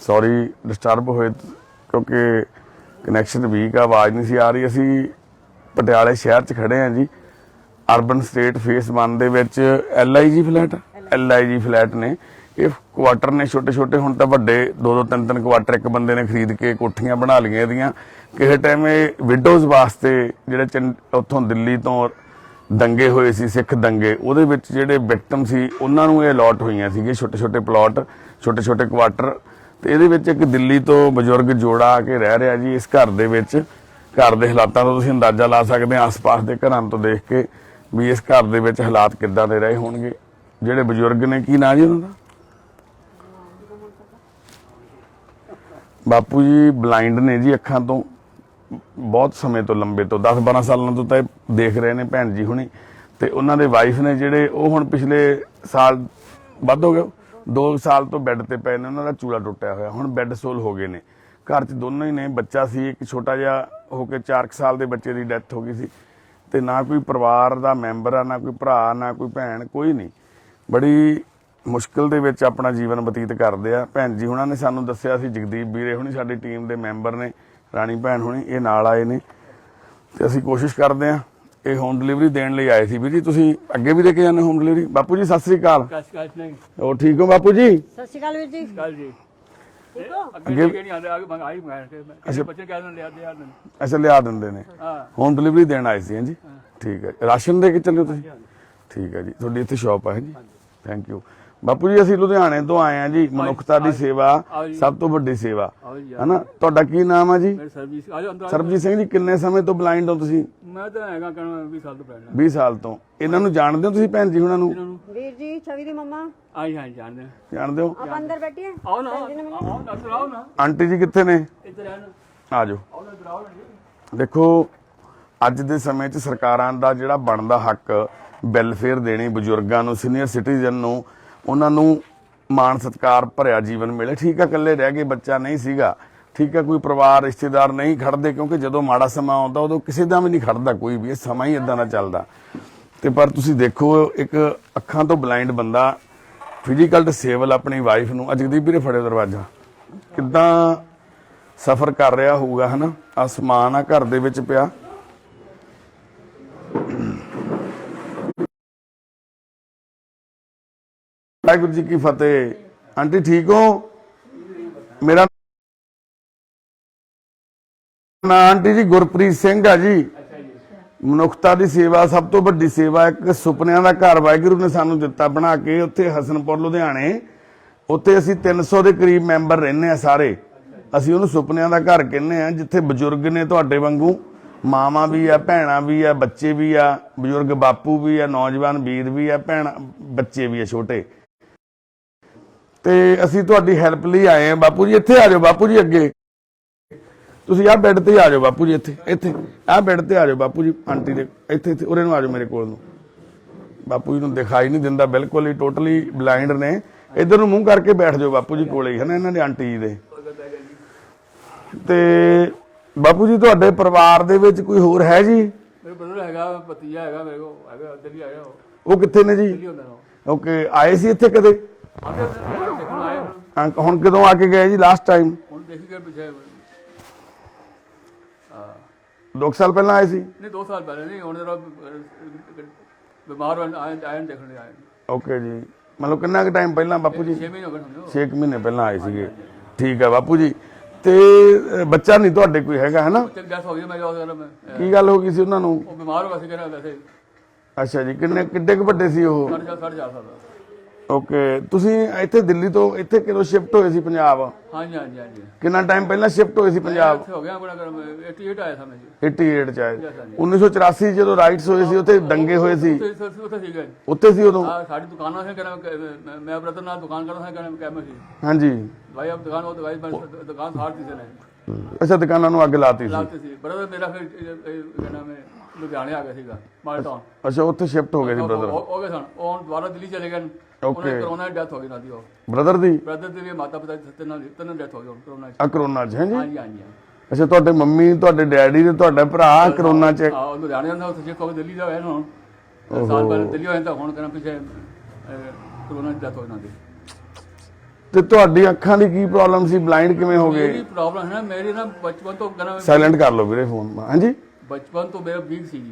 Sorry disturb होए क्योंकि connection week आ, आवाज़ नहीं सी आ रही। असी पटियाले शहर च खड़े हैं जी, अर्बन स्टेट फेस 1 ਦੇ ਵਿੱਚ LIG फ्लैट, LIG फ्लैट ने ਇਹ ਕੁਆਟਰ ਨੇ ਛੋਟੇ ਛੋਟੇ, ਹੁਣ ਤਾਂ ਵੱਡੇ 2-2 3-3 ਕੁਆਟਰ ਇੱਕ ਬੰਦੇ ਨੇ ਖਰੀਦ ਕੇ ਕੋਠੀਆਂ ਬਣਾ ਲਈਆਂ ਇਹਦੀਆਂ। ਕਿਸੇ ਟਾਈਮ ਇਹ ਵਿਡੋਜ਼ ਵਾਸਤੇ ਜਿਹੜੇ ਉੱਥੋਂ ਦਿੱਲੀ ਤੋਂ ਦੰਗੇ ਹੋਏ ਸੀ, ਸਿੱਖ ਦੰਗੇ, ਉਹਦੇ ਵਿੱਚ ਜਿਹੜੇ ਵਿਕਟਮ ਸੀ ਉਹਨਾਂ ਨੂੰ ਇਹ ਅਲਾਟ ਹੋਈਆਂ ਸੀਗੇ ਛੋਟੇ ਛੋਟੇ ਪਲਾਟ, ਛੋਟੇ ਛੋਟੇ ਕੁਆਟਰ। ਤੇ ਇਹਦੇ ਵਿੱਚ ਇੱਕ ਦਿੱਲੀ ਤੋਂ ਬਜ਼ੁਰਗ ਜੋੜਾ ਆ ਕੇ ਰਹਿ ਰਿਹਾ ਜੀ ਇਸ ਘਰ ਦੇ ਵਿੱਚ। ਘਰ ਦੇ ਹਾਲਾਤਾਂ ਤੋਂ ਤੁਸੀਂ ਅੰਦਾਜ਼ਾ ਲਾ ਸਕਦੇ ਆ ਆਸ-ਪਾਸ ਦੇ ਘਰਾਂ ਤੋਂ ਦੇਖ ਕੇ ਵੀ ਇਸ ਘਰ ਦੇ ਵਿੱਚ ਹਾਲਾਤ ਕਿੱਦਾਂ ਦੇ ਰਹੇ ਹੋਣਗੇ। ਜਿਹੜੇ ਬਜ਼ੁਰਗ ਨੇ, ਕੀ ਨਾਂ ਜੀ ਉਹਨਾਂ ਦਾ? ਬਾਪੂ ਜੀ ਬਲਾਈਂਡ ਨੇ ਜੀ ਅੱਖਾਂ ਤੋਂ, ਬਹੁਤ ਸਮੇਂ ਤੋਂ, ਲੰਬੇ ਤੋਂ 10-12 ਸਾਲਾਂ ਤੋਂ ਤਾਂ ਦੇਖ ਰਹੇ ਨੇ ਭੈਣ ਜੀ ਹੁਣੀ। ਤੇ ਉਹਨਾਂ ਦੇ ਵਾਈਫ ਨੇ ਜਿਹੜੇ, ਉਹ ਹੁਣ ਪਿਛਲੇ ਸਾਲ ਵੱਧ ਹੋ ਗਿਆ 2 ਸਾਲ ਤੋਂ ਬੈੱਡ ਤੇ ਪਏ ਨੇ। ਉਹਨਾਂ ਦਾ ਚੂਲਾ ਟੁੱਟਿਆ ਹੋਇਆ, ਹੁਣ ਬੈੱਡ ਸੋਲ ਹੋ ਗਏ ਨੇ। ਘਰ 'ਚ ਦੋਨੋਂ ਹੀ ਨੇ, ਬੱਚਾ ਸੀ ਇੱਕ ਛੋਟਾ ਜਿਹਾ ਹੋ ਕੇ 4 ਸਾਲ ਦੇ ਬੱਚੇ ਦੀ ਡੈਥ ਹੋ ਗਈ ਸੀ। ਤੇ ਨਾ ਕੋਈ ਪਰਿਵਾਰ ਦਾ ਮੈਂਬਰ ਆ, ਨਾ ਕੋਈ ਭਰਾ, ਨਾ ਕੋਈ ਭੈਣ, ਕੋਈ ਨਹੀਂ। ਬੜੀ ਮੁਸ਼ਕਿਲ ਦੇ ਵਿੱਚ ਆਪਣਾ ਜੀਵਨ ਬਤੀਤ ਕਰਦੇ ਆ। ਭੈਣ ਜੀ ਹੁਣਾਂ ਨੇ ਸਾਨੂੰ ਦੱਸਿਆ ਸੀ, ਜਗਦੀਪ ਵੀਰੇ ਹੁਣੀ ਸਾਡੀ ਟੀਮ ਦੇ ਮੈਂਬਰ ਨੇ, ਰਾਣੀ ਭੈਣ ਹੁਣੀ ਇਹ ਨਾਲ ਆਏ ਨੇ। ਤੇ ਅਸੀਂ ਕੋਸ਼ਿਸ਼ ਕਰਦੇ ਆ, ਇਹ ਹੋਮ ਡਿਲੀਵਰੀ ਦੇਣ ਲਈ ਆਏ ਸੀ। ਵੀਰ ਜੀ ਤੁਸੀਂ ਅੱਗੇ ਵੀ ਦੇ ਕੇ ਜਾਂਦੇ ਹੋਮ ਡਿਲੀਵਰੀ? ਬਾਪੂ ਜੀ ਸਤਿ ਸ੍ਰੀ ਅਕਾਲ। ਉਹ ਠੀਕ ਹੋ ਬਾਪੂ ਜੀ? ਸਤਿ ਸ਼੍ਰੀ ਅਕਾਲ ਵੀਰ ਜੀ। ਅੱਛਾ ਲਿਆ ਦਿੰਦੇ ਨੇ, ਹੋਮ ਡਿਲੀਵਰੀ ਦੇਣ ਆਏ ਸੀ। ਹਾਂਜੀ ਠੀਕ ਹੈ, ਰਾਸ਼ਨ ਦੇ ਕੇ ਚੱਲਿਓ ਤੁਸੀਂ? ਠੀਕ ਹੈ ਜੀ, ਤੁਹਾਡੀ ਇੱਥੇ ਸ਼ਾਪ ਹੈ ਜੀ, ਥੈਂਕ ਯੂ। ਬਾਪੂ ਜੀ ਅਸੀਂ ਲੁਧਿਆਣੇ ਤੋਂ ਆਏ ਆ ਜੀ। ਮਨੁੱਖਤਾ ਦੀ ਸੇਵਾ ਸਭ ਤੋਂ ਵੱਡੀ ਸੇਵਾ ਹੈ ਨਾ। ਤੁਹਾਡਾ ਕੀ ਨਾਮ ਹੈ ਜੀ? ਸਰਬਜੀਤ ਸਿੰਘ ਜੀ। ਕਿੰਨੇ ਸਮੇਂ ਤੋਂ ਬਲਾਈਂਡ ਹੋ ਤੁਸੀਂ? ਮੈਂ ਤਾਂ ਹੈਗਾ 20 ਸਾਲ ਤੋਂ ਪਹਿਲਾਂ। 20 ਸਾਲ ਤੋਂ। ਇਹਨਾਂ ਨੂੰ ਜਾਣਦੇ ਹੋ ਤੁਸੀਂ ਭੈਣ ਜੀ ਹੁਣਾਂ ਨੂੰ? ਵੀਰ ਜੀ ਛਵੀ ਦੀ ਮੰਮਾ। ਹਾਂ ਜਾਣਦੇ ਹਾਂ। ਜਾਣਦੇ ਹੋ? ਆਪਾਂ ਅੰਦਰ ਬੈਠੀਏ। ਆਓ ਨਾ, ਆਓ ਨਾ। ਆਂਟੀ ਜੀ ਕਿੱਥੇ ਨੇ? ਇੱਧਰ ਆ ਨਾ, ਆ ਜਾਓ। ਆਓ ਨਾ, ਆਓ ਨਾ। ਦੇਖੋ ਅੱਜ ਦੇ ਸਮੇਂ 'ਚ ਸਰਕਾਰਾਂ ਦਾ ਜਿਹੜਾ ਬਣਦਾ ਹੱਕ, ਵੈਲਫੇਅਰ ਦੇਣੀ ਬਜ਼ੁਰਗਾਂ ਨੂੰ, ਸੀਨੀਅਰ ਸਿਟੀਜ਼ਨ ਨੂੰ, ਉਹਨਾਂ ਨੂੰ ਮਾਣ ਸਤਿਕਾਰ ਭਰਿਆ ਜੀਵਨ ਮਿਲੇ। ਠੀਕ ਆ, ਇਕੱਲੇ ਰਹਿ ਗਏ, ਬੱਚਾ ਨਹੀਂ ਸੀਗਾ, ਠੀਕ ਆ, ਕੋਈ ਪਰਿਵਾਰ ਰਿਸ਼ਤੇਦਾਰ ਨਹੀਂ ਖੜਦੇ, ਕਿਉਂਕਿ ਜਦੋਂ ਮਾੜਾ ਸਮਾਂ ਆਉਂਦਾ ਉਦੋਂ ਕਿਸੇ ਦਾ ਵੀ ਨਹੀਂ ਖੜਦਾ ਕੋਈ ਵੀ। ਇਹ ਸਮਾਂ ਹੀ ਇਦਾਂ ਦਾ ਚੱਲਦਾ। ਤੇ ਪਰ ਤੁਸੀਂ ਦੇਖੋ ਇੱਕ ਅੱਖਾਂ ਤੋਂ ਬਲਾਈਂਡ ਬੰਦਾ ਫਿਜ਼ੀਕਲ ਡਿਸੇਬਲ ਆਪਣੀ ਵਾਈਫ ਨੂੰ, ਜਗਦੀਪ ਵੀਰੇ ਫੜਿਓ ਦਰਵਾਜ਼ਾ, ਕਿੱਦਾਂ ਸਫ਼ਰ ਕਰ ਰਿਹਾ ਹੋਊਗਾ ਹਨਾ। ਆ ਸਮਾਨ ਆ ਘਰ ਦੇ ਵਿੱਚ ਪਿਆ। ਵਾਹਿਗੁਰੂ ਜੀ ਕੀ ਫਤਿਹ। ਆਂਟੀ ਠੀਕ ਹੋ? ਮੇਰਾ ਨਾਂ ਆਂਟੀ ਜੀ ਗੁਰਪ੍ਰੀਤ ਸਿੰਘ ਆ ਜੀ। ਮਨੁੱਖਤਾ ਦੀ ਸੇਵਾ ਸਭ ਤੋਂ ਵੱਡੀ ਸੇਵਾ, ਇੱਕ ਸੁਪਨਿਆਂ ਦਾ ਘਰ ਵਾਹਿਗੁਰੂ ਨੇ ਸਾਨੂੰ ਦਿੱਤਾ ਬਣਾ ਕੇ। ਉੱਥੇ ਹਸਨਪੁਰ ਲੁਧਿਆਣੇ, ਉੱਥੇ ਅਸੀਂ 300 ਦੇ ਕਰੀਬ ਮੈਂਬਰ ਰਹਿੰਦੇ ਆ ਸਾਰੇ। ਅਸੀਂ ਉਹਨੂੰ ਸੁਪਨਿਆਂ ਦਾ ਘਰ ਕਹਿੰਦੇ ਆ, ਜਿੱਥੇ ਬਜ਼ੁਰਗ ਨੇ ਤੁਹਾਡੇ ਵਾਂਗੂ, ਮਾਵਾਂ ਵੀ ਆ, ਭੈਣਾਂ ਵੀ ਆ, ਬੱਚੇ ਵੀ ਆ, ਬਜ਼ੁਰਗ ਬਾਪੂ ਵੀ ਆ, ਨੌਜਵਾਨ ਵੀਰ ਵੀ ਆ, ਭੈਣਾਂ ਬੱਚੇ ਵੀ ਆ ਛੋਟੇ। ਤੇ ਅਸੀਂ ਤੁਹਾਡੀ ਹੈਲਪ ਲਈ ਆਏ ਆ। ਬਾਪੂ ਜੀ ਇੱਥੇ ਆ ਜਾਓ, ਬਾਪੂ ਜੀ ਅੱਗੇ ਤੁਸੀਂ ਆਹ ਬੈੱਡ ਤੇ ਆ ਜਾਓ ਬਾਪੂ ਜੀ, ਇੱਥੇ ਆਹ ਬੈੱਡ ਤੇ ਆ ਜਾਓ ਬਾਪੂ ਜੀ। ਆਂਟੀ ਦੇ ਇੱਥੇ ਉਰੇ ਨੂੰ ਆ ਜਾਓ ਮੇਰੇ ਕੋਲ ਨੂੰ। ਬਾਪੂ ਜੀ ਨੂੰ ਦਿਖਾਈ ਨਹੀਂ ਦਿੰਦਾ ਬਿਲਕੁਲ ਹੀ, ਟੋਟਲੀ ਬਲਾਈਂਡ ਨੇ। ਇੱਧਰ ਨੂੰ ਮੂੰਹ ਕਰਕੇ ਬੈਠ ਜਾਓ ਬਾਪੂ ਜੀ ਕੋਲੇ ਹੀ, ਹੈ ਨਾ, ਇਹਨਾਂ ਦੇ ਆਂਟੀ ਜੀ ਦੇ। ਤੇ ਬਾਪੂ ਜੀ ਤੁਹਾਡੇ ਪਰਿਵਾਰ ਦੇ ਵਿੱਚ ਕੋਈ ਹੋਰ ਹੈ ਜੀ? ਮੇਰੇ ਬ੍ਰਦਰ ਹੈਗਾ, ਭਤੀਜਾ ਹੈਗਾ ਮੇਰੇ ਕੋਲ, ਹੈਗਾ ਦਿੱਲੀ ਆਇਆ। ਉਹ ਕਿੱਥੇ ਨੇ ਜੀ? ਓਕੇ, ਆਏ ਸੀ ਇੱਥੇ ਕਦੇ? ਹੁਣ ਕਦੋਂ ਆ ਕੇ ਗਏ ਜੀ ਲਾਸਟ ਟਾਈਮ? ਹੁਣ ਦੇਖ ਕੇ ਪਿੱਛੇ 2 ਸਾਲ ਪਹਿਲਾਂ ਆਏ ਸੀ? ਨਹੀਂ 2 ਸਾਲ ਪਹਿਲਾਂ ਨਹੀਂ, ਹੁਣ ਜਰਾ ਬਿਮਾਰ ਆਏ ਦੇਖਣ ਲਈ ਆਏ। ਓਕੇ ਜੀ, ਮਤਲਬ ਕਿੰਨਾ ਕੁ ਟਾਈਮ ਪਹਿਲਾਂ ਬਾਪੂ ਜੀ? 6 ਮਹੀਨੇ ਹੋ ਗਏ। 6 ਮਹੀਨੇ ਪਹਿਲਾਂ ਆਏ ਸੀਗੇ। ਠੀਕ ਹੈ ਬਾਪੂ ਜੀ। ਤੇ ਬੱਚਾ ਨਹੀਂ ਤੁਹਾਡੇ ਕੋਈ ਹੈਗਾ ਹੈ ਨਾ? ਗੈਸ ਹੋ ਗਈ ਮੈਂ। ਕੀ ਗੱਲ ਹੋ ਗਈ ਸੀ ਉਹਨਾਂ ਨੂੰ? ਉਹ ਬਿਮਾਰ ਹੋ ਗਿਆ ਸੀ ਕਹਿੰਦਾ ਵੈਸੇ। ਅੱਛਾ ਜੀ, ਕਿੱਡੇ ਕੁ ਵੱਡੇ ਸੀ ਉਹ? 4.5 ਸਾਲ ਦਾ। ਓਕੇ, ਤੁਸੀਂ ਇੱਥੇ ਦਿੱਲੀ ਤੋਂ ਇੱਥੇ ਕਦੋਂ ਸ਼ਿਫਟ ਹੋਏ ਸੀ ਪੰਜਾਬ? ਹਾਂਜੀ। ਕਿੰਨਾ ਟਾਈਮ ਪਹਿਲਾਂ ਸ਼ਿਫਟ ਹੋਏ ਸੀ ਪੰਜਾਬ? ਹੋ ਗਿਆ ਆਪਣਾ 88 ਆਇਆ ਸਾਂ ਮੈਂ ਜੀ। 88 ਚ ਆਏ। 1984 ਜਦੋਂ ਰਾਈਟਸ ਹੋਏ ਸੀ, ਉੱਥੇ ਦੰਗੇ ਹੋਏ ਸੀ, ਉੱਥੇ ਸੀਗਾ। ਉੱਥੇ ਸੀ ਉਦੋਂ? ਸਾਡੀ ਦੁਕਾਨਾਂ ਸੀ, ਕਹਿੰਦਾ ਮੈਂ ਬ੍ਰਦਰ ਨਾਲ ਦੁਕਾਨ ਕਰਦਾ ਸੀ, ਕਹਿੰਦਾ ਕੈਮੇ ਸੀ। ਹਾਂਜੀ ਭਾਈ ਆਪ ਦੁਕਾਨ, ਉਹ ਦੁਕਾਨ ਸਾੜਤੀ ਸੀ ਨੇ। ਅੱਛਾ, ਦੁਕਾਨਾਂ ਨੂੰ ਅੱਗ ਲਾਤੀ ਸੀ। ਬ੍ਰਦਰ ਮੇਰਾ ਫਿਰ ਕਹਿੰਦਾ ਮੈਂ ਲੁਧਿਆਣੇ ਆ ਗਿਆ ਸੀਗਾ, ਮਾਲ ਟਾਊਨ। ਅੱਛਾ, ਉੱਥੇ ਸ਼ਿਫਟ ਹੋ ਗਏ ਸੀ ਬ੍ਰਦਰ? ਹੋ ਗਏ ਸਨ। ਉਹ ਦੁਬਾਰਾ ਦਿੱਲੀ ਚਲੇ ਗਏ। ਉਹਨੇ ਕਰੋਨਾ ਡੈਥ ਹੋ ਗਈ ਨਾ ਦੀ। ਉਹ ਬ੍ਰਦਰ ਦੀ ਵੀ ਮਾਤਾ ਪਿਤਾ ਤਿੰਨ ਡੈਥ ਹੋ ਗਈ ਕਰੋਨਾ ਚ। ਕਰੋਨਾ ਚ? ਹਾਂਜੀ। ਹਾਂਜੀ। ਅੱਛਾ, ਤੁਹਾਡੇ ਮੰਮੀ, ਤੁਹਾਡੇ ਡੈਡੀ ਤੇ ਤੁਹਾਡਾ ਭਰਾ ਕਰੋਨਾ ਚ? ਹਾਂ, ਲੁਧਿਆਣੇ ਜਾਂਦਾ, ਉੱਥੇ ਜੇ ਦਿੱਲੀ ਦਾ ਹੋਇਆ ਨਾ। ਹੁਣ ਸਾਲ ਪਹਿਲਾਂ ਦਿੱਲੀ ਹੋਇਆ ਤਾਂ ਹੁਣ ਕਹਿੰਦਾ ਪਿੱਛੇ ਕਰੋਨਾ ਚ ਡੈਥ ਹੋ ਗਈ ਨਾ ਦੀ। ਤੇ ਤੁਹਾਡੀ ਅੱਖਾਂ ਦੀ ਕੀ ਪ੍ਰੋਬਲਮ ਸੀ, ਬਲਾਈਂਡ ਕਿਵੇਂ ਹੋ ਗਏ? मेरी प्रॉब्लम है ना, मेरी ना बचपन तो कहना ਸਾਇਲੈਂਟ ਕਰ ਲਓ ਵੀਰੇ ਫੋਨ। ਹਾਂਜੀ बचपन तो मेरा वीक सी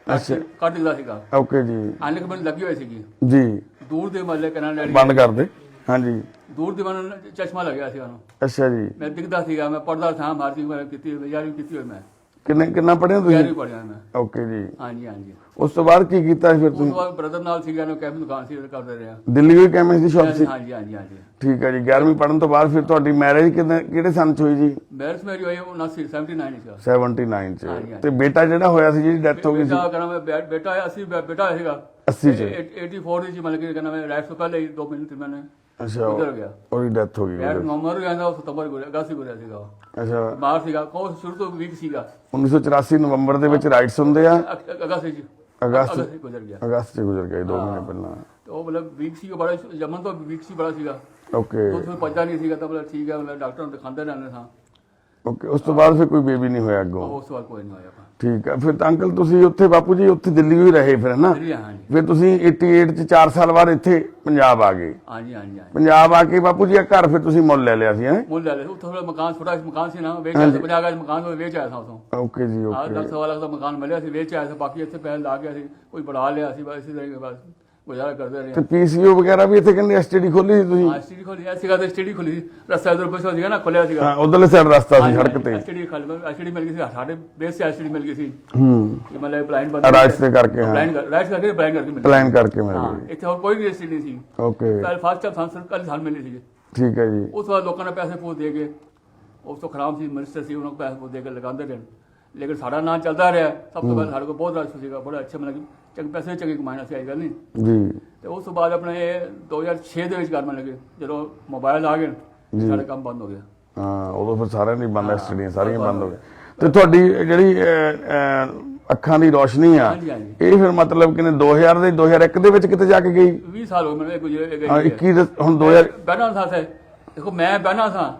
ਅੱਛਾ ਕੱਟ ਦਿੰਦਾ ਸੀਗਾ, ਓਕੇ ਜੀ ਆਨੇ ਕਿ ਮੈਨੂੰ ਲੱਗੀ ਹੋਈ ਸੀਗੀ ਜੀ ਦੂਰ ਦੇ ਮੱਲੇ ਕਹਿਣਾ ਡੈਡੀ ਬੰਦ ਕਰ ਦੇ। ਹਾਂਜੀ ਦੂਰ ਦੇ ਮੈਨੂੰ ਚਸ਼ਮਾ ਲੱਗਿਆ ਸੀ ਉਹਨੂੰ, ਅੱਛਾ ਜੀ ਮੈਂ ਦਿਖਦਾ ਸੀਗਾ, ਮੈਂ ਪੜਦਾ ਸਾਂ, ਮਾਰਕੀ ਮੈਂ ਕੀਤੀ ਯਾਰੀ ਕੀਤੀ ਹੋਈ, ਮੈਂ ਕਿੰਨਾ ਪੜ੍ਹੇ ਹੋ ਯਾਰੀ ਤੁਸੀਂ? ਪੜਿਆ ਮੈਂ। ਓਕੇ ਜੀ ਹਾਂਜੀ ਹਾਂਜੀ। ਉਸ ਤੋਂ ਬਾਅਦ ਕੀ ਕੀਤਾ ਫਿਰ ਉਸ ਤੁਸੀਂ? ਤੋਂ ਬਾਅਦ ਬ੍ਰਦਰ ਨਾਲ ਸੀਗਾ ਨਾ, ਕੈਬ ਦੁਕਾਨ ਸੀ, ਕਰਦੇ ਰਿਹਾ। ਦਿੱਲੀ ਵੀ ਕੈਮਿਸਟ ਦੀ ਸ਼ਾਪ ਸੀ? ਹਾਂਜੀ ਹਾਂਜੀ ਹਾਂਜੀ। ਠੀਕ ਹੈ ਜੀ। 11ਵੀਂ ਪੜ੍ਹਨ ਤੋਂ ਬਾਅਦ ਫਿਰ ਤੁਹਾਡੀ ਮੈਰਿਜ ਕਿਹੜੇ ਸੰਨ ਚ ਹੋਈ ਜੀ? ਮੈਰਿਜ ਮੇਰੀ ਹੋਈ 79 79 ਚ। 79 ਚ। ਹਾਂਜੀ, ਤੇ ਬੇਟਾ ਜਿਹੜਾ ਹੋਇਆ ਸੀ ਜਿਹਦੀ ਡੈਥ ਹੋ ਗਈ ਸੀ? ਬੇਟਾ ਕਹਿੰਦਾ ਮੈਂ ਬੇਟਾ ਆਇਆ ਸੀ, ਬੇਟਾ ਹੋਇਆ ਸੀਗਾ 80 ਚ। 84 ਦੀ ਮਤਲਬ ਕਿ ਕਹਿੰਦਾ ਮੈਂ ਲਾਈਫ ਤੋਂ ਪਹਿਲੇ ਹੀ 2 ਮਹੀਨੇ 3 ਮਹੀਨੇ ਅੱਛਾ ਗੁਜ਼ਰ ਗਿਆ। ਉਹਦੀ ਡੈਥ ਹੋ ਗਈ। ਯਾਰ ਨਵੰਬਰ ਗਿਆ ਉਹ ਸਤੰਬਰ ਗੁਜ਼ਰ ਅਗਸਤ ਹੀ ਗੁਜ਼ਰਿਆ ਸੀਗਾ ਉਹ। ਅੱਛਾ ਬਾਹਰ ਸੀਗਾ, ਕੋਸ ਸ਼ੁਰੂ ਤੋਂ ਵੀਕ ਸੀਗਾ। 1984 ਨਵੰਬਰ ਦੇ ਵਿੱਚ ਰਾਈਟਸ ਹੁੰਦੇ ਆ, ਅਗਸਤ ਵਿੱਚ ਅਗਸਤ ਹੀ ਗੁਜ਼ਰ ਗਿਆ। ਅਗਸਤ ਚ ਗੁਜ਼ਰ ਗਿਆ 2 ਮਹੀਨੇ ਪਹਿਲਾਂ। ਤੇ ਉਹ ਮਤਲਬ ਵੀਕ ਸੀ, ਬੜਾ ਜਮਨ ਤੋਂ ਵੀਕ ਸੀ, ਬੜਾ ਸੀਗਾ, ਓਕੇ ਉਸ ਪੱਜਾ ਨਹੀਂ ਸੀਗਾ, ਤਾਂ ਮਤਲਬ ਠੀਕ ਹੈ, ਮਤਲਬ ਡਾਕਟਰ ਨੂੰ ਦਿਖਾਉਂਦੇ ਰਹਿੰਦੇ ਸਾਂ। ਓਕੇ ਉਸ ਤੋਂ ਬਾਅਦ ਫਿਰ ਕੋਈ ਬੇਬੀ ਨਹੀਂ ਹੋਇਆ ਅੱਗੋਂ? ਉਸ ਤੋਂ ਬਾਅਦ ਕੋਈ ਨਹੀਂ ਹੋਇਆ ਆਪਾਂ। ਠੀਕ ਹੈ। ਫਿਰ ਤਾਂ ਅੰਕਲ ਤੁਸੀਂ ਉੱਥੇ ਬਾਪੂ ਜੀ ਉੱਥੇ ਦਿੱਲੀ ਹੀ ਰਹੇ ਫਿਰ ਹਨਾ? ਦਿੱਲੀ, ਹਾਂਜੀ ਫਿਰ ਤੁਸੀਂ 88 ਚ 4 ਸਾਲ ਬਾਅਦ ਇੱਥੇ ਪੰਜਾਬ ਆ ਗਏ। ਹਾਂਜੀ ਹਾਂਜੀ ਹਾਂਜੀ। ਪੰਜਾਬ ਆ ਕੇ ਬਾਪੂ ਜੀ ਇਹ ਘਰ ਫਿਰ ਤੁਸੀਂ ਮੁੱਲ ਲੈ ਲਿਆ ਸੀ ਹੈ? ਮੁੱਲ ਲੈ ਲਿਆ ਉੱਥੇ, ਥੋੜਾ ਮਕਾਨ ਛੋਟਾ ਮਕਾਨ ਸੀ ਨਾ, ਵੇਚ ਆਇਆ ਸੀ, 50 ਗਜ ਮਕਾਨ ਉਹ ਵੇਚ ਆਇਆ ਸਾਂ ਉਥੋਂ। ਓਕੇ ਜੀ ਹਾਂ ਓਕੇ 10 ਸਵਾ ਲੱਖ ਦਾ ਮਕਾਨ ਮਿਲਿਆ ਸੀ, ਵੇਚ ਆਇਆ ਸੀ, ਬਾਕੀ ਇੱਥੇ ਪੈਸੇ ਲਾ ਗਿਆ ਸੀ, ਕੋਈ ਬਣਾ ਲਿਆ ਸੀ, ਬਸ ਇਸੇ ਤਰ੍ਹਾਂ ਬਸ ਗੁਜ਼ਾਰਾ ਕਰਦੇ ਰਹੇ। ਤੇ ਪੀਸੀਓ ਵਗੈਰਾ ਵੀ ਇੱਥੇ ਕਹਿੰਦੇ ਐਸਟੀਡੀ ਖੋਲੀ ਸੀ ਤੁਸੀਂ? ਹਾਂ ਸਟੇਡੀ ਖੋਲੀ ਸੀਗਾ, ਤੇ ਸਟੇਡੀ ਖੋਲੀ ਸੀ, ਰਸਤਾ ਇਧਰ ਬਸ ਸੀਗਾ ਨਾ, ਖੋਲਿਆ ਸੀਗਾ। ਹਾਂ ਉਧਰਲੇ ਸਾਈਡ ਰਸਤਾ ਸੀ ਸੜਕ ਤੇ। ਸਟੇਡੀ ਮਿਲ ਗਈ ਸੀ, ਸਾਡੇ ਬੇਸ ਤੇ ਸਟੇਡੀ ਮਿਲ ਗਈ ਸੀ। ਹੂੰ ਕਿ ਮਤਲਬ ਪਲਾਨ ਬਣ ਰਾਈਟਸ ਤੇ ਕਰਕੇ ਹਾਂ ਰਾਈਟ ਕਰਕੇ ਪਲਾਨ ਕਰਕੇ ਮਿਲ ਗਈ। ਪਲਾਨ ਕਰਕੇ ਮਿਲ ਹਾਂ ਗਈ। ਇੱਥੇ ਹੋਰ ਕੋਈ ਵੀ ਸਟੇਡੀ ਨਹੀਂ ਸੀ। ਓਕੇ ਕੱਲ ਫਾਸਟ ਸੰਸਦ ਕੱਲ ਸਾਲ ਮਿਲੀ ਸੀ। ਠੀਕ ਹੈ ਜੀ। ਉਸ ਤੋਂ ਬਾਅਦ ਲੋਕਾਂ ਨੇ ਪੈਸੇ ਪੂਰ ਦੇ ਕੇ, ਉਸ ਤੋਂ ਖਰਾਬ ਸੀ ਮਿਨਿਸਟਰ ਸੀ, ਉਹਨਾਂ ਨੂੰ ਪੈਸੇ ਪੂਰ ਦੇ ਕੇ ਲਗਾਉਂਦੇ ਰਹੇ, ਲੇਕਿਨ ਸਾਡਾ ਨਾਂ ਚੱਲਦਾ ਰਿਹਾ। ਸਭ ਤੋਂ ਪਹਿਲਾਂ ਸਾਡੇ ਕੋਲ ਬਹੁਤ ਰਸ਼ ਸੀਗਾ, ਬੜਾ ਅੱਛਾ ਮਤਲਬ ਚੰਗੇ ਪੈਸੇ ਚੰਗੇ ਕਮਾਉਣਾ ਸੀ, ਆਈ ਗੱਲ ਨਹੀਂ ਜੀ। ਤੇ ਉਸ ਤੋਂ ਬਾਅਦ ਆਪਣੇ 2006 ਦੇ ਵਿੱਚ ਕਰਨ ਲੱਗੇ, ਜਦੋਂ ਮੋਬਾਈਲ ਆ ਗਏ ਸਾਡਾ ਕੰਮ ਬੰਦ ਹੋ ਗਿਆ। ਹਾਂ ਉਦੋਂ ਫਿਰ ਸਾਰਿਆਂ ਦੀ ਬੰਦ ਐਸਟੀਡੀਆਂ ਸਾਰੀਆਂ ਬੰਦ ਹੋ ਗਈਆਂ। ਤੇ ਤੁਹਾਡੀ ਜਿਹੜੀ ਅੱਖਾਂ ਦੀ ਰੋਸ਼ਨੀ ਆ ਹਾਂਜੀ ਹਾਂਜੀ। ਇਹ ਫਿਰ ਮਤਲਬ ਕਿ 2000 ਦੇ 2001 ਦੇ ਵਿੱਚ ਕਿਤੇ ਜਾ ਕੇ ਗਈ? 20 ਸਾਲ ਹੋ ਗਏ ਮੈਨੂੰ ਗੁਜ਼ਰੇ ਹਾਂ ਗਏ। 21 ਹੁਣ 2000 ਬਹਿਣਾ ਸਾਂ ਸੇ, ਦੇਖੋ ਮੈਂ ਬਹਿਣਾ ਸਾਂ,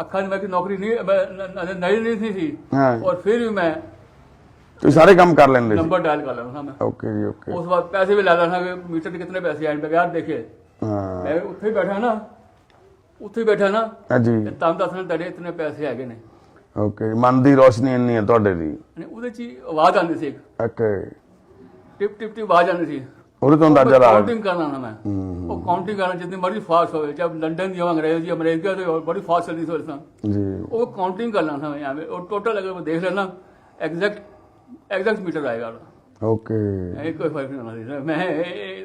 ਅੱਖਾਂ ਦੀ ਮੇਰੀ ਨੌਕਰੀ ਨਹੀਂ ਸੀ, ਹਾਂ ਔਰ ਫਿਰ ਵੀ ਮੈਂ ਤੁਸੀਂ ਸਾਰੇ ਕੰਮ ਕਰ ਲੈਂਦੇ ਸੀ? ਨੰਬਰ ਡਾਇਲ ਕਰ ਲੈਣਾ ਮੈਂ। ਓਕੇ ਜੀ ਓਕੇ। ਉਸ ਬਾਅਦ पैसे भी ला लेना कि मीटर के कितने पैसे आए बगैर देखे। ਹਾਂ मैं ਉੱਥੇ ਬੈਠਾ ਨਾ, ਉੱਥੇ ਬੈਠਾ ਨਾ, ਹਾਂਜੀ ਤਾਂ ਦੱਸਣਾ ਤੇਰੇ ਇਤਨੇ ਪੈਸੇ ਹੈਗੇ ਨੇ। ਓਕੇ ਮਨ ਦੀ ਰੋਸ਼ਨੀ ਇੰਨੀ ਹੈ ਤੁਹਾਡੇ ਦੀ? ਉਹਦੇ ਚ ਹੀ ਆਵਾਜ਼ ਆਉਂਦੀ ਸੀ, ਓਕੇ ਟਿਪ ਟਿਪ ਟਿਪ ਆਵਾਜ਼ ਆਉਂਦੀ ਸੀ। ਉਹਦੇ ਤੋਂ ਅੰਦਾਜ਼ਾ ਲਾ ਕਾਊਂਟਿੰਗ ਕਰਨਾ ਨਾ ਮੈਂ, ਉਹ ਕਾਊਂਟਿੰਗ ਕਰਨਾ ਜਿੰਨੀ ਮਰਜ਼ੀ ਫਾਸਟ ਹੋਵੇ, ਚਾਹੇ ਲੰਡਨ ਦੀ ਅੰਗਰੇਜ਼ੀ ਅਮਰੀਕਾ ਦੀ ਬੜੀ ਫਾਸਟ ਚੱਲਦੀ ਸੀ ਉਸ ਨਾਲ, ਜੀ। ਉਹ ਕਾਊਂਟਿੰਗ ਕਰਨਾ था मैं, और टोटल अगर मैं देख लेना एग्जैक्ट मीटर आएगा, ਓਕੇ कोई फर्क नहीं होना। मैं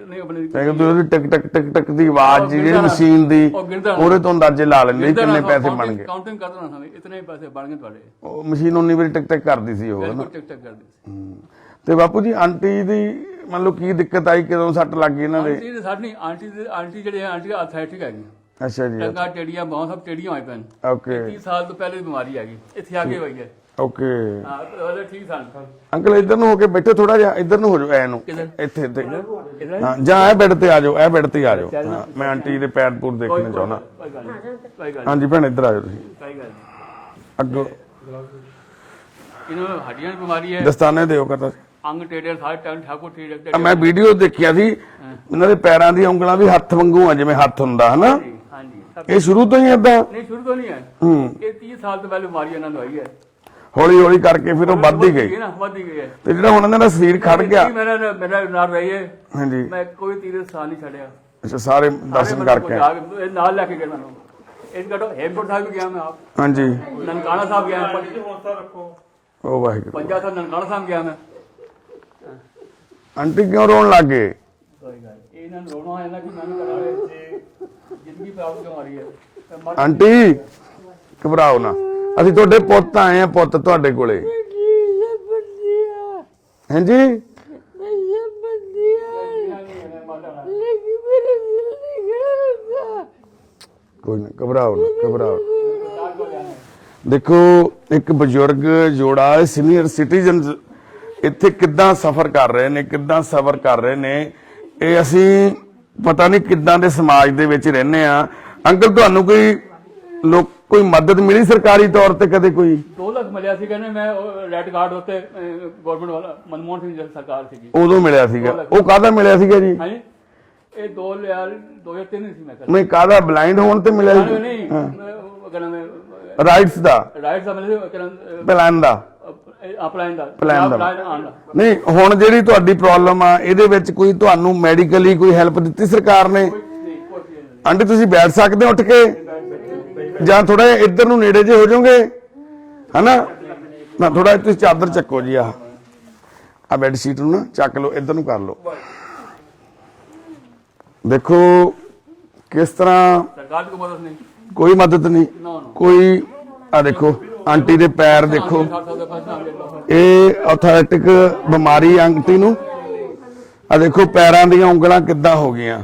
नहीं अपने ਤੇ ਉਹਦੀ ਟਿਕ ਟਕ ਟਿਕ ਟਕ ਦੀ ਆਵਾਜ਼ ਜਿਹੜੀ ਮਸ਼ੀਨ ਦੀ ਉਹਦੇ ਤੋਂ ਅੰਦਾਜ਼ੇ ਲਾ ਲੈਂਦੇ ਕਿੰਨੇ ਪੈਸੇ ਬਣ ਗਏ। ਕਾਊਂਟਿੰਗ ਕਰਦਾ ਨਾ ਇਤਨੇ ਪੈਸੇ ਬਣ ਗਏ ਤੁਹਾਡੇ। ਉਹ ਮਸ਼ੀਨ ਉਨੀ ਵਾਰੀ ਟਿਕ ਟਕ ਕਰਦੀ ਸੀ ਉਹ ਬਿਲਕੁਲ ਟਿਕ ਟਿਕ ਕਰਦੀ ਸੀ। ਤੇ ਬਾਪੂ ਜੀ ਆਂਟੀ ਦੀ ਮੰਨ ਲਓ ਕੀ ਦਿੱਕਤ ਆਈ, ਕਦੋਂ ਸੱਟ ਲੱਗ ਗਈ ਇਹਨਾਂ ਦੇ? ਆਂਟੀ ਦੇ ਸਾਡੀ ਆਂਟੀ ਜਿਹੜੇ ਆਂਟੀ ਆਰਥਰਾਈਟਿਕ ਹੈਗੀ, ਅੱਛਾ ਜੀ ਟੰਗਾ ਟੇੜੀਆਂ ਬਾਹਾਂ ਸਭ ਟੇੜੀਆਂ ਹੋਈ ਪੈਣ। ਓਕੇ 30 ਸਾਲ ਤੋਂ ਪਹਿਲੇ ਦੀ ਬਿਮਾਰੀ ਹੈਗੀ, ਇੱਥੇ ਆ ਕੇ ਹੋਈ ਹੈ। ਓਕੇ ਹਾਂ ਉਹਦੇ ਠੀਕ ਸਨ। ਅੰਕਲ ਇੱਧਰ ਨੂੰ ਹੋ ਕੇ ਬੈਠੋ, ਥੋੜਾ ਜਿਹਾ ਇੱਧਰ ਨੂੰ ਹੋ ਜਾਓ, ਐ ਨੂੰ ਇੱਥੇ ਇੱਥੇ ਹਾਂ ਜਾਂ ਇਹ ਬੈੱਡ ਤੇ ਆ ਜਾਓ, ਇਹ ਬੈੱਡ ਤੇ ਆ ਜਾਓ। ਹਾਂ ਮੈਂ ਆਂਟੀ ਦੇ ਪੈਰ ਪੂਰ ਦੇਖਣੇ ਚਾਹੁੰਦਾ। ਕੋਈ ਗੱਲ ਨਹੀਂ, ਕੋਈ ਗੱਲ ਹਾਂਜੀ ਭੈਣ ਇੱਧਰ ਆ ਜਾਓ ਤੁਸੀਂ ਕੋਈ ਗੱਲ ਨਹੀਂ। ਅੱਗੋਂ ਇਹਨਾਂ ਨੂੰ ਹੱਡੀਆਂ ਦੀ ਬਿਮਾਰੀ ਹੈ, ਦਸਤਾਨੇ ਦਿਓ ਕਰਦਾ ਅੰਗ ਟੇੜੇ ਸਾਰੇ ਟੰਗ ਠਾਕੁਰ ਠੀਕ ਮੈਂ ਵੀਡੀਓ ਦੇਖਿਆ ਸੀ, ਇਹਨਾਂ ਦੇ ਪੈਰਾਂ ਦੀਆਂ ਉਂਗਲਾਂ ਵੀ ਹੱਥ ਵਾਂਗੂ ਆ, ਜਿਵੇਂ ਹੱਥ ਹੁੰਦਾ ਹਨਾ? ਹਾਂਜੀ ਸਭ ਇਹ ਸ਼ੁਰੂ ਤੋਂ ਹੀ ਏਦਾਂ? ਨਹੀਂ ਸ਼ੁਰੂ ਤੋਂ ਨਹੀਂ ਹੈ, ਇਹ 30 ਸਾਲ ਤੋਂ ਪਹਿਲੇ ਬਿਮਾਰੀ ਇਹਨਾਂ ਨੂੰ ਹੋਈ ਹੈ। ਹੌਲੀ ਹੌਲੀ ਕਰਕੇ ਫਿਰ ਉਹ ਵੱਧਦੀ ਗਈ ਨਾ ਵੱਧਦੀ ਗਈ ਹੈ। ਤੇ ਜਿਹੜਾ ਹੁਣ ਇਹਨਾਂ ਦਾ ਸਰੀਰ ਖੜ ਗਿਆ। ਮੇਰਾ ਨਾਲ ਰਹੀ ਹੈ, ਹਾਂਜੀ ਮੈਂ ਕੋਈ ਤੀਰੇ ਸਾਲ ਨਹੀਂ ਛੱਡਿਆ। ਅੱਛਾ ਸਾਰੇ ਦਰਸ਼ਨ ਕਰਕੇ ਇਹ ਨਾਲ ਲੈ ਕੇ ਗਿਆ ਮੈਨੂੰ, ਇਸ ਘਟੋ ਹੇਮਕੁੰਟ ਸਾਹਿਬ ਵੀ ਗਿਆ ਮੈਂ ਆਪ, ਹਾਂਜੀ ਨਨਕਾਣਾ ਸਾਹਿਬ ਗਿਆ, ਉਹ ਵਾਹਿਗੁਰੂ। ਪੰਜਾ ਸਾਹਿਬ ਨਨਕਾਣਾ ਸਾਹਿਬ ਗਿਆ ਮੈਂ। ਆਂਟੀ ਕਿਉਂ ਰੋਣ ਲੱਗ ਗਏ? ਕੋਈ ਗੱਲ ਇਹਨਾਂ ਨੂੰ ਰੋਣਾ ਆਇਆ ਕਿ ਮੈਨੂੰ ਕਰਾਵੇ ਜ਼ਿੰਦਗੀ ਪ੍ਰਾਪਤ ਕਿਉਂ ਆ ਰਹੀ ਹੈ। ਆਂਟੀ ਘਬਰਾਓ ਨਾ, ਅਸੀਂ ਤੁਹਾਡੇ ਪੁੱਤ ਆਏ ਆ, ਪੁੱਤ ਤੁਹਾਡੇ ਕੋਲੇ। ਹਾਂਜੀ ਕੋਈ ਨਾ ਘਬਰਾਓ ਨਾ ਘਬਰਾਓ। ਦੇਖੋ ਇੱਕ ਬਜ਼ੁਰਗ ਜੋੜਾ ਸੀਨੀਅਰ ਸਿਟੀਜ਼ਨਸ ਇੱਥੇ ਕਿੱਦਾਂ ਸਫ਼ਰ ਕਰ ਰਹੇ ਨੇ, ਕਿੱਦਾਂ ਸਬਰ ਕਰ ਰਹੇ ਨੇ। ਇਹ ਅਸੀਂ ਪਤਾ ਨਹੀਂ ਕਿੱਦਾਂ ਦੇ ਸਮਾਜ ਦੇ ਵਿੱਚ ਰਹਿੰਦੇ ਆ। ਅੰਕਲ ਤੁਹਾਨੂੰ ਕੋਈ ਮਦਦ ਮਿਲੀ ਸਰਕਾਰੀ ਤੌਰ ਤੇ ਕਦੇ? ਕੋਈ 2 ਲੱਖ ਮਿਲਿਆ ਸੀ, ਕਹਿੰਦੇ ਮੈਂ ਰੈਡ ਕਾਰਡ ਉੱਤੇ ਗਵਰਨਮੈਂਟ ਵਾਲਾ ਮਨਮੋਹਨ ਸਿੰਘ ਸਰਕਾਰ ਸੀਗੀ, ਉਦੋਂ ਮਿਲਿਆ ਸੀਗਾ? ਉਹ ਕਾਹਦਾ ਮਿਲਿਆ ਸੀਗਾ ਜੀ? ਹਾਂਜੀ ਇਹ 2003 ਸੀ ਮੈਂ ਕਰ ਨਹੀਂ ਕਾਹਦਾ ਬਲਾਈਂਡ ਹੋਣ ਤੇ ਮਿਲਿਆ ਜੀ? ਨਹੀਂ ਕਹਿੰਦਾ ਮੈਂ ਰਾਈਟਸ ਦਾ ਰਾਈਟ ਦਾ ਮਿਲੇ ਕਹਿੰਦਾ ਪਲਾਨ ਦਾ ਅਪਲਾਈਨ ਦਾ Plan ਦਾ। ਆਉਣ ਦਾ ਨਹੀਂ ਹੁਣ ਜਿਹੜੀ ਤੁਹਾਡੀ ਪ੍ਰੋਬਲਮ ਆ ਇਹਦੇ ਵਿੱਚ ਕੋਈ ਤੁਹਾਨੂੰ ਮੈਡੀਕਲੀ ਕੋਈ ਹੈਲਪ ਦਿੱਤੀ ਸਰਕਾਰ ਨੇ? ਨਹੀਂ ਕੁਛ ਨਹੀਂ ਆਂਟੀ ਤੁਸੀਂ ਬੈਠ ਸਕਦੇ ਹੋ ਉੱਠ ਕੇ ਜਾਂ ਥੋੜਾ ਜਿਹਾ ਇੱਧਰ ਨੂੰ ਨੇੜੇ ਜੇ ਹੋ ਜਾਓਗੇ ਹਨਾ ਨਾ ਥੋੜਾ ਤੁਸੀਂ ਚਾਦਰ ਚੱਕੋ ਜੀ ਆ ਬੈੱਡ ਸ਼ੀਟ ਨੂੰ ਨਾ ਚੱਕ ਲਓ ਇੱਧਰ ਨੂੰ ਕਰ ਲਓ ਦੇਖੋ ਕਿਸ ਤਰ੍ਹਾਂ ਸਰਕਾਰ ਦੀ ਕੋਈ ਮਦਦ ਨਹੀਂ ਕੋਈ ਮਦਦ ਨਹੀਂ ਕੋਈ ਆ ਦੇਖੋ ਆਂਟੀ ਦੇ ਪੈਰ ਦੇਖੋ 60 ਦਾ ਪੈਸਾ ਆ ਗਿਆ ਇਹ ਆਰਥਰਾਈਟਿਕ ਬਿਮਾਰੀ ਆਂਟੀ ਨੂੰ ਆ ਦੇਖੋ ਪੈਰਾਂ ਦੀਆਂ ਉਂਗਲਾਂ ਕਿੱਦਾਂ ਹੋ ਗਈਆਂ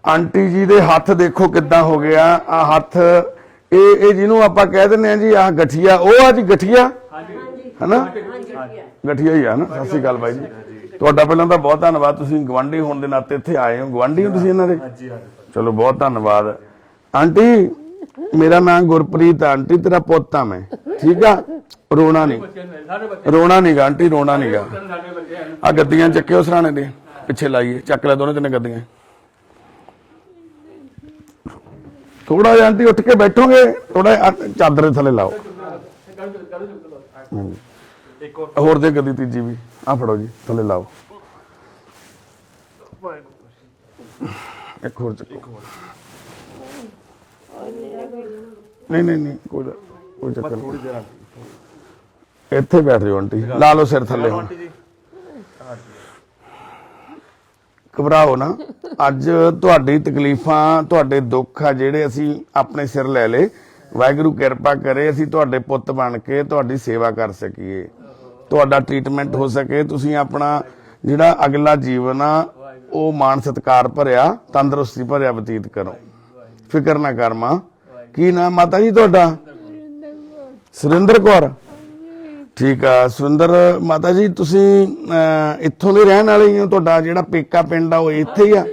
ਆਂਟੀ ਜੀ ਦੇ ਹੱਥ ਦੇਖੋ ਕਿੱਦਾਂ ਹੋ ਗਿਆ ਆ ਹੱਥ ਇਹ ਜਿਹਨੂੰ ਆਪਾਂ ਕਹਿ ਦਿੰਦੇ ਆ ਜੀ ਆਹ ਗਠੀਆ ਉਹ ਆ ਜੀ ਗਠੀਆ ਹਨਾ ਗਠੀਆ ਹੀ ਆ ਨਾ ਸਤਿ ਸ਼੍ਰੀ ਅਕਾਲ ਬਾਈ ਜੀ ਤੁਹਾਡਾ ਪਹਿਲਾਂ ਤਾਂ ਬਹੁਤ ਧੰਨਵਾਦ ਤੁਸੀਂ ਗਵਾਂਢੀ ਹੋਣ ਦੇ ਨਾਤੇ ਇੱਥੇ ਆਏ ਹੋ ਗਵਾਂਢੀ ਹੋ ਤੁਸੀਂ ਇਹਨਾਂ ਦੇ ਚਲੋ ਬਹੁਤ ਧੰਨਵਾਦ ਆਂਟੀ ਮੇਰਾ ਨਾਮ ਗੁਰਪ੍ਰੀਤ ਆ ਆਂਟੀ ਤੇਰਾ ਪੁੱਤ ਆ ਮੈਂ ਠੀਕ ਆ ਰੋਣਾ ਨਹੀਂ ਸਾਰੇ ਬੱਚੇ ਰੋਣਾ ਨਹੀਂ ਗਾ ਆਂਟੀ ਰੋਣਾ ਨਹੀਂ ਗਾ ਸਾਡੇ ਬੱਚੇ ਹਨ ਆ ਗੱਦੀਆਂ ਚੱਕਿਓ ਸਰਾਣੇ ਦੇ ਪਿੱਛੇ ਲਾਈਏ ਚੱਕ ਲੈ ਦੋਨੇ ਤਿੰਨੇ ਗੱਦੀਆਂ ਥੋੜਾ ਜਿਹਾ ਆਂਟੀ ਉੱਠ ਕੇ ਬੈਠੋਗੇ ਥੋੜਾ ਚਾਦਰ ਦੇ ਥੱਲੇ ਲਾਓ ਹੋਰ ਦੇ ਗੱਦੀ ਤੀਜੀ ਵੀ ਆ ਫੜੋ ਜੀ ਥੱਲੇ ਲਾਓ ਇੱਕ ਹੋਰ ਚੱਕੋ ਨਹੀਂ ਕੋਈ ਚੱਕਰ ਨਹੀਂ ਇੱਥੇ ਬੈਠ ਜਾਓ ਆਂਟੀ ਲਾ ਲਓ ਸਿਰ ਥੱਲੇ ਹੁਣ ਘਬਰਾਓ ਨਾ ਅੱਜ ਤੁਹਾਡੀ ਤਕਲੀਫਾਂ ਤੁਹਾਡੇ ਦੁੱਖ ਆ ਜਿਹੜੇ ਅਸੀਂ ਆਪਣੇ ਸਿਰ ਲੈ ਲਏ ਵਾਹਿਗੁਰੂ ਕਿਰਪਾ ਕਰੇ ਅਸੀਂ ਤੁਹਾਡੇ ਪੁੱਤ ਬਣ ਕੇ ਤੁਹਾਡੀ ਸੇਵਾ ਕਰ ਸਕੀਏ ਤੁਹਾਡਾ ਟ੍ਰੀਟਮੈਂਟ ਹੋ ਸਕੇ ਤੁਸੀਂ ਆਪਣਾ ਜਿਹੜਾ ਅਗਲਾ ਜੀਵਨ ਆ ਉਹ ਮਾਣ ਸਤਿਕਾਰ ਭਰਿਆ ਤੰਦਰੁਸਤੀ ਭਰਿਆ ਬਤੀਤ ਕਰੋ ਫਿਕਰ ਨਾ ਕਰ ਮਾਂ ਕੀ ਨਾਮ ਮਾਤਾ ਜੀ ਤੁਹਾਡਾ ਸੁਰਿੰਦਰ ਕੌਰ ਠੀਕ ਆ ਸੁਰਿੰਦਰ ਮਾਤਾ ਜੀ ਤੁਸੀਂ ਇੱਥੋਂ ਦੇ ਰਹਿਣ ਵਾਲੇ ਹੀ ਹੋ ਤੁਹਾਡਾ ਜਿਹੜਾ ਪੇਕਾ ਪਿੰਡ ਆ ਉਹ ਇੱਥੇ ਹੀ ਆ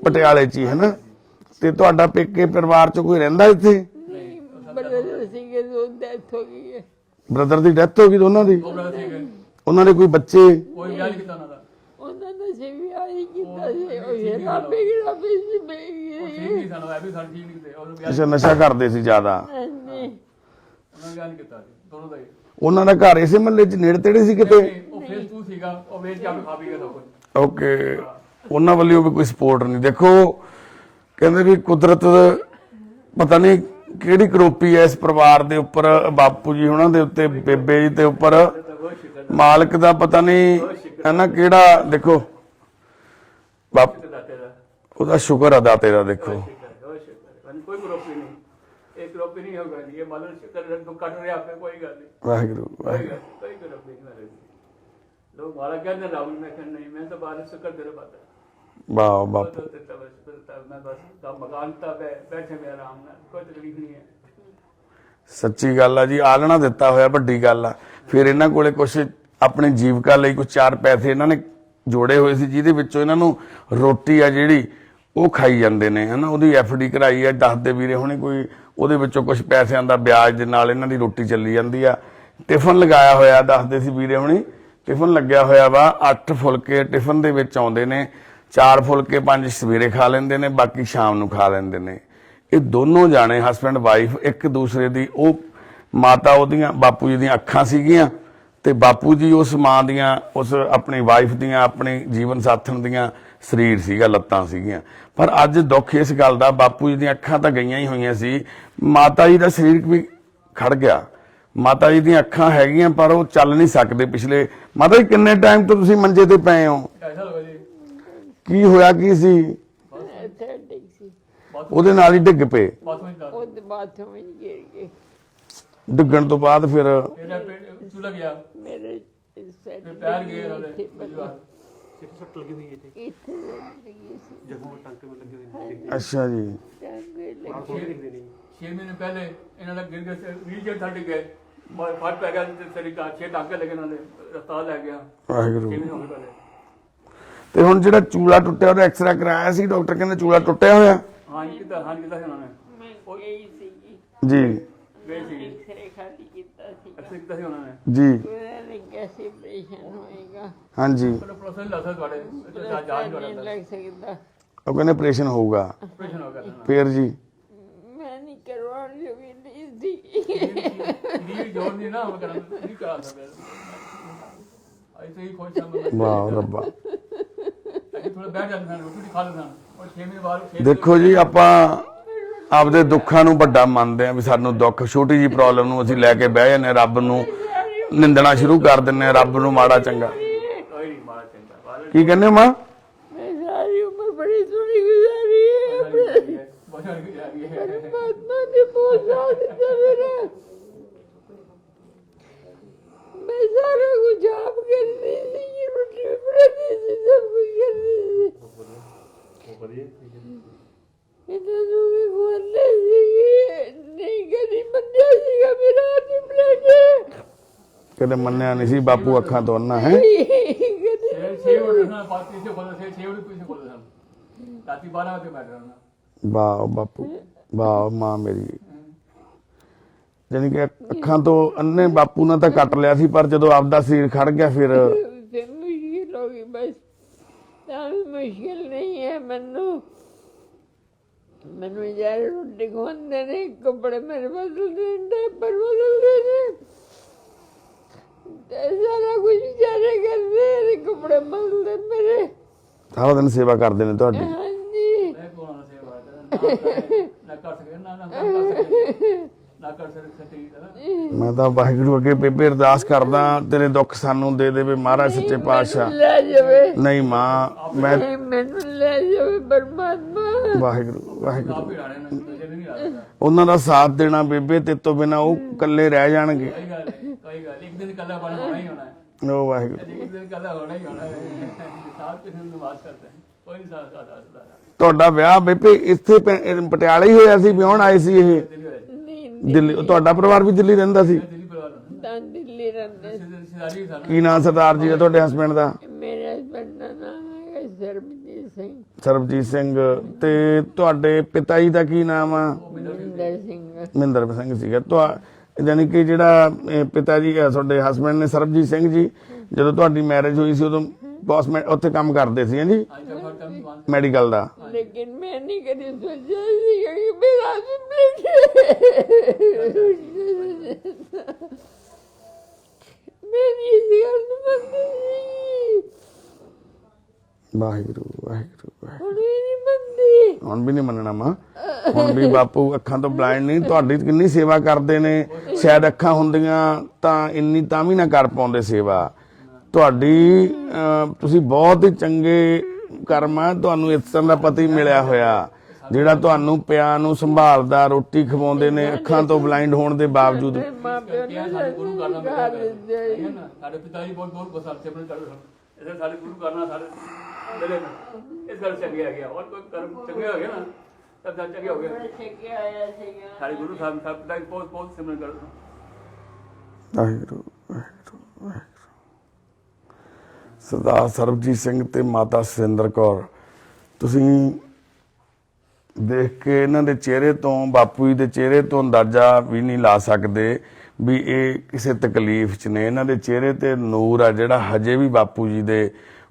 ਪਟਿਆਲੇ 'ਚ ਹੀ ਹੈ ਨਾ ਤੇ ਤੁਹਾਡਾ ਪੇਕੇ ਪਰਿਵਾਰ 'ਚ ਕੋਈ ਰਹਿੰਦਾ ਇੱਥੇ ਬ੍ਰਦਰ ਦੀ ਡੈਥ ਹੋ ਗਈ ਦੋਨਾਂ ਦੀ ਉਹਨਾਂ ਦੇ ਕੋਈ ਬੱਚੇ ਕੋਈ ਵਿਆਹ ਨਹੀਂ ਕੀਤਾ ਉਹਨਾਂ ਦਾ ਉਹਨਾਂ ਦਾ ਵਿਆਹ ਨਹੀਂ ਕੀਤਾ ਸੀ ਉਹ ਰੱਬੇ ਸੀ ਠੀਕ ਨਹੀਂ ਸਾਨੂੰ ਇਹ ਵੀ ਸਾਨੂੰ ਠੀਕ ਨਹੀਂ ਕਿਤੇ ਉਹਨੂੰ ਵਿਆਹ ਅੱਛਾ ਨਸ਼ਾ ਕਰਦੇ ਸੀ ਜ਼ਿਆਦਾ ਉਹਨਾਂ ਨੇ ਵਿਆਹ ਨਹੀਂ ਕੀਤਾ ਸੀ ਦੋਨੋਂ ਦਾ ਹੀ ਉਹਨਾਂ ਦਾ ਘਰ ਇਸੇ ਮਹੱਲੇ 'ਚ ਨੇੜੇ ਤੇੜੇ ਸੀ ਕਿਤੇ ਉਹ ਫੇਸ 2 ਸੀਗਾ ਉਹ ਵੇਚ ਕੇ ਆਪੇ ਖਾ ਪੀ ਗਿਆ ਸਭ ਕੁਝ ਓਕੇ ਉਹਨਾਂ ਵੱਲੋਂ ਵੀ ਕੋਈ ਸਪੋਰਟ ਨਹੀਂ ਦੇਖੋ ਕਹਿੰਦੇ ਵੀ ਕੁਦਰਤ ਪਤਾ ਨਹੀਂ ਕਿਹੜੀ ਕਰੋਪੀ ਹੈ ਇਸ ਪਰਿਵਾਰ ਦੇ ਉੱਪਰ ਬਾਪੂ ਜੀ ਉਹਨਾਂ ਦੇ ਉੱਤੇ ਬੇਬੇ ਜੀ ਦੇ ਉੱਪਰ ਮਾਲਕ ਦਾ ਪਤਾ ਨਹੀਂ ਹੈ ਨਾ ਕਿਹੜਾ ਦੇਖੋ ਬਾਪ ਉਹਦਾ ਸ਼ੁਕਰ ਅਦਾ ਤੇਰਾ ਦੇਖੋ ਕੋਈ ਗਰੁੱਪ ਨਹੀਂ एक रुपये नहीं होगा ये मालूम शक्कर तो कट रहे आपने कोई गल नहीं ਵਾਹਿਗੁਰੂ कोई ਵਾਹਿਗੁਰੂ कोई गरब नहीं मेरे लोग मारा कहते राहुल मैं कहना नहीं मैं तो बारिश से कर दे रहा बात ਵਾਹ ਬਾਪੂ मैं बस मकान तक बैठे मैं आराम ਨਾਲ कोई तकलीफ नहीं है ਸੱਚੀ ਗੱਲ ਆ ਜੀ ਆਲਣਾ ਦਿੱਤਾ ਹੋਇਆ ਵੱਡੀ ਗੱਲ ਆ ਫਿਰ ਇਹਨਾਂ ਕੋਲੇ ਕੁਝ ਆਪਣੇ ਜੀਵਕਾ ਲਈ ਕੁਝ 4 ਪੈਸੇ ਇਹਨਾਂ ਨੇ ਜੋੜੇ ਹੋਏ ਸੀ ਜਿਹਦੇ ਵਿੱਚੋਂ ਇਹਨਾਂ ਨੂੰ ਰੋਟੀ ਆ ਜਿਹੜੀ ਉਹ ਖਾਈ ਜਾਂਦੇ ਨੇ ਹਨਾ ਉਹਦੀ ਐਫਡੀ ਕਰਾਈ ਆ ਦੱਸਦੇ ਵੀਰੇ ਹੁਣੇ ਕੋਈ ਉਹਦੇ ਵਿੱਚੋਂ ਕੁਝ ਪੈਸਿਆਂ ਦਾ ਵਿਆਜ ਦੇ ਨਾਲ ਇਹਨਾਂ ਦੀ ਰੋਟੀ ਚੱਲੀ ਜਾਂਦੀ ਆ ਟਿਫਨ ਲਗਾਇਆ ਹੋਇਆ ਦੱਸਦੇ ਸੀ ਵੀਰੇ ਹੁਣੀ ਟਿਫਨ ਲੱਗਿਆ ਹੋਇਆ ਵਾ 8 ਫੁਲਕੇ ਟਿਫਨ ਦੇ ਵਿੱਚ ਆਉਂਦੇ ਨੇ 4 ਫੁਲਕੇ 5 ਸਵੇਰੇ ਖਾ ਲੈਂਦੇ ਨੇ ਬਾਕੀ ਸ਼ਾਮ ਨੂੰ ਖਾ ਲੈਂਦੇ ਨੇ ਇਹ ਦੋਨੋਂ ਜਾਣੇ ਹਸਬੈਂਡ ਵਾਈਫ ਇੱਕ ਦੂਸਰੇ ਦੀ ਉਹ ਮਾਤਾ ਉਹਦੀਆਂ ਬਾਪੂ ਜੀ ਦੀਆਂ ਅੱਖਾਂ ਸੀਗੀਆਂ ਤੇ ਬਾਪੂ ਜੀ ਉਸ ਮਾਂ ਦੀਆਂ ਉਸ ਆਪਣੀ ਵਾਈਫ ਦੀਆਂ ਆਪਣੇ ਜੀਵਨ ਸਾਥਣ ਦੀਆਂ ਸਰੀਰ ਸੀਗਾ ਲੱਤਾਂ ਸੀਗੀਆਂ ਪਰ ਅੱਜ ਦੁੱਖ ਇਸ ਗੱਲ ਦਾ ਬਾਪੂ ਜੀ ਦੀਆਂ ਅੱਖਾਂ ਤਾਂ ਗਈਆਂ ਹੀ ਹੋਈਆਂ ਸੀ ਮਾਤਾ ਜੀ ਦਾ ਸਰੀਰ ਵੀ ਖੜ ਗਿਆ ਮਾਤਾ ਜੀ ਦੀਆਂ ਅੱਖਾਂ ਹੈਗੀਆਂ ਪਰ ਉਹ ਚੱਲ ਨਹੀਂ ਸਕਦੇ ਪਿਛਲੇ ਮਾਤਾ ਜੀ ਕਿੰਨੇ ਟਾਈਮ ਤੋਂ ਤੁਸੀਂ ਮੰਜੇ ਤੇ ਪਏ ਹੋ ऐसा लगा जी ਕੀ ਹੋਇਆ ਕੀ ਸੀ ਐਥਲੈਟਿਕ ਸੀ ਉਹਦੇ ਨਾਲ ਹੀ ਡਿੱਗ ਪਏ बात में डाल ਉਹਦੇ ਬਾਥਰੂਮ ਵਿੱਚ ਗਿਰ ਗਏ ਡਿੱਗਣ ਤੋਂ ਬਾਅਦ ਫਿਰ मेरा पेट चूल्हा गया ਮੇਰੇ ਸੈਟ फिर पैर गए वाले सट लगी हुई है थी ਇੱਥੇ ਲੱਗੀ ਸੀ जख्मों में टांके में लगे हुए हैं ਅੱਛਾ ਜੀ ਟਾਂਗੇ ਲੱਗੇ थोड़ी दिख देनी 6 महीने पहले इन्होंने गिर गए व्हीलचेयर छड़ गए फट पै गया शरीर 6 टांके लगे इन्होंने अस्पताल ले गया 6 ਵਾਹਿਗੁਰੂ महीने हो गए पहले ਤੇ ਹੁਣ ਜਿਹੜਾ ਚੂਲਾ ਟੁੱਟਿਆ ਉਹਦਾ ਐਕਸਰਾ ਕਰਾਇਆ ਸੀ ਡਾਕਟਰ ਕਹਿੰਦੇ ਚੂਲਾ ਟੁੱਟਿਆ ਹੋਇਆ हाँ जी कितना इन्होंने ਮੈਂ ਗਈ ਸੀ ਜੀ ਗਏ ਸੀ ਐਕਸਰੇ ਖਾਲੀ ਕੀਤਾ ਸੀ ਐਕਸਰੇ ਕੀਤਾ ਸੀ ਉਹਨਾਂ ਨੇ ਜੀ ਉਹਨਾਂ ਨੇ ਕੈਸੇ ਆਪਰੇਸ਼ਨ ਹੋਏਗਾ ਹਾਂਜੀ ਪਰ ਪ੍ਰੋਸੈਸ ਲੱਗਦਾ ਤੁਹਾਡੇ ਜਾਂਚ ਨਹੀਂ ਤੁਹਾਡਾ ਲੱਗ ਸਕਦਾ ਉਹ ਕਹਿੰਦੇ ਆਪਰੇਸ਼ਨ ਹੋਊਗਾ ਆਪਰੇਸ਼ਨ ਹੋ ਗਿਆ ਫੇਰ ਜੀ ਮੈਂ ਨਹੀਂ ਕਰਵਾਉਣ ਜੋਗੀ ਨਹੀਂ ਸੀ ਨੀਲ ਜੋੜ ਨਹੀਂ ਨਾ ਉਹ ਕਰਨ ਨਹੀਂ ਕਰਾ ਸਕਦੇ ऐसे ही कोई समय ਵਾਹ ਰੱਬਾ थोड़ा बैठ जाते हैं रोटी खा लेते हैं और 6 महीने बाद ਦੇਖੋ ਜੀ ਆਪਾਂ ਆਪਦੇ ਦੁੱਖਾਂ ਨੂੰ ਵੱਡਾ ਮੰਨਦੇ ਆ ਵੀ ਸਾਨੂੰ ਦੁੱਖ ਛੋਟੀ ਜੀ ਪ੍ਰੋਬਲਮ ਨੂੰ ਅਸੀਂ ਲੈ ਕੇ ਬਹਿ ਜਾਂਦੇ ਹਾਂ, ਰੱਬ ਨੂੰ ਨਿੰਦਣਾ ਸ਼ੁਰੂ ਕਰ ਦਿੰਦੇ ਆ, ਰੱਬ ਨੂੰ ਮਾੜਾ ਚੰਗਾ कोई नहीं मारा चलता ਕੀ ਕਹਿੰਦੇ ਮਾਂ मैं सारी उम्र बड़ी सोनी गुजारी है बहुत जा रही है परमात्मा ने बहुत साथ दिया मेरा मैं सारा कुछ आप कर रही थी रोटी बनाती थी सब कुछ कर रही थी इतना तो भी बोलने नहीं करी बंदा सीगा मेरा प्लेट ਕਹਿੰਦੇ ਮੰਨਿਆ ਨਹੀਂ ਸੀ ਬਾਪੂ ਅੱਖਾਂ ਤੋਂ ਅੰਨਾ ਹੈ 6 बजे ना बात से बोल रहे 6 बजे पीछे बोल रहे हम रात 12 बजे बैठ रहे ना ਵਾਹ ਬਾਪੂ ਵਾਹ ਮਾਂ ਮੇਰੀ ਜਾਨੀ ਕਿ ਅੱਖਾਂ ਤੋਂ ਅੰਨੇ ਬਾਪੂ ਨੇ ਤਾਂ ਕੱਟ ਲਿਆ ਸੀ ਪਰ ਜਦੋਂ ਆਪਦਾ ਸਰੀਰ ਖੜ ਗਿਆ ਫਿਰ फिर मुश्किल होगी बस तावी मुश्किल नहीं है मैनू यार रोटी खवाते ने कपड़े मेरे बदलते डायपर बदलते ने सारा कुछ बेचारे करते ने कपड़े बदलते मेरे ਸਾਰਾ ਦਿਨ ਸੇਵਾ ਕਰਦੇ ਨੇ ਤੁਹਾਡੀ हाँ जी मैं कौन से बात ना कर सके ना कर सकते ना ਮੈਂ ਤਾਂ ਵਾਹਿਗੁਰੂ ਅੱਗੇ ਬੇਬੇ ਅਰਦਾਸ ਕਰਦਾ ਤੇਰੇ ਦੁੱਖ ਸਾਨੂੰ ਦੇ ਦੇਵੇ ਮਹਾਰਾਜ ਸੱਚੇ ਪਾਤਸ਼ਾਹ ले जावे ਨਹੀਂ ਮਾਂ ਮੈਂ नहीं मैनू ले जावे परमात्मा ਵਾਹਿਗੁਰੂ ਵਾਹਿਗੁਰੂ आप ही रहने ना मुझे नहीं आ रहा ਉਹਨਾਂ ਦਾ ਸਾਥ ਦੇਣਾ ਬੇਬੇ ਤੇ ਤੋਂ ਬਿਨਾ ਉਹ ਇਕੱਲੇ ਰਹਿ ਜਾਣਗੇ कोई गल एक दिन कल बना होना ही होना है ਉਹ ਵਾਹਿਗੁਰੂ एक दिन कल होना ही होना है साथ के दिन नमाज करते हैं कोई नहीं साथ साथ आता ਤੁਹਾਡਾ ਵਿਆਹ ਬੇਬੇ ਇੱਥੇ ਪਟਿਆਲੇ ਹੀ ਹੋਇਆ ਸੀ ਵਿਆਹਣ ਆਏ ਸੀ ਇਹ नहीं ਦਿੱਲੀ ਤੁਹਾਡਾ ਪਰਿਵਾਰ ਵੀ ਦਿੱਲੀ ਰਹਿੰਦਾ ਸੀ दिल्ली परिवार दान दिल्ली रहते रिश्तेदारी था ਕੀ ਨਾਂ ਸਰਦਾਰ ਜੀ ਦਾ ਤੁਹਾਡੇ ਹਸਬੰਡ ਦਾ मेरे हस्बैंड का नाम है सरबजीत सिंह ਸਰਬਜੀਤ ਸਿੰਘ ਤੇ ਤੁਹਾਡੇ ਪਿਤਾ ਜੀ ਦਾ ਕੀ ਨਾਮ ਆ ਮਹਿੰਦਰ ਸਿੰਘ ਮਹਿੰਦਰ ਸਿੰਘ ਸੀਗਾ ਯਾਨੀ ਕਿ ਜਿਹੜਾ ਪਿਤਾ ਜੀ ਤੁਹਾਡੇ ਹਸਬੰਡ ਨੇ ਸਰਬਜੀਤ ਸਿੰਘ ਜੀ ਜਦੋਂ ਤੁਹਾਡੀ ਮੈਰਿਜ ਹੋਈ ਸੀ ਉਦੋਂ ਬੌਸ ਉੱਥੇ ਕੰਮ ਕਰਦੇ ਸੀ ਜੀ आज का फर्क हम दुकान ਮੈਡੀਕਲ ਦਾ लेकिन मैं नहीं कभी सोचा कि मेरा मेरी इस गल नूं मनदी नहीं ਵਾਹਿਗੁਰੂ ਵਾਹਿਗੁਰੂ ਵਾਹਿਗੁਰੂ। हुण भी नहीं मनदी ਹੁਣ ਵੀ ਨਹੀਂ ਮੰਨਣਾ ਮਾਂ ਹੁਣ ਵੀ ਬਾਪੂ ਅੱਖਾਂ ਤੋਂ ਬਲਾਈਂਡ ਨਹੀਂ ਤੁਹਾਡੀ ਕਿੰਨੀ ਸੇਵਾ ਕਰਦੇ ਨੇ ਸ਼ਾਇਦ ਅੱਖਾਂ ਹੁੰਦੀਆਂ ਤਾਂ ਇੰਨੀ ਤਾਂ ਵੀ ਨਾ ਕਰ ਪਾਉਂਦੇ ਸੇਵਾ ਤੁਹਾਡੀ ਤੁਸੀਂ ਬਹੁਤ ਹੀ ਚੰਗੇ ਕਰਮ ਆ ਤੁਹਾਨੂੰ ਇਸ ਤਰ੍ਹਾਂ ਦਾ ਪਤੀ ਮਿਲਿਆ ਹੋਇਆ ਜਿਹੜਾ ਤੁਹਾਨੂੰ ਪਿਆ ਨੂੰ ਸੰਭਾਲਦਾ ਰੋਟੀ ਖਵਾਉਂਦੇ ਨੇ ਅੱਖਾਂ ਤੋਂ ਬਲਾਈਂਡ ਹੋਣ ਦੇ ਬਾਵਜੂਦ मां प्यो ने सारे गुरु करना सिखा दित्ते है ना सारे पिताजी बहुत बहुत बहुत सारे सेवन कर ऐसे सारे गुरु करना सारे मिले ना इस घर चंगे आ गया और कोई कर्म चंगे हो गया ना सब चंगे हो गए के आया सीगा सारे गुरु साहब सब पिताजी बहुत बहुत सिमरन कर ਵਾਹਿਗੁਰੂ ਵਾਹਿਗੁਰੂ ਵਾਹਿਗੁਰੂ। ਸਰਦਾਰ ਸਰਬਜੀਤ ਸਿੰਘ ਤੇ ਮਾਤਾ ਸੁਰਿੰਦਰ ਕੌਰ ਤੁਸੀਂ ਦੇਖ ਕੇ ਇਹਨਾਂ ਦੇ ਚਿਹਰੇ ਤੋਂ ਬਾਪੂ ਜੀ ਦੇ ਚਿਹਰੇ ਤੋਂ ਅੰਦਾਜ਼ਾ ਵੀ ਨਹੀਂ ਲਾ ਸਕਦੇ ਵੀ ਇਹ ਕਿਸੇ ਤਕਲੀਫ 'ਚ ਨੇ ਇਹਨਾਂ ਦੇ ਚਿਹਰੇ ਤੇ ਨੂਰ ਆ ਜਿਹੜਾ ਹਜੇ ਵੀ ਬਾਪੂ ਜੀ ਦੇ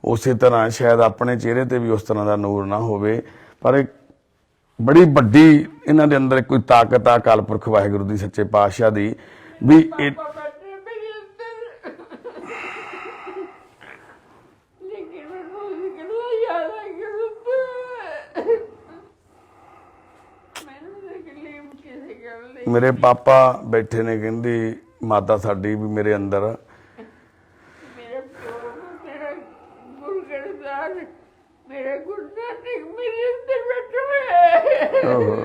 ਉਸੇ ਤਰ੍ਹਾਂ ਸ਼ਾਇਦ ਆਪਣੇ ਚਿਹਰੇ ਤੇ ਵੀ ਉਸ ਤਰ੍ਹਾਂ ਦਾ ਨੂਰ ਨਾ ਹੋਵੇ ਪਰ ਇੱਕ ਬੜੀ ਵੱਡੀ ਇਹਨਾਂ ਦੇ ਅੰਦਰ ਕੋਈ ਤਾਕਤ ਆ ਅਕਾਲ ਪੁਰਖ ਵਾਹਿਗੁਰੂ ਦੀ ਸੱਚੇ ਪਾਤਸ਼ਾਹ ਦੀ ਵੀ ਇਹ बैठे मेरे अंदर लेकिन मैं निकला याद आ गया मैंने तकलीफ किसी गल नहीं ਮੇਰੇ ਪਾਪਾ ਬੈਠੇ ਨੇ ਕਹਿੰਦੀ ਮਾਤਾ ਸਾਡੀ ਵੀ ਮੇਰੇ ਅੰਦਰ मेरे प्यो मेरा गुरगरदार मेरे गुरनानक मेरे अंदर बैठे हुए ਓਹੋ,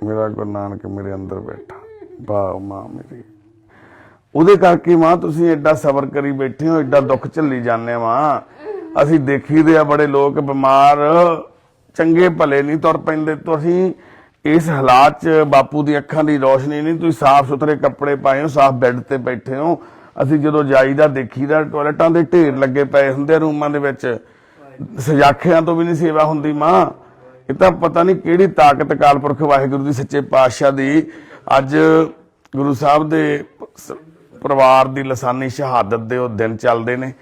ਮੇਰਾ ਗੁਰੂ ਨਾਨਕ ਮੇਰੇ ਅੰਦਰ ਬੈਠਾ ਵਾਹ ਮਾਂ ਮੇਰੀ ਉਹਦੇ ਕਰਕੇ ਮਾਂ ਤੁਸੀਂ ਐਡਾ ਸਬਰ ਕਰੀ ਬੈਠੇ ਹੋ ਐਡਾ ਦੁੱਖ ਝੱਲੀ ਜਾਂਦੇ ਮਾਂ ਅਸੀਂ ਦੇਖੀਦੇ ਆ ਬੜੇ ਲੋਕ ਬਿਮਾਰ ਚੰਗੇ ਭਲੇ ਨਹੀਂ ਤੁਰ ਪੈਂਦੇ ਤੁਸੀਂ ਇਸ ਹਾਲਾਤ 'ਚ ਬਾਪੂ ਦੀ ਅੱਖਾਂ ਦੀ ਰੋਸ਼ਨੀ ਨਹੀਂ ਤੁਸੀਂ ਸਾਫ਼ ਸੁਥਰੇ ਕੱਪੜੇ ਪਾਏ ਹੋ ਸਾਫ਼ ਬੈੱਡ ਤੇ ਬੈਠੇ ਹੋ ਅਸੀਂ ਜਦੋਂ ਜਾਈਦਾ ਦੇਖੀਦਾ ਟਾਇਲਟਾਂ ਦੇ ਢੇਰ ਲੱਗੇ ਪਏ ਹੁੰਦੇ ਰੂਮਾਂ ਦੇ ਵਿੱਚ ਸਜਾਖਿਆਂ ਤੋਂ ਵੀ ਨਹੀਂ ਸੇਵਾ ਹੁੰਦੀ ਮਾਂ ਇਹ ਤਾਂ ਪਤਾ ਨਹੀਂ ਕਿਹੜੀ ਤਾਕਤ ਅਕਾਲ ਪੁਰਖ ਵਾਹਿਗੁਰੂ ਦੀ ਸੱਚੇ ਪਾਤਸ਼ਾਹ ਦੀ ਅੱਜ ਗੁਰੂ ਸਾਹਿਬ ਦੇ ਪਰਿਵਾਰ ਦੀ ਲਸਾਨੀ ਸ਼ਹਾਦਤ ਦੇ ਉਹ ਦਿਨ ਚੱਲਦੇ ਨੇ।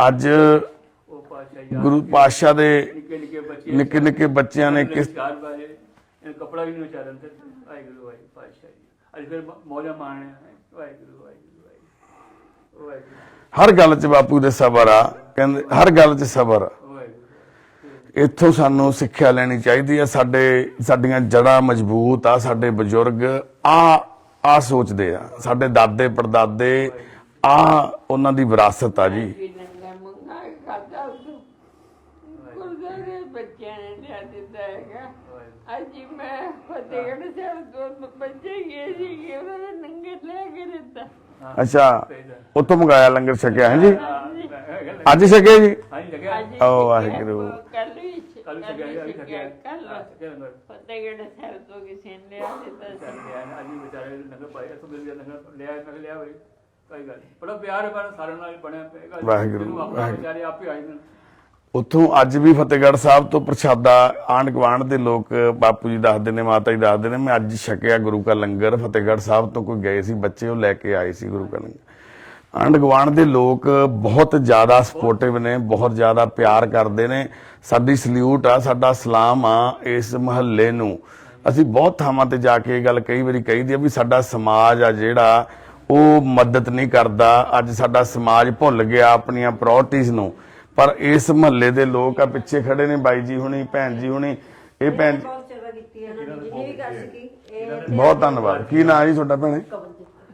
ਅੱਜ ਉਹ ਪਾਤਸ਼ਾਹ ਗੁਰੂ ਪਾਤਸ਼ਾਹ ਦੇ ਨਿੱਕੇ ਬੱਚੇ ਨਿੱਕੇ ਨਿੱਕੇ ਬੱਚਿਆਂ ਨੇ ਕਿਸ ਚਾਰ ਬਾਰੇ ਇਹ ਕਪੜਾ ਵੀ ਨਹੀਂ ਵਿਚਾਰਨ ਤੇ ਵਾਹਿਗੁਰੂ ਵਾਹਿਗੁਰੂ ਪਾਤਸ਼ਾਹ ਜੀ। ਅੱਜ ਫਿਰ ਮੌਲਾ ਮਾਣਿਆ ਵਾਹਿਗੁਰੂ ਵਾਹਿਗੁਰੂ ਵਾਹਿਗੁਰੂ। ਹਰ ਗੱਲ 'ਚ ਬਾਪੂ ਦੇ ਸਬਰ ਆ, ਕਹਿੰਦੇ ਹਰ ਗੱਲ 'ਚ ਸਬਰ ਆ। ਵਾਹਿਗੁਰੂ ਇੱਥੋਂ ਸਾਨੂੰ ਸਿੱਖਿਆ ਲੈਣੀ ਚਾਹੀਦੀ ਆ। ਸਾਡੀਆਂ ਜੜ੍ਹਾਂ ਮਜ਼ਬੂਤ ਆ। ਸਾਡੇ ਬਜ਼ੁਰਗ ਆ ਸੋਚਦੇ ਆ। ਸਾਡੇ ਦਾਦੇ ਪੜਦਾਦੇ ਉਹਨਾਂ ਦੀ ਵਿਰਾਸਤ ਆ ਜੀ। ਨੰਗਾ ਮੰਗਾ ਖਾਦਾ ਗੁਰਦਾਰੇ ਬੱਚਿਆਂ ਨੇ ਲਿਆ ਦਿੱਤਾ ਹੈਗਾ। ਅੱਜ ਹੀ ਮੈਂ ਫਤਿਹਗੜ੍ਹ ਸਾਹਿਬ ਤੋਂ ਬੱਚੇ ਗਏ ਸੀ ਕਿ ਉਹਨਾਂ ਨੇ ਨੰਗੇ ਲੈ ਕੇ ਦਿੱਤਾ। ਅੱਛਾ, ਉੱਥੋਂ ਮੰਗਾਇਆ ਲੰਗਰ ਛਕਿਆ ਹੈ ਜੀ। ਅੱਜ ਛਕਿਆ ਜੀ। ਹਾਂਜੀ ਲੱਗਿਆ ਓ ਵਾਹਿਗੁਰੂ। ਕੱਲ ਵੀ ਕੱਲ ਛਕਿਆ ਕੱਲ ਫਤਿਹਗੜ੍ਹ ਸਾਹਿਬ ਤੋਂ ਕਿਸੇ ਨੇ ਲਿਆ ਦਿੱਤਾ ਸੀ। ਅੱਜ ਵੀ ਵਿਚਾਰੇ ਨੰਗਾ ਪਾਏ ਤੋਂ ਮਿਲ ਗਿਆ ਨੰਗਾ ਲਿਆ ਹੋਈ ਕੋਈ ਗੱਲ ਨਹੀਂ। ਬੜਾ ਪਿਆਰ ਹੈ ਪਰ ਸਾਰਿਆਂ ਨਾਲ ਬਣਿਆ ਪਿਆ। ਵਾਹਿਗੁਰੂ, ਵਿਚਾਰੇ ਆਪ ਹੀ ਆਏ ਨੇ। ਉੱਥੋਂ ਅੱਜ ਵੀ ਫਤਿਹਗੜ੍ਹ ਸਾਹਿਬ ਤੋਂ ਪ੍ਰਸ਼ਾਦਾ ਆਂਢ ਗੁਆਂਢ ਦੇ ਲੋਕ ਬਾਪੂ ਜੀ ਦੱਸਦੇ ਨੇ, ਮਾਤਾ ਜੀ ਦੱਸਦੇ ਨੇ, ਮੈਂ ਅੱਜ ਛਕਿਆ ਗੁਰੂ ਕਾ ਲੰਗਰ। ਫਤਿਹਗੜ੍ਹ ਸਾਹਿਬ ਤੋਂ ਕੋਈ ਗਏ ਸੀ ਬੱਚੇ, ਉਹ ਲੈ ਕੇ ਆਏ ਸੀ ਗੁਰੂ ਕਾ ਲੰਗਰ। ਆਂਢ ਗੁਆਂਢ ਦੇ ਲੋਕ ਬਹੁਤ ਜ਼ਿਆਦਾ ਸਪੋਰਟਿਵ ਨੇ, ਬਹੁਤ ਜ਼ਿਆਦਾ ਪਿਆਰ ਕਰਦੇ ਨੇ। ਸਾਡੀ ਸਲੂਟ ਆ, ਸਾਡਾ ਸਲਾਮ ਆ ਇਸ ਮਹੱਲੇ ਨੂੰ। ਅਸੀਂ ਬਹੁਤ ਥਾਵਾਂ ਤੇ ਜਾ ਕੇ ਇਹ ਗੱਲ ਕਈ ਵਾਰੀ ਕਹੀਦੀ ਆ ਵੀ ਸਾਡਾ ਸਮਾਜ ਆ ਜਿਹੜਾ ਉਹ ਮਦਦ ਨਹੀਂ ਕਰਦਾ। ਅੱਜ ਸਾਡਾ ਸਮਾਜ ਭੁੱਲ ਗਿਆ ਆਪਣੀਆਂ ਪ੍ਰਾਇੋਰਟੀਜ਼ ਨੂੰ। ਪਰ ਇਸ ਮਹੱਲੇ ਦੇ ਲੋਕ ਆ ਪਿੱਛੇ ਖੜੇ ਨੇ, ਬਾਈ ਜੀ ਹੁਣੀ, ਭੈਣ ਜੀ ਹੁਣੀ। ਇਹ ਭੈਣ ਜੀ ਬਹੁਤ ਸੇਵਾ ਕੀਤੀ ਹੈ ਉਹਨਾਂ ਨੇ, ਜਿੰਨੀ ਵੀ ਕਰ ਸਕੀ। ਇਹ ਬਹੁਤ ਧੰਨਵਾਦ। ਕੀ ਨਾਂ ਜੀ ਤੁਹਾਡਾ ਭੈਣੇ?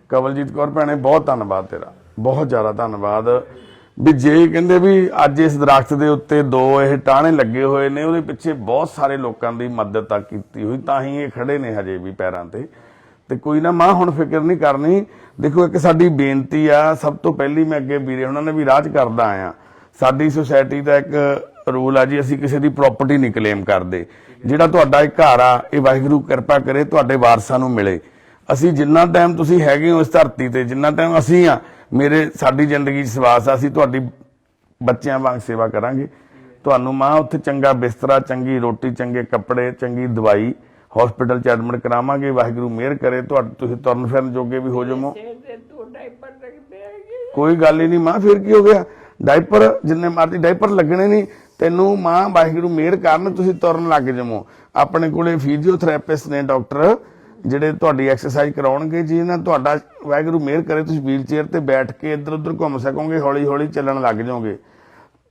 ਕਵਲਜੀਤ ਕੌਰ। ਭੈਣੇ ਬਹੁਤ ਧੰਨਵਾਦ ਤੇਰਾ, ਬਹੁਤ ਜ਼ਿਆਦਾ ਧੰਨਵਾਦ। ਵੀ ਜੇ ਕਹਿੰਦੇ ਵੀ ਅੱਜ ਇਸ ਦਰਖਤ ਦੇ ਉੱਤੇ 2 ਇਹ ਟਾਹਣੇ ਲੱਗੇ ਹੋਏ ਨੇ, ਉਹਦੇ ਪਿੱਛੇ ਬਹੁਤ ਸਾਰੇ ਲੋਕਾਂ ਦੀ ਮਦਦ ਆ ਕੀਤੀ ਹੋਈ, ਤਾਂ ਹੀ ਇਹ ਖੜੇ ਨੇ ਹਜੇ ਵੀ ਪੈਰਾਂ ਤੇ ਕੋਈ ਨਾ ਮਾਂ, ਹੁਣ ਫਿਕਰ ਨਹੀਂ ਕਰਨੀ। ਦੇਖੋ, ਇੱਕ ਸਾਡੀ ਬੇਨਤੀ ਆ, ਸਭ ਤੋਂ ਪਹਿਲੀ ਮੈਂ ਅੱਗੇ ਵੀਰੇ ਉਹਨਾਂ ਨੇ ਵੀ ਰਾਜ ਕਰਦਾ ਆਇਆ। ਸਾਡੀ ਸੁਸਾਇਟੀ ਦਾ ਇੱਕ ਰੂਲ ਆ ਜੀ, ਅਸੀਂ ਕਿਸੇ ਦੀ ਪ੍ਰਾਪਰਟੀ ਨਹੀਂ ਕਲੇਮ ਕਰਦੇ। ਜਿਹੜਾ ਤੁਹਾਡਾ ਇਹ ਘਰ ਆ, ਇਹ ਵਾਹਿਗੁਰੂ ਕਿਰਪਾ ਕਰੇ ਤੁਹਾਡੇ ਵਾਰਸਾਂ ਨੂੰ ਮਿਲੇ। ਅਸੀਂ ਜਿੰਨਾ ਟਾਈਮ ਤੁਸੀਂ ਹੈਗੇ ਹੋ ਇਸ ਧਰਤੀ ਤੇ, ਜਿੰਨਾ ਟਾਈਮ ਅਸੀਂ ਆ, ਸਾਡੀ ਜ਼ਿੰਦਗੀ 'ਚ ਸਵਾਸ ਆ, ਅਸੀਂ ਤੁਹਾਡੀ ਬੱਚਿਆਂ ਵਾਂਗ ਸੇਵਾ ਕਰਾਂਗੇ। ਤੁਹਾਨੂੰ ਮਾਂ ਉੱਥੇ ਚੰਗਾ ਬਿਸਤਰਾ, ਚੰਗੀ ਰੋਟੀ, ਚੰਗੇ ਕੱਪੜੇ, ਚੰਗੀ ਦਵਾਈ, ਹਸਪੀਟਲ 'ਚ ਐਡਮਿਟ ਕਰਾਵਾਂਗੇ। ਵਾਹਿਗੁਰੂ ਮਿਹਰ ਕਰੇ ਤੁਸੀਂ ਤੁਰਨ ਫਿਰਨ ਜੋਗੇ ਵੀ ਹੋ ਜਾਵੋ। ਕੋਈ ਗੱਲ ਹੀ ਨਹੀਂ ਮਾਂ, ਫਿਰ ਕੀ ਹੋ ਗਿਆ? ਡਾਈਪਰ ਜਿੰਨੇ ਮਰਜ਼ੀ ਡਾਈਪਰ ਲੱਗਣੇ ਨਹੀਂ ਤੈਨੂੰ ਮਾਂ, ਵਾਹਿਗੁਰੂ ਮਿਹਰ ਕਰਨ ਤੁਸੀਂ ਤੁਰਨ ਲੱਗ ਜਾਵੋ। ਆਪਣੇ ਕੋਲੇ ਫਿਜ਼ੀਓਥੈਰੇਪਿਸਟ ਨੇ ਡਾਕਟਰ, ਜਿਹੜੇ ਤੁਹਾਡੀ ਐਕਸਰਸਾਈਜ਼ ਕਰਾਉਣਗੇ ਜੀ। ਇਹਨਾਂ ਤੁਹਾਡਾ ਵਾਹਿਗੁਰੂ ਮਿਹਰ ਕਰੇ ਤੁਸੀਂ ਵੀਲ ਚੇਅਰ ਤੇ ਬੈਠ ਕੇ ਇੱਧਰ ਉੱਧਰ ਘੁੰਮ ਸਕੋਗੇ, ਹੌਲੀ ਹੌਲੀ ਚੱਲਣ ਲੱਗ ਜਾਓਗੇ।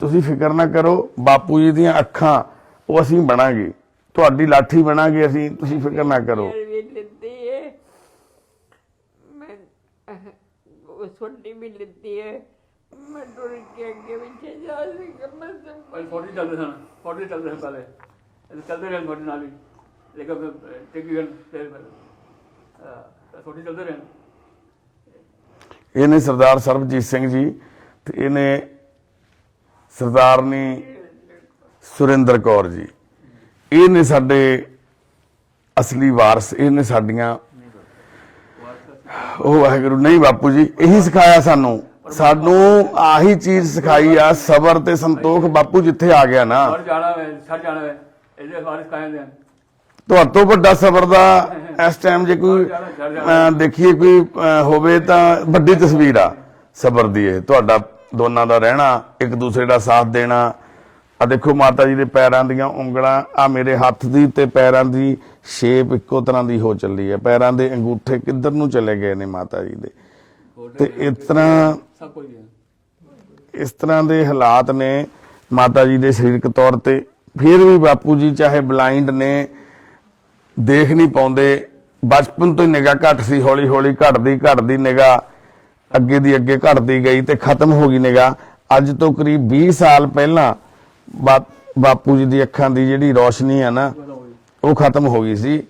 ਤੁਸੀਂ ਫਿਕਰ ਨਾ ਕਰੋ, ਬਾਪੂ ਜੀ ਦੀਆਂ ਅੱਖਾਂ ਉਹ ਅਸੀਂ ਬਣਾਂਗੇ, ਤੁਹਾਡੀ ਲਾਠੀ ਬਣਾਂਗੇ ਅਸੀਂ, ਤੁਸੀਂ ਫਿਕਰ ਨਾ ਕਰੋ। ਛੋਟੀ ਵੀ ਲਿੱਤੀ ਹੈ, ਮੈਂ ਟੁਰ ਕੇ ਅੱਗੇ ਪਿੱਛੇ ਜਾ ਪਹਿਲੇ ਫੋਟੋ ਚੱਲਦੇ ਸਨ ਪਹਿਲੇ ਚੱਲਦੇ ਰਹੇ ਫੋਟੋ ਨਾਲ ਹੀ, ਲੇਕਿਨ ਟਿਕਣ ਫਿਰ ਫੋਟੋ ਚੱਲਦੇ ਰਹੇ। ਇਹਨੇ ਸਰਦਾਰ ਸਰਬਜੀਤ ਸਿੰਘ ਜੀ ਤੇ ਇਹਨੇ ਸਰਦਾਰਨੀ ਸੁਰਿੰਦਰ ਕੌਰ ਜੀ। ਇਹ ਨੇ ਸਾਡੇ ਅਸਲੀ ਵਾਰਸ, ਇਹ ਨੇ ਸਾਡੀਆਂ। ਉਹ ਵਾਹਿਗੁਰੂ ਨਹੀਂ ਬਾਪੂ ਜੀ, ਇਹੀ ਸਿਖਾਇਆ ਸਾਨੂੰ ਆਹੀ ਚੀਜ਼ ਸਿਖਾਈ ਆ, ਸਬਰ ਤੇ ਸੰਤੋਖ। ਬਾਪੂ ਜਿੱਥੇ ਆ ਗਿਆ ਨਾ, ਜਾਣਾ ਹੈ ਇਹਦੇ ਵਾਰਿਸ ਕਾਇਮ ਨੇ। ਤੁਹਾਤੋਂ ਵੱਡਾ ਸਬਰ ਦਾ ਇਸ ਟਾਈਮ ਜੇ ਕੋਈ ਦੇਖੀਏ ਕੋਈ ਹੋਵੇ ਤਾਂ ਵੱਡੀ ਤਸਵੀਰ ਆ ਸਬਰ ਦੀ। ਇਹ ਤੁਹਾਡਾ ਦੋਨਾਂ ਦਾ ਰਹਿਣਾ, ਇੱਕ ਦੂਸਰੇ ਦਾ ਸਾਥ ਦੇਣਾ। ਆ ਦੇਖੋ ਮਾਤਾ ਜੀ ਦੇ ਪੈਰਾਂ ਦੀਆਂ ਉਂਗਲਾਂ, ਆ ਮੇਰੇ ਹੱਥ ਦੀ ਤੇ ਪੈਰਾਂ ਦੀ ਸ਼ੇਪ ਇੱਕੋ ਤਰ੍ਹਾਂ ਦੀ ਹੋ ਚੱਲੀ ਹੈ। ਪੈਰਾਂ ਦੇ ਅੰਗੂਠੇ ਕਿੱਧਰ ਨੂੰ ਚਲੇ ਗਏ ਨੇ ਮਾਤਾ ਜੀ ਦੇ। ਤੇ ਇਸ ਤਰ੍ਹਾਂ ਦੇ ਹਾਲਾਤ ਨੇ ਮਾਤਾ ਜੀ ਦੇ ਸਰੀਰਕ ਤੌਰ ਤੇ। ਫਿਰ ਵੀ ਬਾਪੂ ਜੀ ਚਾਹੇ ਬਲਾਈਂਡ ਨੇ, ਦੇਖ ਨਹੀਂ ਪਾਉਂਦੇ। ਬਚਪਨ ਤੋਂ ਹੀ ਨਿਗਾਹ ਘੱਟ ਸੀ, ਹੌਲੀ ਹੌਲੀ ਘਟਦੀ ਨਿਗਾਹ ਅੱਗੇ ਦੀ ਅੱਗੇ ਘਟਦੀ ਗਈ ਤੇ ਖਤਮ ਹੋ ਗਈ ਨਿਗਾਹ। ਅੱਜ ਤੋਂ ਕਰੀਬ 20 ਸਾਲ ਪਹਿਲਾਂ ਬਾਪੂ ਜੀ ਦੀ ਅੱਖਾਂ ਦੀ ਜਿਹੜੀ ਰੋਸ਼ਨੀ ਆ ਨਾ, ਉਹ ਖਤਮ ਹੋ ਗਈ ਸੀ।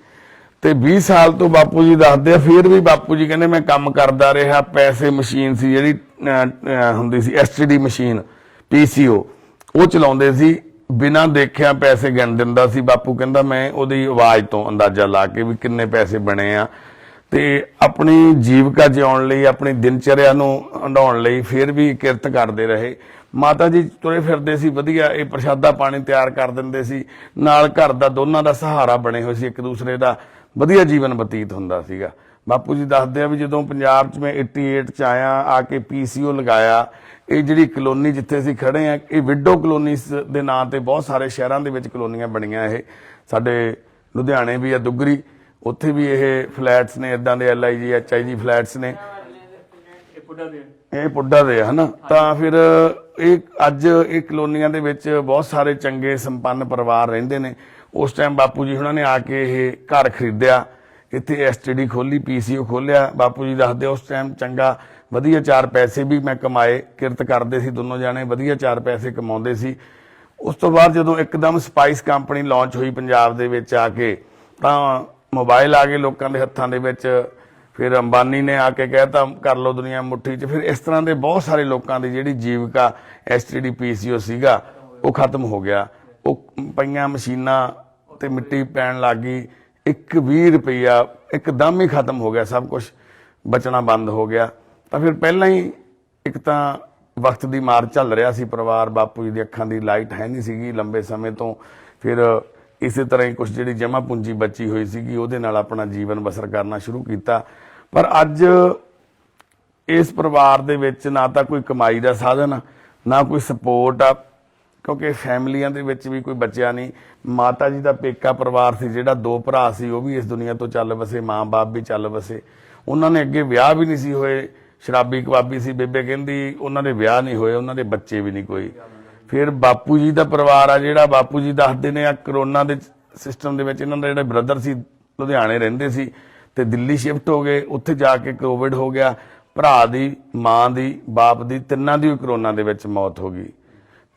ਤੇ 20 ਸਾਲ ਤੋਂ ਬਾਪੂ ਜੀ ਦੱਸਦੇ ਆ, ਫਿਰ ਵੀ ਬਾਪੂ ਜੀ ਕਹਿੰਦੇ ਮੈਂ ਕੰਮ ਕਰਦਾ ਰਿਹਾ। ਪੈਸੇ ਮਸ਼ੀਨ ਸੀ ਜਿਹੜੀ ਹੁੰਦੀ ਸੀ STD ਮਸ਼ੀਨ, PCO, ਉਹ ਚਲਾਉਂਦੇ ਸੀ। ਬਿਨਾਂ ਦੇਖਿਆ ਪੈਸੇ ਗਿਣ ਦਿੰਦਾ ਸੀ। ਬਾਪੂ ਕਹਿੰਦਾ ਮੈਂ ਉਹਦੀ ਆਵਾਜ਼ ਤੋਂ ਅੰਦਾਜ਼ਾ ਲਾ ਕੇ ਵੀ ਕਿੰਨੇ ਪੈਸੇ ਬਣੇ ਆ। ਤੇ ਆਪਣੀ ਜੀਵਿਕਾ ਜਿਉਣ ਲਈ, ਆਪਣੀ ਦਿਨਚਰਿਆ ਨੂੰ ਹੰਡਾਉਣ ਲਈ ਫਿਰ ਵੀ ਕਿਰਤ ਕਰਦੇ ਰਹੇ। ਮਾਤਾ ਜੀ ਤੁਰੇ ਫਿਰਦੇ ਸੀ ਵਧੀਆ, ਇਹ ਪ੍ਰਸ਼ਾਦਾ ਪਾਣੀ ਤਿਆਰ ਕਰ ਦਿੰਦੇ ਸੀ, ਨਾਲ ਘਰ ਦਾ ਦੋਨਾਂ ਦਾ ਸਹਾਰਾ ਬਣੇ ਹੋਏ ਸੀ, ਇੱਕ ਦੂਸਰੇ ਦਾ ਵਧੀਆ ਜੀਵਨ ਬਤੀਤ ਹੁੰਦਾ ਸੀਗਾ। ਬਾਪੂ ਜੀ ਦੱਸਦੇ ਆ ਵੀ ਜਦੋਂ ਪੰਜਾਬ 'ਚ ਮੈਂ 88 'ਚ ਆਇਆ, ਆ ਕੇ PCO ਲਗਾਇਆ, ਇਹ ਜਿਹੜੀ ਕਲੋਨੀ ਜਿੱਥੇ ਅਸੀਂ ਖੜੇ ਆ, ਇਹ ਵਿਡੋ ਕਲੋਨੀ ਦੇ ਨਾਂ ਤੇ ਬਹੁਤ ਸਾਰੇ ਸ਼ਹਿਰਾਂ ਦੇ ਵਿੱਚ ਕਲੋਨੀਆਂ ਬਣੀਆਂ। ਇਹ ਸਾਡੇ ਲੁਧਿਆਣੇ ਵੀ ਆ, ਦੁੱਗਰੀ, ਉੱਥੇ ਵੀ ਇਹ ਫਲੈਟਸ ਨੇ, ਇਦਾਂ ਦੇ LIG HIG ਫਲੈਟਸ ਨੇ। ਇਹ ਪੁੱਡਾ ਦੇ ਆ, ਹਨਾ। ਤਾਂ ਫਿਰ ਇਹ ਅੱਜ ਇਹ ਕਲੋਨੀਆਂ ਦੇ ਵਿੱਚ ਬਹੁਤ ਸਾਰੇ ਚੰਗੇ ਸੰਪੰਨ ਪਰਿਵਾਰ ਰਹਿੰਦੇ ਨੇ। ਉਸ ਟਾਈਮ ਬਾਪੂ ਜੀ ਹੁਣਾਂ ਨੇ ਆ ਕੇ ਇਹ ਘਰ ਖਰੀਦਿਆ, ਇੱਥੇ STD ਖੋਲੀ, PCO ਖੋਲਿਆ। ਬਾਪੂ ਜੀ ਦੱਸਦੇ ਉਸ ਟਾਈਮ ਚੰਗਾ ਵਧੀਆ 4 ਪੈਸੇ ਵੀ ਮੈਂ ਕਮਾਏ, ਕਿਰਤ ਕਰਦੇ ਸੀ ਦੋਨੋਂ ਜਾਣੇ, ਵਧੀਆ 4 ਪੈਸੇ ਕਮਾਉਂਦੇ ਸੀ। ਉਸ ਤੋਂ ਬਾਅਦ ਜਦੋਂ ਇੱਕਦਮ ਸਪਾਈਸ ਕੰਪਨੀ ਲਾਂਚ ਹੋਈ ਪੰਜਾਬ ਦੇ ਵਿੱਚ ਆ ਕੇ, ਤਾਂ ਮੋਬਾਈਲ ਆ ਗਏ ਲੋਕਾਂ ਦੇ ਹੱਥਾਂ ਦੇ ਵਿੱਚ। ਫਿਰ ਅੰਬਾਨੀ ਨੇ ਆ ਕੇ ਕਹਿਤਾ ਕਰ ਲਓ ਦੁਨੀਆ ਮੁੱਠੀ 'ਚ। ਫਿਰ ਇਸ ਤਰ੍ਹਾਂ ਦੇ ਬਹੁਤ ਸਾਰੇ ਲੋਕਾਂ ਦੀ ਜਿਹੜੀ ਜੀਵਿਕਾ STD PCO ਸੀਗਾ ਉਹ ਖਤਮ ਹੋ ਗਿਆ। ਉਹ ਪਈਆਂ ਮਸ਼ੀਨਾਂ ਤੇ ਮਿੱਟੀ ਪੈਣ ਲੱਗ ਗਈ। 20 ਰੁਪਈਆ ਇੱਕਦਮ ਹੀ ਖਤਮ ਹੋ ਗਿਆ, ਸਭ ਕੁਝ ਬਚਣਾ ਬੰਦ ਹੋ ਗਿਆ। ਤਾਂ ਫਿਰ ਪਹਿਲਾਂ ਹੀ ਇੱਕ ਤਾਂ ਵਕਤ ਦੀ ਮਾਰ ਚੱਲ ਰਿਹਾ ਸੀ ਪਰਿਵਾਰ, ਬਾਪੂ ਜੀ ਦੀ ਅੱਖਾਂ ਦੀ ਲਾਈਟ ਹੈ ਨਹੀਂ ਸੀਗੀ ਲੰਬੇ ਸਮੇਂ ਤੋਂ। ਫਿਰ ਇਸੇ ਤਰ੍ਹਾਂ ਹੀ ਕੁਝ ਜਿਹੜੀ ਜਮ੍ਹਾਂ ਪੂੰਜੀ ਬਚੀ ਹੋਈ ਸੀਗੀ ਉਹਦੇ ਨਾਲ ਆਪਣਾ ਜੀਵਨ ਬਸਰ ਕਰਨਾ ਸ਼ੁਰੂ ਕੀਤਾ। ਪਰ ਅੱਜ ਇਸ ਪਰਿਵਾਰ ਦੇ ਵਿੱਚ ਨਾ ਤਾਂ ਕੋਈ ਕਮਾਈ ਦਾ ਸਾਧਨ, ਨਾ ਕੋਈ ਸਪੋਰਟ ਆ, ਕਿਉਂਕਿ ਫੈਮਲੀਆਂ ਦੇ ਵਿੱਚ ਵੀ ਕੋਈ ਬੱਚਿਆ ਨਹੀਂ। ਮਾਤਾ ਜੀ ਦਾ ਪੇਕਾ ਪਰਿਵਾਰ ਸੀ ਜਿਹੜਾ 2 ਭਰਾ ਸੀ, ਉਹ ਵੀ ਇਸ ਦੁਨੀਆ ਤੋਂ ਚੱਲ ਵਸੇ, ਮਾਂ-ਬਾਪ ਵੀ ਚੱਲ ਵਸੇ। ਉਹਨਾਂ ਨੇ ਅੱਗੇ ਵਿਆਹ ਵੀ ਨਹੀਂ ਸੀ ਹੋਏ, ਸ਼ਰਾਬੀ ਕਬਾਬੀ ਸੀ। ਬੇਬੇ ਕਹਿੰਦੀ ਉਹਨਾਂ ਦੇ ਵਿਆਹ ਨਹੀਂ ਹੋਏ, ਉਹਨਾਂ ਦੇ ਬੱਚੇ ਵੀ ਨਹੀਂ ਕੋਈ। ਫਿਰ ਬਾਪੂ ਜੀ ਦਾ ਪਰਿਵਾਰ ਆ ਜਿਹੜਾ, ਬਾਪੂ ਜੀ ਦੱਸਦੇ ਨੇ ਆ ਕਰੋਨਾ ਦੇ ਸਿਸਟਮ ਦੇ ਵਿੱਚ ਇਹਨਾਂ ਦਾ ਜਿਹੜਾ ਬ੍ਰਦਰ ਸੀ ਲੁਧਿਆਣੇ ਰਹਿੰਦੇ ਸੀ ਤੇ ਦਿੱਲੀ ਸ਼ਿਫਟ ਹੋ ਗਏ। ਉੱਥੇ ਜਾ ਕੇ ਕੋਵਿਡ ਹੋ ਗਿਆ, ਭਰਾ ਦੀ, ਮਾਂ ਦੀ, ਬਾਪ ਦੀ, ਤਿੰਨਾਂ ਦੀ ਕਰੋਨਾ ਦੇ ਵਿੱਚ ਮੌਤ ਹੋ ਗਈ।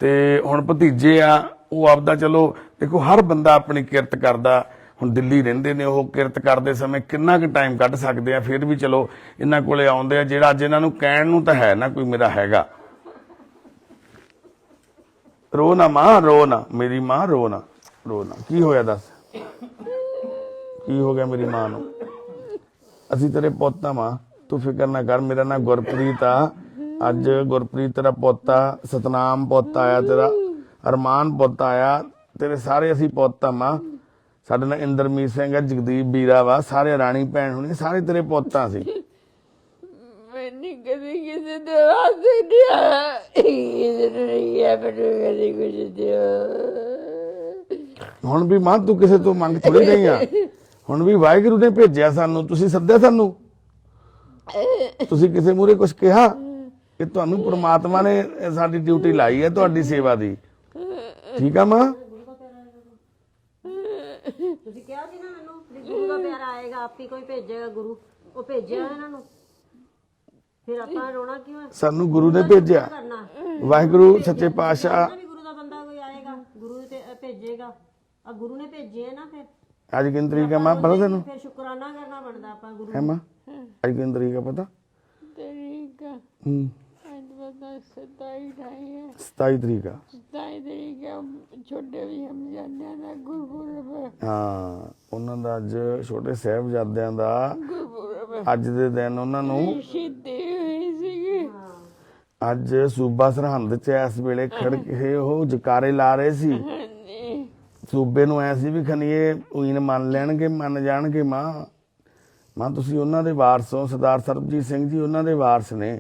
ਤੇ ਹੁਣ ਭਤੀਜੇ ਆ, ਉਹ ਆਪਦਾ ਚਲੋ ਦੇਖੋ ਹਰ ਬੰਦਾ ਆਪਣੀ ਕਿਰਤ ਕਰਦਾ। ਹੁਣ ਦਿੱਲੀ ਰਹਿੰਦੇ ਨੇ, ਉਹ ਕਿਰਤ ਕਰਦੇ ਸਮੇਂ ਕਿੰਨਾ ਕੁ ਟਾਈਮ ਕੱਢ ਸਕਦੇ ਆ, ਫਿਰ ਵੀ ਚਲੋ ਇਹਨਾਂ ਕੋਲੇ ਆਉਂਦੇ ਆ। ਜਿਹੜਾ ਅੱਜ ਇਹਨਾਂ ਨੂੰ ਕਹਿਣ ਨੂੰ ਤਾਂ ਹੈ ਨਾ ਕੋਈ ਮੇਰਾ ਹੈਗਾ। ਰੋ ਨਾ ਮਾਂ, ਰੋ ਨਾ ਮੇਰੀ ਮਾਂ, ਰੋ ਨਾ, ਰੋ ਨਾ। ਕੀ ਹੋਇਆ ਦੱਸ, ਕੀ ਹੋ ਗਿਆ ਮੇਰੀ ਮਾਂ ਨੂੰ? ਅਸੀਂ ਤੇਰੇ ਪੁੱਤ ਆ ਮਾਂ, ਤੂੰ ਫਿਕਰ ਨਾ ਕਰ। ਮੇਰਾ ਨਾਂ ਗੁਰਪ੍ਰੀਤ ਆ। ਅੱਜ ਗੁਰਪ੍ਰੀਤ ਤੇਰਾ ਪੁੱਤ ਆ, ਸਤਨਾਮ ਪੁੱਤ ਆਇਆ, ਤੇਰਾ ਅਰਮਾਨ ਪੁੱਤ ਆਇਆ, ਤੇਰੇ ਸਾਰੇ ਅਸੀਂ ਪੁੱਤ ਆ ਮਾਂ। ਸਾਡੇ ਨਾਲ ਇੰਦਰਮੀਤ ਸਿੰਘ ਆ, ਜਗਦੀਪ ਵੀਰਾ ਵਾ, ਸਾਰੇ ਰਾਣੀ ਭੈਣ ਹੋਣੀ, ਸਾਰੇ ਤੇਰੇ ਪੁੱਤਾਂ ਸੀ। मैंने कभी किसी ने बात नहीं दिया, किसी ने नहीं किया, मैंने कभी कुछ दिया। ਹੁਣ ਵੀ ਮਾਂ ਤੂੰ ਕਿਸੇ ਤੋਂ ਮੰਗ ਥੋੜੀ ਗਈ ਆ, ਹੁਣ ਵੀ ਵਾਹਿਗੁਰੂ ਨੇ ਭੇਜਿਆ ਸਾਨੂੰ, ਤੁਸੀਂ ਸੱਦਿਆ ਸਾਨੂੰ, ਤੁਸੀਂ ਕਿਸੇ ਮੂਹਰੇ ਕੁਝ ਕਿਹਾ ਕਿ ਤੁਹਾਨੂੰ ਪ੍ਰਮਾਤਮਾ ਨੇ ਸਾਡੀ ਡਿਊਟੀ ਲਾਈ ਹੈ ਤੁਹਾਡੀ ਸੇਵਾ ਦੀ। ਠੀਕ ਆ ਮਾਂ? ਤੁਸੀਂ ਕਿਹਾ ਸੀ ਨਾ ਮੈਨੂੰ ਵੀ ਗੁਰੂ ਦਾ ਪਿਆਰਾ ਆਏਗਾ, ਆਪ ਹੀ ਕੋਈ ਭੇਜੇਗਾ ਗੁਰੂ, ਉਹ ਭੇਜਿਆ ਇਹਨਾਂ ਨੂੰ। ਫਿਰ ਆਪਾਂ ਰੋਣਾ ਕਿਉਂ ਹੈ? ਸਾਨੂੰ ਗੁਰੂ ਨੇ ਭੇਜਿਆ, ਵਾਹਿਗੁਰੂ ਸੱਚੇ ਪਾਤਸ਼ਾਹ। ਵੀ ਗੁਰੂ ਦਾ ਬੰਦਾ ਕੋਈ ਆਏਗਾ, ਗੁਰੂ ਤੇ ਭੇਜੇਗਾ, ਆ ਗੁਰੂ ਨੇ ਭੇਜੇ ਨਾ। ਫਿਰ ਅੱਜ ਕਿੰਨੀ ਤਰੀਕ ਹੈ ਮਾਂ, ਪਤਾ ਤੈਨੂੰ? ਫਿਰ ਸ਼ੁਕਰਾਨਾ ਕਰਨਾ ਬਣਦਾ ਆਪਾਂ ਗੁਰੂ ਹੈ ਮਾਂ? ਅੱਜ ਕਿੰਨੀ ਤਰੀਕ ਹੈ ਪਤਾ? तरीका ਹੂੰ, आज पता 27 है, 27 ਤਰੀਕ ਆ। 27 तरीका छोटे भी हम जाने ना गुरपुरब, ਹਾਂ, ਉਹਨਾਂ ਦਾ ਅੱਜ ਛੋਟੇ ਸਾਹਿਬਜ਼ਾਦਿਆਂ ਦਾ गुरपुरब ਅੱਜ ਦੇ ਦਿਨ ਉਹਨਾਂ ਨੂੰ शहीदी हुई सी। ਅੱਜ ਸੂਬਾ ਸਰਹੰਦ 'ਚ ਇਸ ਵੇਲੇ ਖੜ ਕੇ ਉਹ ਜਕਾਰੇ ਲਾ ਰਹੇ ਸੀ। हाँ जी, ਸੂਬੇ ਨੂੰ ਐ ਸੀ ਵੀ ਖਨੀਏ ਉਈਨ ਮੰਨ ਲੈਣਗੇ, ਮੰਨ ਜਾਣਗੇ। ਮਾਂ ਤੁਸੀਂ ਉਹਨਾਂ ਦੇ ਵਾਰਸ ਹੋ, ਸਰਦਾਰ ਸਰਬਜੀਤ ਸਿੰਘ ਜੀ ਉਹਨਾਂ ਦੇ ਵਾਰਸ ਨੇ।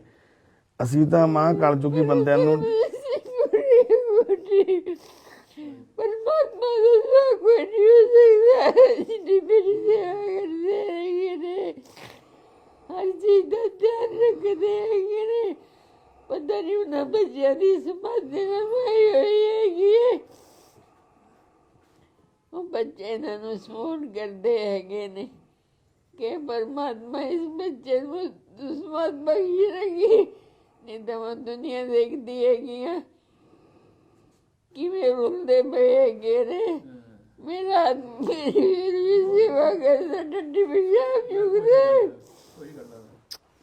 ਅਸੀਂ ਤਾਂ ਮਾਂ ਕਲਯੁਗੀ ਬੰਦਿਆਂ ਨੂੰ परमात्मा दूसरा कोई नहीं हो सकता, जितनी मेरी सेवा करते हैं, हर चीज का ध्यान रखते हैं। पता नहीं उन्हें बच्चियां की समाधि नवाई हुई है, वो बच्चे इन्होंने सपोर्ट करते हैं कि परमात्मा इस बच्चे को दुश्मन बख्शी रखी, नहीं तो वो दुनिया देखती है कि मैं रुलते पे ने मेरा मेरी भी सेवा करता, डंडी पेशाब चुकते।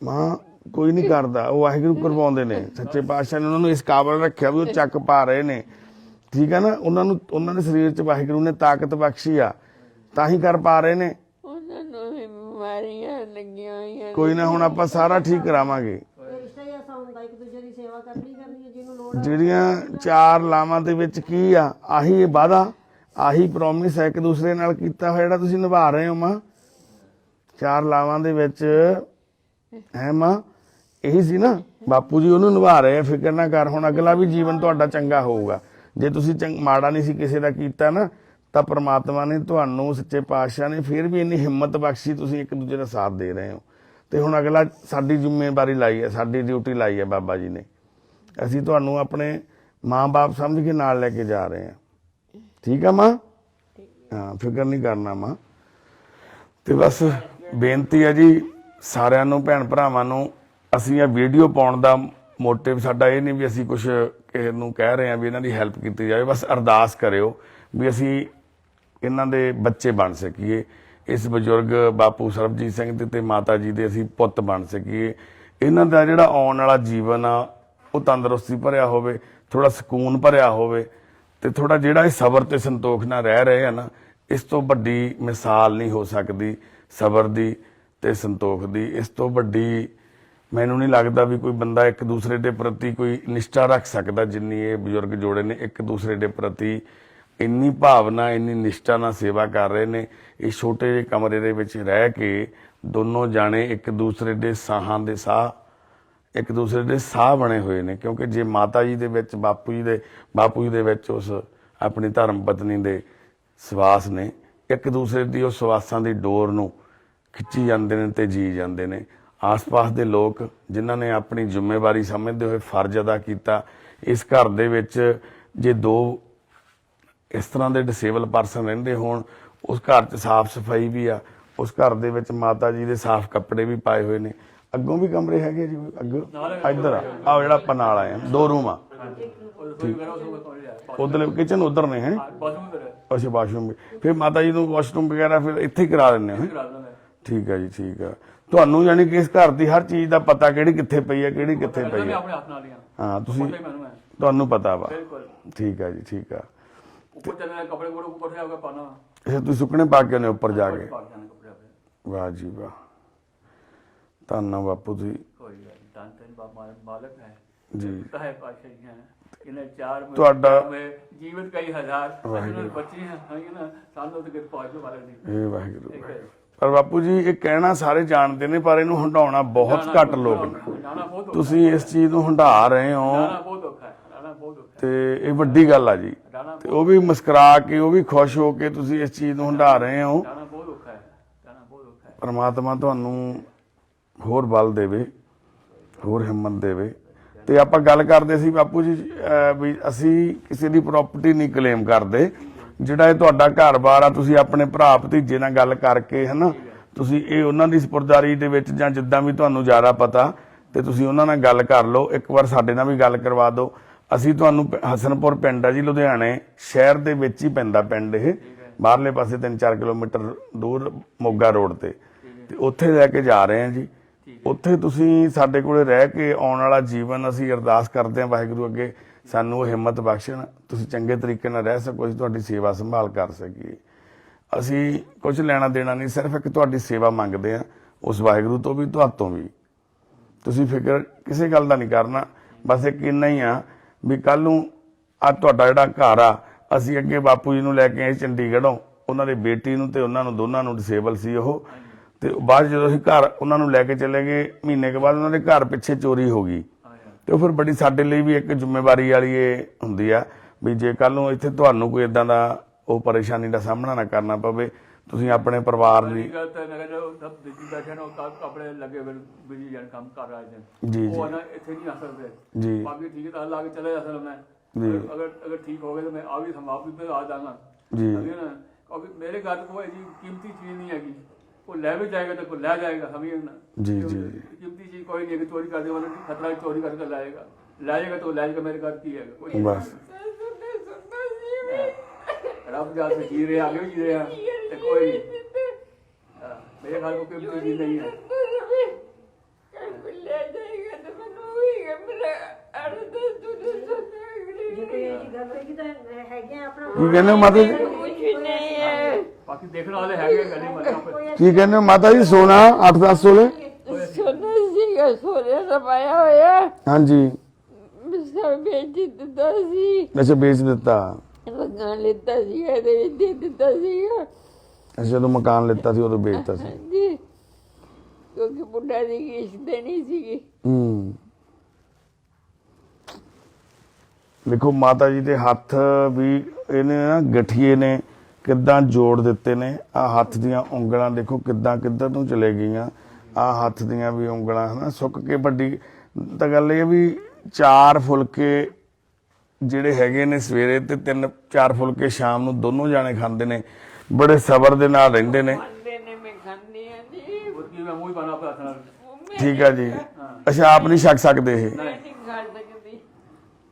ਮਾਂ ਕੋਈ ਨਹੀਂ ਕਰਦਾ, ਉਹ ਵਾਹਿਗੁਰੂ ਕਰਵਾਉਂਦੇ ਨੇ। ਸੱਚੇ ਪਾਤਸ਼ਾਹ ਨੇ ਉਹਨਾਂ ਨੂੰ ਇਸ ਕਾਬਲ ਰੱਖਿਆ ਵੀ ਉਹ ਚੱਕ ਪਾ ਰਹੇ ਨੇ। ਠੀਕ ਹੈ ਨਾ? ਉਹਨਾਂ ਨੂੰ ਉਹਨਾਂ ਦੇ ਸਰੀਰ 'ਚ ਵਾਹਿਗੁਰੂ ਨੇ ਤਾਕਤ ਬਖਸ਼ੀ ਆ, ਤਾਂ ਹੀ ਕਰ ਪਾ ਰਹੇ ਨੇ। उन्होंने ਬਿਮਾਰੀਆਂ ਲੱਗੀਆਂ ਹੋਈਆਂ ਨੇ। ਕੋਈ ਨਾ, ਹੁਣ ਆਪਾਂ ਸਾਰਾ ਠੀਕ ਕਰਾਵਾਂਗੇ। ਇਹ ਰਿਸ਼ਤਾ ਹੀ ਐਸਾ ਹੁੰਦਾ, ਇੱਕ ਦੂਜੇ ਦੀ ਸੇਵਾ ਕਰਨੀ ਹੈ, ਜਿਹਨੂੰ ਲੋੜ ਹੈ। ਜਿਹੜੀਆਂ 4 ਲਾਵਾਂ ਦੇ ਵਿੱਚ ਕੀ ਆ, ਆਹੀ ਇਹ ਵਾਅਦਾ, ਆਹੀ ਪ੍ਰੋਮਿਸ ਹੈ ਇੱਕ ਦੂਸਰੇ ਨਾਲ ਕੀਤਾ ਹੋਇਆ ਜਿਹੜਾ ਤੁਸੀਂ ਨਿਭਾ ਰਹੇ ਹੋ ਮਾਂ। 4 ਲਾਵਾਂ ਦੇ ਵਿੱਚ ਹੈ ਮਾਂ, ਇਹੀ ਸੀ ਨਾ। ਬਾਪੂ ਜੀ ਉਹਨੂੰ ਨਿਭਾ ਰਹੇ ਆ, ਫਿਕਰ ਨਾ ਕਰ। ਹੁਣ ਅਗਲਾ ਵੀ ਜੀਵਨ ਤੁਹਾਡਾ ਚੰਗਾ ਹੋਊਗਾ। ਜੇ ਤੁਸੀਂ ਮਾੜਾ ਨਹੀਂ ਸੀ ਕਿਸੇ ਦਾ ਕੀਤਾ ਨਾ, ਤਾਂ ਪ੍ਰਮਾਤਮਾ ਨੇ ਤੁਹਾਨੂੰ, ਸੱਚੇ ਪਾਤਸ਼ਾਹ ਨੇ ਫਿਰ ਵੀ ਇੰਨੀ ਹਿੰਮਤ ਬਖਸ਼ੀ, ਤੁਸੀਂ ਇੱਕ ਦੂਜੇ ਦਾ ਸਾਥ ਦੇ ਰਹੇ ਹੋ। ਤੇ ਹੁਣ ਅਗਲਾ ਸਾਡੀ ਜ਼ਿੰਮੇਵਾਰੀ ਲਾਈ ਹੈ, ਸਾਡੀ ਡਿਊਟੀ ਲਾਈ ਹੈ ਬਾਬਾ ਜੀ ਨੇ। ਅਸੀਂ ਤੁਹਾਨੂੰ ਆਪਣੇ ਮਾਂ-ਬਾਪ ਸਮਝ ਕੇ ਨਾਲ ਲੈ ਕੇ ਜਾ ਰਹੇ ਹਾਂ। ਠੀਕ ਆ ਮਾਂ? ਹਾਂ, ਫਿਕਰ ਨਹੀਂ ਕਰਨਾ ਮਾਂ। ਤੇ ਬਸ ਬੇਨਤੀ ਹੈ ਜੀ ਸਾਰਿਆਂ ਨੂੰ, ਭੈਣ ਭਰਾਵਾਂ ਨੂੰ, ਅਸੀਂ ਇਹ ਵੀਡੀਓ ਪਾਉਣ ਦਾ ਮੋਟਿਵ ਸਾਡਾ ਇਹ ਨਹੀਂ ਵੀ ਅਸੀਂ ਕੁਝ ਕਿਸੇ ਨੂੰ ਕਹਿ ਰਹੇ ਹਾਂ ਵੀ ਇਹਨਾਂ ਦੀ ਹੈਲਪ ਕੀਤੀ ਜਾਵੇ। ਬਸ ਅਰਦਾਸ ਕਰਿਓ ਵੀ ਅਸੀਂ ਇਹਨਾਂ ਦੇ ਬੱਚੇ ਬਣ ਸਕੀਏ, ਇਸ ਬਜ਼ੁਰਗ ਬਾਪੂ ਸਰਬਜੀਤ ਸਿੰਘ ਤੇ ਮਾਤਾ ਜੀ ਦੇ ਅਸੀਂ ਪੁੱਤ ਬਣ ਸਕੀਏ। ਇਹਨਾਂ ਦਾ ਜਿਹੜਾ ਆਉਣ ਵਾਲਾ ਜੀਵਨ ਆ ਉਹ ਤੰਦਰੁਸਤੀ ਭਰਿਆ ਹੋਵੇ, ਥੋੜਾ ਸਕੂਨ ਭਰਿਆ ਹੋਵੇ, ਤੇ ਥੋੜਾ ਜਿਹੜਾ ਇਹ ਸਬਰ ਤੇ ਸੰਤੋਖ ਨਾਲ ਰਹਿ ਰਹੇ ਆ ਨਾ, ਇਸ ਤੋਂ ਵੱਡੀ ਮਿਸਾਲ ਨਹੀਂ ਹੋ ਸਕਦੀ ਸਬਰ ਦੀ ਤੇ ਸੰਤੋਖ ਦੀ। ਇਸ ਤੋਂ ਵੱਡੀ ਮੈਨੂੰ ਨਹੀਂ ਲੱਗਦਾ ਵੀ ਕੋਈ ਬੰਦਾ ਇੱਕ ਦੂਸਰੇ ਦੇ ਪ੍ਰਤੀ ਕੋਈ ਨਿਸ਼ਠਾ ਰੱਖ ਸਕਦਾ ਜਿੰਨੀ ਇਹ ਬਜ਼ੁਰਗ ਜੋੜੇ ਨੇ ਇੱਕ ਦੂਸਰੇ ਦੇ ਪ੍ਰਤੀ ਇੰਨੀ ਭਾਵਨਾ, ਇੰਨੀ ਨਿਸ਼ਠਾ ਨਾਲ ਸੇਵਾ ਕਰ ਰਹੇ ਨੇ। ਇਸ ਛੋਟੇ ਜਿਹੇ ਕਮਰੇ ਦੇ ਵਿੱਚ ਰਹਿ ਕੇ ਦੋਨੋਂ ਜਾਣੇ ਇੱਕ ਦੂਸਰੇ ਦੇ ਸਾਹਾਂ ਦੇ ਸਾਹ, ਇੱਕ ਦੂਸਰੇ ਦੇ ਸਾਹ ਬਣੇ ਹੋਏ ਨੇ। ਕਿਉਂਕਿ ਜੇ ਮਾਤਾ ਜੀ ਦੇ ਵਿੱਚ, ਬਾਪੂ ਜੀ ਦੇ ਵਿੱਚ ਉਸ ਆਪਣੀ ਧਰਮ ਪਤਨੀ ਦੇ ਸਵਾਸ ਨੇ, ਇੱਕ ਦੂਸਰੇ ਦੀ ਉਸ ਸਵਾਸਾਂ ਦੀ ਡੋਰ ਨੂੰ ਖਿੱਚੀ ਜਾਂਦੇ ਨੇ ਤੇ ਜੀ ਜਾਂਦੇ ਨੇ। ਆਸ-ਪਾਸ ਦੇ ਲੋਕ ਜਿਨ੍ਹਾਂ ਨੇ ਆਪਣੀ ਜ਼ਿੰਮੇਵਾਰੀ ਸਮਝਦੇ ਹੋਏ ਫਰਜ਼ ਅਦਾ ਕੀਤਾ। ਇਸ ਘਰ ਦੇ ਵਿੱਚ ਜੇ 2 ਇਸ ਤਰ੍ਹਾਂ ਦੇ ਡਿਸੇਬਲ ਪਰਸਨ ਰਹਿੰਦੇ ਹੋਣ, ਉਸ ਘਰ 'ਚ ਸਾਫ਼ ਸਫਾਈ ਵੀ ਆ, ਉਸ ਘਰ ਦੇ ਵਿੱਚ ਮਾਤਾ ਜੀ ਦੇ ਸਾਫ਼ ਕੱਪੜੇ ਵੀ ਪਾਏ ਹੋਏ ਨੇ। ਅੱਗੋਂ ਵੀ ਕਮਰੇ ਹੈਗੇ ਜੀ, ਅੱਗੋਂ ਇੱਧਰ ਆ ਜਿਹੜਾ ਆਪਾਂ ਨਾਲ ਆਏ ਆ, 2 ਰੂਮ ਆ। ਉਧਰਲੇ ਕਿਚਨ ਉਧਰ ਨੇ ਹੈ, ਅੱਛਾ ਬਾਥਰੂਮ ਵੀ। ਫਿਰ ਮਾਤਾ ਜੀ ਨੂੰ ਵਾਸ਼ਰੂਮ ਵਗੈਰਾ ਫਿਰ ਇੱਥੇ ਹੀ ਕਰਾ ਦਿੰਦੇ ਹੋ? ਠੀਕ ਹੈ ਜੀ, ਠੀਕ ਆ। ਤੁਹਾਨੂੰ ਯਾਨੀ ਕਿ ਇਸ ਘਰ ਦੀ ਹਰ ਚੀਜ਼ ਦਾ ਪਤਾ, ਕਿਹੜੀ ਕਿੱਥੇ ਪਈ ਹੈ, ਕਿਹੜੀ ਕਿੱਥੇ ਪਈ ਹੈ? ਹਾਂ, ਤੁਸੀਂ, ਤੁਹਾਨੂੰ ਪਤਾ ਵਾ। ਠੀਕ ਆ ਜੀ, ਠੀਕ ਆ। ਅੱਛਾ, ਤੁਸੀਂ ਸੁੱਕਣੇ ਪਾ ਕੇ ਆਉਂਦੇ ਉੱਪਰ ਜਾ ਕੇ? ਵਾਹ ਜੀ ਵਾਹ, ਧੰਨਾ ਬਾਪੂ ਜੀ ਜੀ। ਤੁਹਾਡਾ ਜੀਵਨ ਕਈ ਹਜ਼ਾਰ ਬੱਚੇ ਹਨ, ਸਾਨੂੰ ਤੇ ਪਹੁੰਚਣ ਵਾਲੇ ਨਹੀਂ। ਇਹ ਵਾਹਿਗੁਰੂ। ਪਰ ਬਾਪੂ ਜੀ ਇਹ ਕਹਿਣਾ ਸਾਰੇ ਜਾਣਦੇ ਨੇ, ਪਰ ਇਹਨੂੰ ਹੰਡਾਉਣਾ ਬਹੁਤ ਘੱਟ ਲੋਕ ਨੇ। ਤੁਸੀਂ ਇਸ ਚੀਜ਼ ਨੂੰ ਹੰਡਾ ਰਹੇ ਹੋ ਤੇ ਇਹ ਵੱਡੀ ਗੱਲ ਆ ਜੀ। ਤੇ ਉਹ ਵੀ ਮੁਸਕਰਾ ਕੇ, ਉਹ ਵੀ ਖੁਸ਼ ਹੋ ਕੇ ਤੁਸੀਂ ਇਸ ਚੀਜ਼ ਨੂੰ ਹੰਡਾ ਰਹੇ ਹੋ। ਪਰਮਾਤਮਾ ਤੁਹਾਨੂੰ ਹੋਰ ਬਲ ਦੇਵੇ, ਹੋਰ ਹਿੰਮਤ ਦੇਵੇ। ਤੇ ਆਪਾਂ ਗੱਲ ਕਰਦੇ ਸੀ ਬਾਪੂ ਜੀ ਵੀ ਅਸੀਂ ਕਿਸੇ ਦੀ ਪ੍ਰਾਪਰਟੀ ਨਹੀਂ ਕਲੇਮ ਕਰਦੇ। ਜਿਹੜਾ ਇਹ ਤੁਹਾਡਾ ਘਰ-ਬਾਰ ਆ, ਤੁਸੀਂ ਆਪਣੇ ਭਰਾ ਭਤੀਜੇ ਨਾਲ ਗੱਲ ਕਰਕੇ, ਹਨਾ, ਤੁਸੀਂ ਇਹ ਉਹਨਾਂ ਦੀ ਸਪੁਰਦਾਰੀ ਦੇ ਵਿੱਚ ਜਾਂ ਜਿੱਦਾਂ ਵੀ ਤੁਹਾਨੂੰ ਜ਼ਿਆਦਾ ਪਤਾ, ਤੇ ਤੁਸੀਂ ਉਹਨਾਂ ਨਾਲ ਗੱਲ ਕਰ ਲਓ। ਇੱਕ ਵਾਰ ਸਾਡੇ ਨਾਲ ਵੀ ਗੱਲ ਕਰਵਾ ਦਿਓ। ਅਸੀਂ ਤੁਹਾਨੂੰ, ਹਸਨਪੁਰ ਪਿੰਡ ਆ ਜੀ, ਲੁਧਿਆਣੇ ਸ਼ਹਿਰ ਦੇ ਵਿੱਚ ਹੀ ਪੈਂਦਾ ਪਿੰਡ ਇਹ, ਬਾਹਰਲੇ ਪਾਸੇ 3-4 ਕਿਲੋਮੀਟਰ ਦੂਰ ਮੋਗਾ ਰੋਡ ਤੇ ਉੱਥੇ ਲੈ ਕੇ ਜਾ ਰਹੇ ਹਾਂ ਜੀ। ਉੱਥੇ ਤੁਸੀਂ ਸਾਡੇ ਕੋਲੇ ਰਹਿ ਕੇ ਆਉਣ ਵਾਲਾ ਜੀਵਨ, ਅਸੀਂ ਅਰਦਾਸ ਕਰਦੇ ਹਾਂ ਵਾਹਿਗੁਰੂ ਅੱਗੇ ਸਾਨੂੰ ਉਹ ਹਿੰਮਤ ਬਖਸ਼ਣ, ਤੁਸੀਂ ਚੰਗੇ ਤਰੀਕੇ ਨਾਲ ਰਹਿ ਸਕੋ, ਅਸੀਂ ਤੁਹਾਡੀ ਸੇਵਾ ਸੰਭਾਲ ਕਰ ਸਕੀਏ। ਅਸੀਂ ਕੁਝ ਲੈਣਾ ਦੇਣਾ ਨਹੀਂ, ਸਿਰਫ ਇੱਕ ਤੁਹਾਡੀ ਸੇਵਾ ਮੰਗਦੇ ਹਾਂ ਉਸ ਵਾਹਿਗੁਰੂ ਤੋਂ ਵੀ, ਤੁਹਾਤੋਂ ਵੀ। ਤੁਸੀਂ ਫਿਕਰ ਕਿਸੇ ਗੱਲ ਦਾ ਨਹੀਂ ਕਰਨਾ, ਬਸ ਇੱਕ ਇੰਨਾ ਹੀ ਆ ਵੀ ਕੱਲ ਨੂੰ ਅੱਜ ਤੁਹਾਡਾ ਜਿਹੜਾ ਘਰ ਆ, ਅਸੀਂ ਅੱਗੇ ਬਾਪੂ ਜੀ ਨੂੰ ਲੈ ਕੇ ਆਏ ਚੰਡੀਗੜ੍ਹੋਂ, ਉਹਨਾਂ ਦੀ ਬੇਟੀ ਨੂੰ ਤੇ ਉਹਨਾਂ ਨੂੰ ਦੋਨਾਂ ਨੂੰ ਡਿਸੇਬਲ ਸੀ ਉਹ। ਤੇ ਬਾਅਦ ਜਦੋਂ ਅਸੀਂ ਘਰ ਉਹਨਾਂ ਨੂੰ ਲੈ ਕੇ ਚਲੇ ਗਏ, ਮਹੀਨੇ ਕੇ ਬਾਅਦ ਉਹਨਾਂ ਦੇ ਘਰ ਪਿੱਛੇ ਚੋਰੀ ਹੋ ਗਈ। ਤੇ ਉਹ ਫਿਰ ਬੜੀ ਸਾਡੇ ਲਈ ਵੀ ਇੱਕ ਜ਼ਿੰਮੇਵਾਰੀ ਵਾਲੀ ਇਹ ਹੁੰਦੀ ਆ ਵੀ ਜੇ ਕੱਲ ਨੂੰ ਇੱਥੇ ਤੁਹਾਨੂੰ ਕੋਈ ਇਦਾਂ ਦਾ ਉਹ ਪਰੇਸ਼ਾਨੀ ਦਾ ਸਾਹਮਣਾ ਨਾ ਕਰਨਾ ਪਵੇ, ਤੁਸੀਂ ਆਪਣੇ ਪਰਿਵਾਰ ਦੀ ਕੱਪੜੇ ਲੱਗੇ ਬਿਜੀ ਜਾਨ ਕੰਮ ਕਰ ਰਹੇ ਨੇ ਜੀ ਉਹ ਨਾ ਇੱਥੇ ਨਹੀਂ ਆ ਸਕਦੇ ਜੀ। ਬਾਕੀ ਠੀਕ ਹੈ ਤਾਂ ਲਾ ਕੇ ਚਲੇ ਜਾ ਸਕਦਾ ਮੈਂ ਜੀ। अगर ठीक हो गए तो मैं आगे समाप्ति पे आ जाऊंगा जी। ना, क्योंकि मेरे घर में कोई ऐसी कीमती चीज नहीं है, कोई ले भी जाएगा तो कोई ले जाएगा, समझिए ना। जी जी। कीमती चीज कोई नहीं है कि चोरी कर दे वाला खतरा है, चोरी करके लाएगा, लाएगा तो लाएगा मेरे घर की है कोई बस रब जात से जी रहे आगे भी जी रहे हैं तो कोई नहीं। मेरे घर को कीमती चीज नहीं है। ਜੇ ਕੋਈ ਐਸੀ ਗੱਲ ਹੋਏਗੀ ਤਾਂ ਹੈਗੇ ਆ ਆਪਣਾ ਕੀ ਕਹਿੰਦੇ ਹੋ ਮਾਤਾ ਜੀ? बाकी ਦੇਖਣ ਵਾਲੇ ਹੈਗੇ ਗੱਡੀ ਮਤਲਬ ਕੀ ਕਹਿੰਦੇ ਹੋ ਮਾਤਾ ਜੀ? ਸੋਨਾ 8-10 ਤੋਲੇ? ਸੋਨਾ ਸੀਗਾ, ਸੋਨੇ ਦਾ ਪਾਇਆ ਹੋਇਆ ਹਾਂਜੀ। ਸਭ ਵੇਚ ਦਿੱਤਾ ਸੀ, ਅੱਛਾ, ਵੇਚ ਦਿੱਤਾ। ਮਕਾਨ ਲਿੱਤਾ ਸੀਗਾ, ਇਹਦੇ ਵਿੱਚ ਦੇ ਦਿੱਤਾ ਸੀਗਾ। ਅੱਛਾ, ਜਦੋਂ ਮਕਾਨ ਲਿੱਤਾ ਸੀ ਉਦੋਂ ਵੇਚਤਾ ਸੀ। ਹਾਂਜੀ, ਕਿਉਂਕਿ ਮੁੰਡਾ ਦੀ ਕਿਸ਼ਤ ਦੇਣੀ ਸੀਗੀ। ਦੇਖੋ ਮਾਤਾ ਜੀ ਦੇ ਹੱਥ ਵੀ ਇਹਨੇ ਨਾ ਗਠੀਏ ਨੇ ਕਿੱਦਾਂ ਜੋੜ ਦਿੱਤੇ ਨੇ। ਆ ਹੱਥ ਦੀਆਂ ਉਂਗਲਾਂ ਦੇਖੋ ਕਿੱਦਾਂ ਕਿੱਧਰ ਨੂੰ ਚਲੇ ਗਈਆਂ। ਆ ਹੱਥ ਦੀਆਂ ਵੀ ਉਂਗਲਾਂ ਹਨਾ ਸੁੱਕ ਕੇ। ਵੱਡੀ ਤਾਂ ਗੱਲ ਇਹ ਵੀ 4 ਫੁਲਕੇ ਜਿਹੜੇ ਹੈਗੇ ਨੇ ਸਵੇਰੇ ਤੇ 3-4 ਫੁਲਕੇ ਸ਼ਾਮ ਨੂੰ ਦੋਨੋਂ ਜਾਣੇ ਖਾਂਦੇ ਨੇ। ਬੜੇ ਸਬਰ ਦੇ ਨਾਲ ਰਹਿੰਦੇ ਨੇ। ਖਾਂਦੇ ਨੇ, ਮੈਂ ਖਾਂਦੀ ਹਾਂ ਜੀ। ਕੀ ਮੈਂ ਮੂੰਹ ਹੀ ਪਾਣਾ ਆਪਣਾ ਹੱਥ ਨਾਲ। ਠੀਕ ਆ ਜੀ। ਅੱਛਾ, ਆਪ ਨਹੀਂ ਛਕ ਸਕਦੇ ਇਹ? ਮੈਂ ਨਹੀਂ ਖਾ ਸਕਦੀ,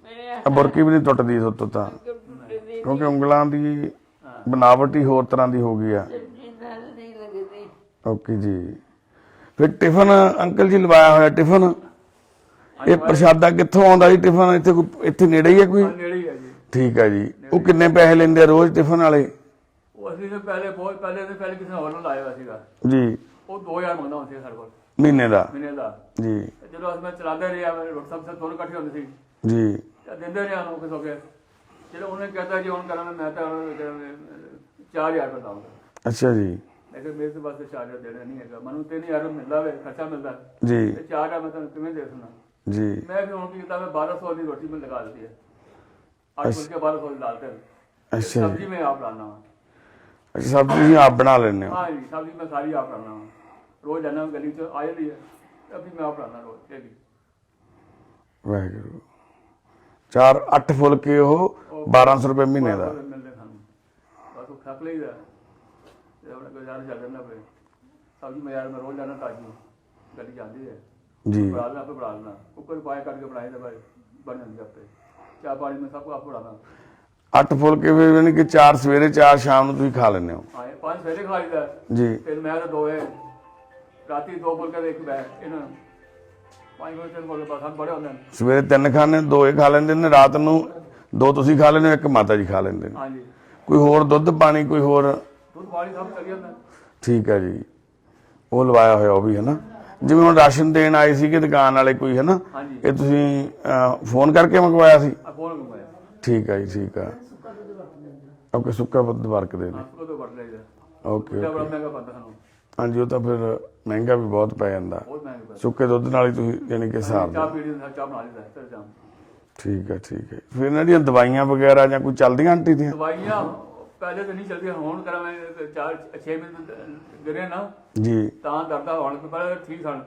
ਮੇਰੇ ਆਹ ਬੁਰਕੀ ਵੀ ਨਹੀਂ ਟੁੱਟਦੀ ਉੱਤੋਂ ਤਾਂ, ਟੁੱਟਦੇ ਕਿਉਂਕਿ ਉਂਗਲਾਂ ਦੀ ਬਣਾਵਟ ਹੀ ਹੋਰ ਤਰ੍ਹਾਂ ਦੀ ਹੋ ਗਈ ਆ। ਸਬਜ਼ੀ ਨਾਲ ਨਹੀਂ ਲੱਗਦੀ। ਓਕੇ ਜੀ। ਫਿਰ ਟਿਫਨ ਅੰਕਲ ਜੀ ਲਵਾਇਆ ਹੋਇਆ ਟਿਫਨ, ਇਹ ਪ੍ਰਸ਼ਾਦਾ ਕਿੱਥੋਂ ਆਉਂਦਾ ਜੀ ਟਿਫਨ? ਇੱਥੇ ਨੇੜੇ ਹੀ ਹੈ ਕੋਈ? ਨੇੜੇ ਹੀ ਹੈ ਜੀ। ਠੀਕ ਆ ਜੀ। ਉਹ ਕਿੰਨੇ ਪੈਸੇ ਲੈਂਦੇ ਆ ਰੋਜ਼ ਟਿਫਨ ਵਾਲੇ? ਉਹ ਅਸੀਂ ਤਾਂ ਬਹੁਤ ਪਹਿਲੇ ਕਿਸੇ ਹੋਰ ਨੂੰ ਲਾਇਆ ਹੋਇਆ ਸੀਗਾ ਜੀ। ਉਹ 2000 ਮੰਗਦਾ ਹੁੰਦਾ ਸੀ ਸਾਡੇ ਕੋਲ ਮਹੀਨੇ ਦਾ? ਮਹੀਨੇ ਦਾ ਜੀ ਤੇ ਜਦੋਂ ਮੈਂ ਚਲਾਉਂਦਾ ਰਿਹਾ, ਮੈਂ ਰੋਟੀ ਸਬਜ਼ੀ ਦੋਨੋਂ ਇਕੱਠੇ ਹੁੰਦੇ ਸੀ ਜੀ। ਤੇ ਦਿੰਦੇ ਰਿਹਾ ਨੂੰ ਕਿਸੋ ਕੇ। ਜਦੋਂ ਉਹਨੇ ਕਹਤਾ ਜੀ ਹੁਣ ਕਰਾਂਗਾ, ਮੈਂ ਤਾਂ 4000 ਰੁਪਏ ਲਾਉਂਗਾ। ਅੱਛਾ ਜੀ। ਲੇਕਿਨ ਮੇਰੇ ਤੋਂ ਬਸ 4000 ਦੇਣਾ ਨਹੀਂ ਹੈਗਾ। ਮੈਨੂੰ 3000 ਮਿਲਦਾ ਵੇ, ਖਰਚਾ ਮਿਲਦਾ ਜੀ ਤੇ 4000 ਮੈਂ ਤੁਹਾਨੂੰ ਕਿਵੇਂ ਦੇ ਸਕਦਾ? ਜੀ। ਮੈਂ ਵੀ ਹੁਣ ਕੀ ਕੀਤਾ, ਮੈਂ 1200 ਦੀ ਰੋਟੀ ਮੈਂ ਲਗਾ ਦਿੱਤੀ ਹੈ। 8 ਫੁਲਕੇ 1200 ਦੀ डालते हैं। ਅੱਛਾ सब्जी ਜੀ। मैं आप लाना हूँ। ਅੱਛਾ, ਸਬਜ਼ੀ ਤੁਸੀਂ ਆਪ ਬਣਾ ਲੈਂਦੇ ਹੋ? हाँ जी, सब्जी मैं सारी आप लाना हूँ। रोज जाना गली से आ जाती है, अभी मैं आप लाना रोज डेली। ਵਾਹਿਗੁਰੂ। 4-8 ਫੁਲਕੇ ਉਹ 1200 ਰੁਪਏ ਮਹੀਨੇ ਦਾ? मिलते खाने बस वो थक ली है, गुजारा चल जाना पे। सब्जी मैं यार मैं रोज जाना ताजी गली जाती है, ਜੀ। बना लेना आपे बना लेना, कुकर पाए कट के बनाए तो भाई बन जाती आपे। चाय पानी में सबको आप बनाना। 8 फुलके फिर यानी कि 4 सवेरे 4 शाम ਨੂੰ ਤੁਸੀਂ ਖਾ ਲੈਂਦੇ ਹੋ? हाँ, 5 सवेरे खा लीता जी। फिर मैं तो 2 है राती 2 फुलके एक बैग इन 5 फुलके बस हम बड़े होते हैं। ਸਵੇਰੇ 3 ਖਾਣੇ, 2 ਇਹ ਖਾ ਲੈਂਦੇ ਨੇ, ਰਾਤ ਨੂੰ 2 ਤੁਸੀਂ ਖਾ ਲੈਂਦੇ ਹੋ, 1 ਮਾਤਾ ਜੀ ਖਾ ਲੈਂਦੇ ਨੇ। हाँ जी, ਕੋਈ ਹੋਰ ਦੁੱਧ ਪਾਣੀ ਕੋਈ ਹੋਰ? दूध पानी सब चल जाता है। ਠੀਕ ਹੈ ਜੀ। ਉਹ ਲਵਾਇਆ ਹੋਇਆ ਉਹ ਵੀ ਹੈ ਨਾ। ਜਿਵੇਂ ਹੁਣ ਰਾਸ਼ਨ ਦੇਣ ਆਏ ਸੀਗੇ ਦੁਕਾਨ ਵਾਲੇ ਕੋਈ ਹੈ ਨਾ, हाँ जी, ਇਹ ਤੁਸੀਂ ਫੋਨ ਕਰਕੇ ਮੰਗਵਾਇਆ ਸੀ? अब फोन घुमाया। ਠੀਕ ਹੈ ਜੀ, ਠੀਕ ਹੈ। ਓਕੇ, ਸੁੱਕਾ ਦੁੱਧ ਵਰਕਦੇ ਨੇ। हाँ, उसको तो बढ़ लेगा। ਓਕੇ क्या बड़ा ਓਕੇ। महंगा पड़ता है, ਹਾਂਜੀ, ਉਹ ਤਾਂ ਫਿਰ ਮਹਿੰਗਾ ਵੀ ਬਹੁਤ ਪੈ ਜਾਂਦਾ। बहुत महंगा पड़ता ਸੁੱਕੇ ਦੁੱਧ ਨਾਲ ਹੀ ਤੁਸੀਂ ਯਾਨੀ ਕਿ है। ਹਿਸਾਬ चाय ਦਿਓ। पी ली, चाय बना ली सर शाम। ਠੀਕ ਹੈ, ਠੀਕ ਹੈ। ਫਿਰ ਇਹਨਾਂ ਦੀਆਂ ਦਵਾਈਆਂ ਵਗੈਰਾ ਜਾਂ ਕੋਈ ਚੱਲਦੀਆਂ ਆਂਟੀ ਦੀਆਂ? दवाइयाँ पहले तो नहीं चलती, हुण करा मैं 4-6 महीने गिरे ना ਜੀ। ਤਾਂ ਦਰਦ ਹੋਣ ਤੋਂ ਪਹਿਲਾਂ ਠੀਕ ਸਨ।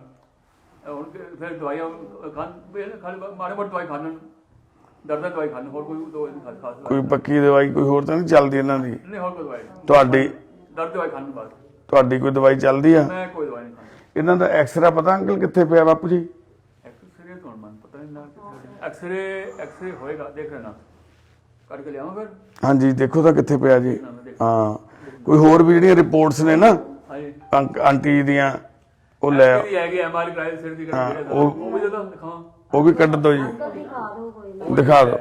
ਹੁਣ ਫਿਰ ਦਵਾਈਆਂ ਖਾਣ ਮਾੜੇ ਮੋਟੇ ਦਵਾਈ ਖਾਣ, ਦਰਦ ਦੀ ਦਵਾਈ ਖਾਣ, ਹੋਰ ਕੋਈ ਦਵਾਈ ਨਹੀਂ ਖਾਸ ਕੋਈ ਪੱਕੀ ਦਵਾਈ ਕੋਈ ਹੋਰ ਤਾਂ ਨਹੀਂ ਚੱਲਦੀ ਇਹਨਾਂ ਦੀ? ਨਹੀਂ, ਹੋਰ ਕੋਈ ਦਵਾਈ ਤੁਹਾਡੀ ਦਰਦ ਦਵਾਈ ਖਾਣ ਬਸ। ਤੁਹਾਡੀ ਕੋਈ ਦਵਾਈ ਚੱਲਦੀ ਆ? ਮੈਂ ਕੋਈ ਦਵਾਈ ਨਹੀਂ ਖਾਂਦਾ। ਇਹਨਾਂ ਦਾ ਐਕਸਰਾ ਪਤਾ ਅੰਕਲ ਕਿੱਥੇ ਪਿਆ ਬਾਪੂ ਜੀ? ਐਕਸਰੇ ਤੋਂ ਮਨ ਪਤਾ ਨਹੀਂ ਨਾ, ਐਕਸਰੇ ਹੋਏਗਾ, ਦੇਖ ਲੈਣਾ ਕੱਢ ਕੇ ਲਿਆਵਾਂ ਫਿਰ। ਹਾਂਜੀ, ਦੇਖੋ ਤਾਂ ਕਿੱਥੇ ਪਿਆ ਜੀ। ਹਾਂ, ਕੋਈ ਹੋਰ ਵੀ ਜਿਹੜੀਆਂ ਰਿਪੋਰਟਸ ਨੇ ਨਾ ਹਾਂਜੀ, ਆਂਟੀ ਦੀਆਂ ਉਹ ਲੈ ਇਹ ਹੈਗੀ ਐਮਆਰਆਈ ਕਰਾਈ ਸਿਰ ਦੀ ਹਾਂ, ਕਰਾਈ, ਉਹ- ਉਹ ਵੀ ਜਦੋਂ ਦਿਖਾਵਾਂ। ਉਹ ਵੀ ਕੱਢ ਦਿਓ ਜੀ, ਦਿਖਾ ਦਿਓ ਕੋਈ ਨਾ। ਦਿਖਾ ਦਿਓ।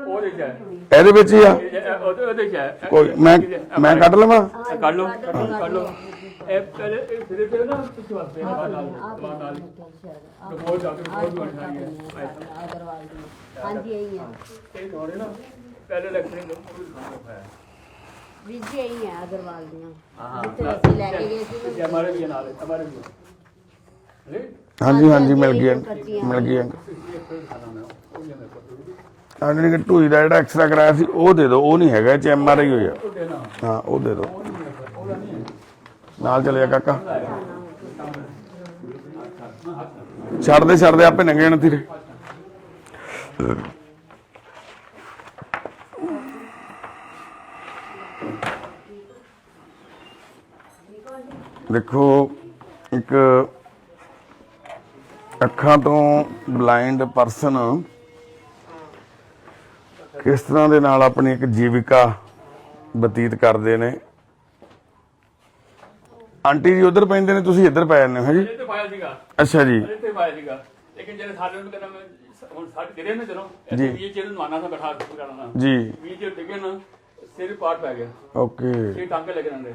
ਉਹ ਦੇ ਹੈ ਇਹਦੇ ਵਿੱਚ ਹੀ ਆ ਉਹਦੇ ਚ ਹੈ ਕੋਈ? ਮੈਂ ਕੱਢ ਲਵਾਂ? ਕੱਢ ਲਓ, ਕੱਢ ਲਓ। ਇਹ ਪਹਿਲੇ ਇਹ ਸਿਰੇ ਤੇ ਨਾ ਪਿੱਛੇ ਵਾਸਤੇ ਨਾਲ ਨਾਲ ਰਿਪੋਰਟ ਆ ਕੇ ਰਿਪੋਰਟ ਬਣ ਜਾਣੀ ਹੈ। ਅਗਰਵਾਲ ਦੀ। ਹਾਂਜੀ, ਇਹੀ ਹੈ ਇਹ ਥੋੜੇ ਨਾ ਪਹਿਲੇ ਲੈਕਚਰਿੰਗ ਨੂੰ ਵੀ ਦਿਖਾਉਣਾ ਹੈ। ਵੀਰ ਜੀ, ਇਹੀ ਹੈ ਅਗਰਵਾਲ ਦੀਆਂ ਹਾਂ, ਜਿੱਥੇ ਅਸੀਂ ਲੈ ਕੇ ਗਏ ਸੀ ये हमारे भी है नाल, हमारे भी है। अरे ਹਾਂਜੀ ਹਾਂਜੀ, ਮਿਲ ਗਈ ਮਿਲ ਗਈ ਅੰਕਲ। ये फिर खाना में वो ये मेरे को ਆ ਜਿਹੜੀ ਕਿ ਢੂਈ ਦਾ ਜਿਹੜਾ ਐਕਸਰਾ ਕਰਾਇਆ ਸੀ ਉਹ ਦੇ ਦਿਓ। ਉਹ ਨਹੀਂ ਹੈਗਾ, ਇਹ ਚ MRI ਹੋਈ ਆ। तो देना ਹਾਂ, ਉਹ ਦੇ ਦਿਓ। ओला नहीं है। ਨਾਲ ਚਲੇ ਜਾ ਕਾਕਾ। ਛੱਡਦੇ ਆਪੇ ਨੰਗੇ ਨਾ ਤੀਰੇ। ਦੇਖੋ, ਇੱਕ ਅੱਖਾਂ ਤੋਂ ਬਲਾਈਂਡ ਪਰਸਨ ਕਿਸ ਤਰ੍ਹਾਂ ਦੇ ਨਾਲ ਆਪਣੀ ਇੱਕ ਜੀਵਿਕਾ ਬਤੀਤ ਕਰਦੇ ਨੇ। ਆਂਟੀ ਜੀ ਉਧਰ ਪੈਂਦੇ ਨੇ, ਤੁਸੀਂ ਇੱਧਰ ਪੈ ਜਾਂਦੇ ਹੋ? ਹੈ ਜੀ। तो पाया सीगा, ਅੱਛਾ ਜੀ। तो पाया सीगा, लेकिन जैसे सारे उनको कहना मैं ਹੁਣ ਸਾਡੇ ਗਿਰੇ ਨਾ ਚਲੋ ਜੀ। ਇਹ ਚੀਜ਼ ਨੂੰ ਮਾਨਾ ਤਾਂ ਬਿਠਾ ਕੇ ਕਰਨਾ ਜੀ। ਵੀ ਜੇ ਡਿੱਗੇ ਨਾ ਸਿਰ ਪਾਟ ਪੈ ਗਿਆ, ਓਕੇ। ਇਹ ਟਾਂਕੇ ਲੱਗੇ ਰਹਿੰਦੇ।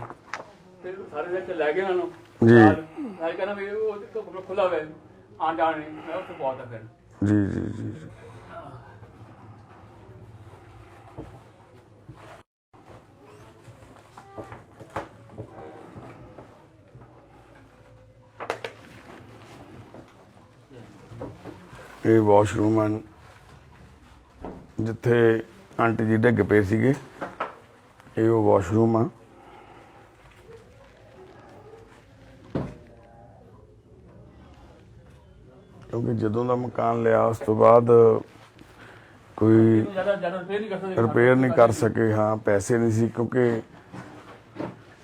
ਫਿਰ ਸਾਰੇ ਦੇ ਲੈ ਗਏ ਉਹਨਾਂ ਨੂੰ ਜੀ। ਮੈਂ ਕਹਿੰਦਾ ਵੀ ਉਹ ਤੋਂ ਖੁੱਲਾ ਹੋਵੇ ਆਣ ਜਾਣ ਨਹੀਂ ਮੈਂ ਉੱਥੇ ਪਹੁੰਚਦਾ ਫਿਰ ਜੀ ਜੀ ਜੀ ਜੀ। ਇਹ ਵਾਸ਼ਰੂਮ ਹਨ ਜਿੱਥੇ ਆਂਟੀ ਜੀ ਡਿੱਗ ਪਏ ਸੀਗੇ। ਇਹ ਉਹ ਵਾਸ਼ਰੂਮ ਆ। ਕਿਉਂਕਿ ਜਦੋਂ ਦਾ ਮਕਾਨ ਲਿਆ ਉਸ ਤੋਂ ਬਾਅਦ ਕੋਈ ਜ਼ਿਆਦਾ ਰਿਪੇਅਰ ਨਹੀਂ ਕਰ ਸਕਦੇ ਰਿਪੇਅਰ ਨਹੀਂ ਕਰ ਸਕੇ। ਹਾਂ, ਪੈਸੇ ਨਹੀਂ ਸੀ ਕਿਉਂਕਿ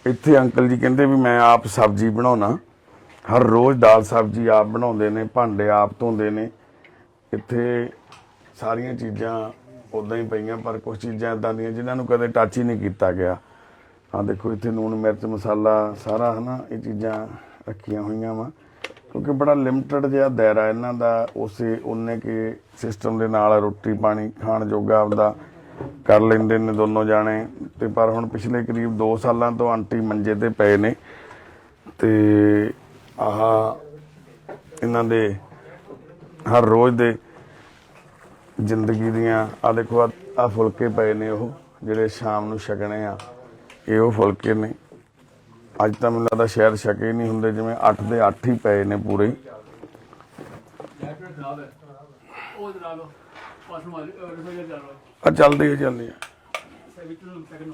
ਇੱਥੇ ਅੰਕਲ ਜੀ ਕਹਿੰਦੇ ਵੀ ਮੈਂ ਆਪ ਸਬਜ਼ੀ ਬਣਾਉਣਾ, ਹਰ ਰੋਜ਼ ਦਾਲ ਸਬਜ਼ੀ ਆਪ ਬਣਾਉਂਦੇ ਨੇ, ਭਾਂਡੇ ਆਪ ਧੋਂਦੇ ਨੇ। ਇੱਥੇ ਸਾਰੀਆਂ ਚੀਜ਼ਾਂ ਉਦਾਂ ਹੀ ਪਈਆਂ, ਪਰ ਕੁਝ ਚੀਜ਼ਾਂ ਇਦਾਂ ਦੀਆਂ ਜਿਨ੍ਹਾਂ ਨੂੰ ਕਦੇ ਟੱਚ ਹੀ ਨਹੀਂ ਕੀਤਾ ਗਿਆ। ਆਹ ਦੇਖੋ ਇੱਥੇ ਲੂਣ ਮਿਰਚ ਮਸਾਲਾ ਸਾਰਾ ਹਨਾ ਇਹ ਚੀਜ਼ਾਂ ਰੱਖੀਆਂ ਹੋਈਆਂ ਵਾ, ਕਿਉਂਕਿ ਬੜਾ ਲਿਮਟਿਡ ਜਿਹਾ ਦਾਇਰਾ ਇਹਨਾਂ ਦਾ। ਉਸੇ ਉਹਨੇ ਕਿ ਸਿਸਟਮ ਦੇ ਨਾਲ ਰੋਟੀ ਪਾਣੀ ਖਾਣ ਜੋਗਾ ਆਪਦਾ ਕਰ ਲੈਂਦੇ ਨੇ ਦੋਨੋਂ ਜਾਣੇ। ਤੇ ਪਰ ਹੁਣ ਪਿਛਲੇ ਕਰੀਬ 2 ਸਾਲਾਂ ਤੋਂ ਆਂਟੀ ਮੰਜੇ ਤੇ ਪਏ ਨੇ ਤੇ ਆਹ ਇਹਨਾਂ ਦੇ ਹਰ ਰੋਜ਼ ਦੇ ਜ਼ਿੰਦਗੀ ਦੀਆਂ ਆਹ ਦੇਖੋ ਆਹ ਫੁਲਕੇ ਪਏ ਨੇ, ਉਹ ਜਿਹੜੇ ਸ਼ਾਮ ਨੂੰ ਛਕਣੇ ਆ, ਇਹ ਉਹ ਫੁਲਕੇ ਨੇ। ਅੱਜ ਤਾਂ ਮੈਨੂੰ ਲੱਗਦਾ ਸ਼ਾਇਦ ਛਕੇ ਹੀ ਨਹੀਂ ਹੁੰਦੇ, ਜਿਵੇਂ 8 ਦੇ 8 ਹੀ ਪਏ ਨੇ ਪੂਰੇ। ਜੈਕਟ ਖਰਾਬ ਹੈ ਉਹ ਜਰਾ ਲੋ ਪਾਸੋਂ ਰਸੋਈ ਜਾ ਰਹਾ ਆ ਚੱਲਦੀ ਹੈ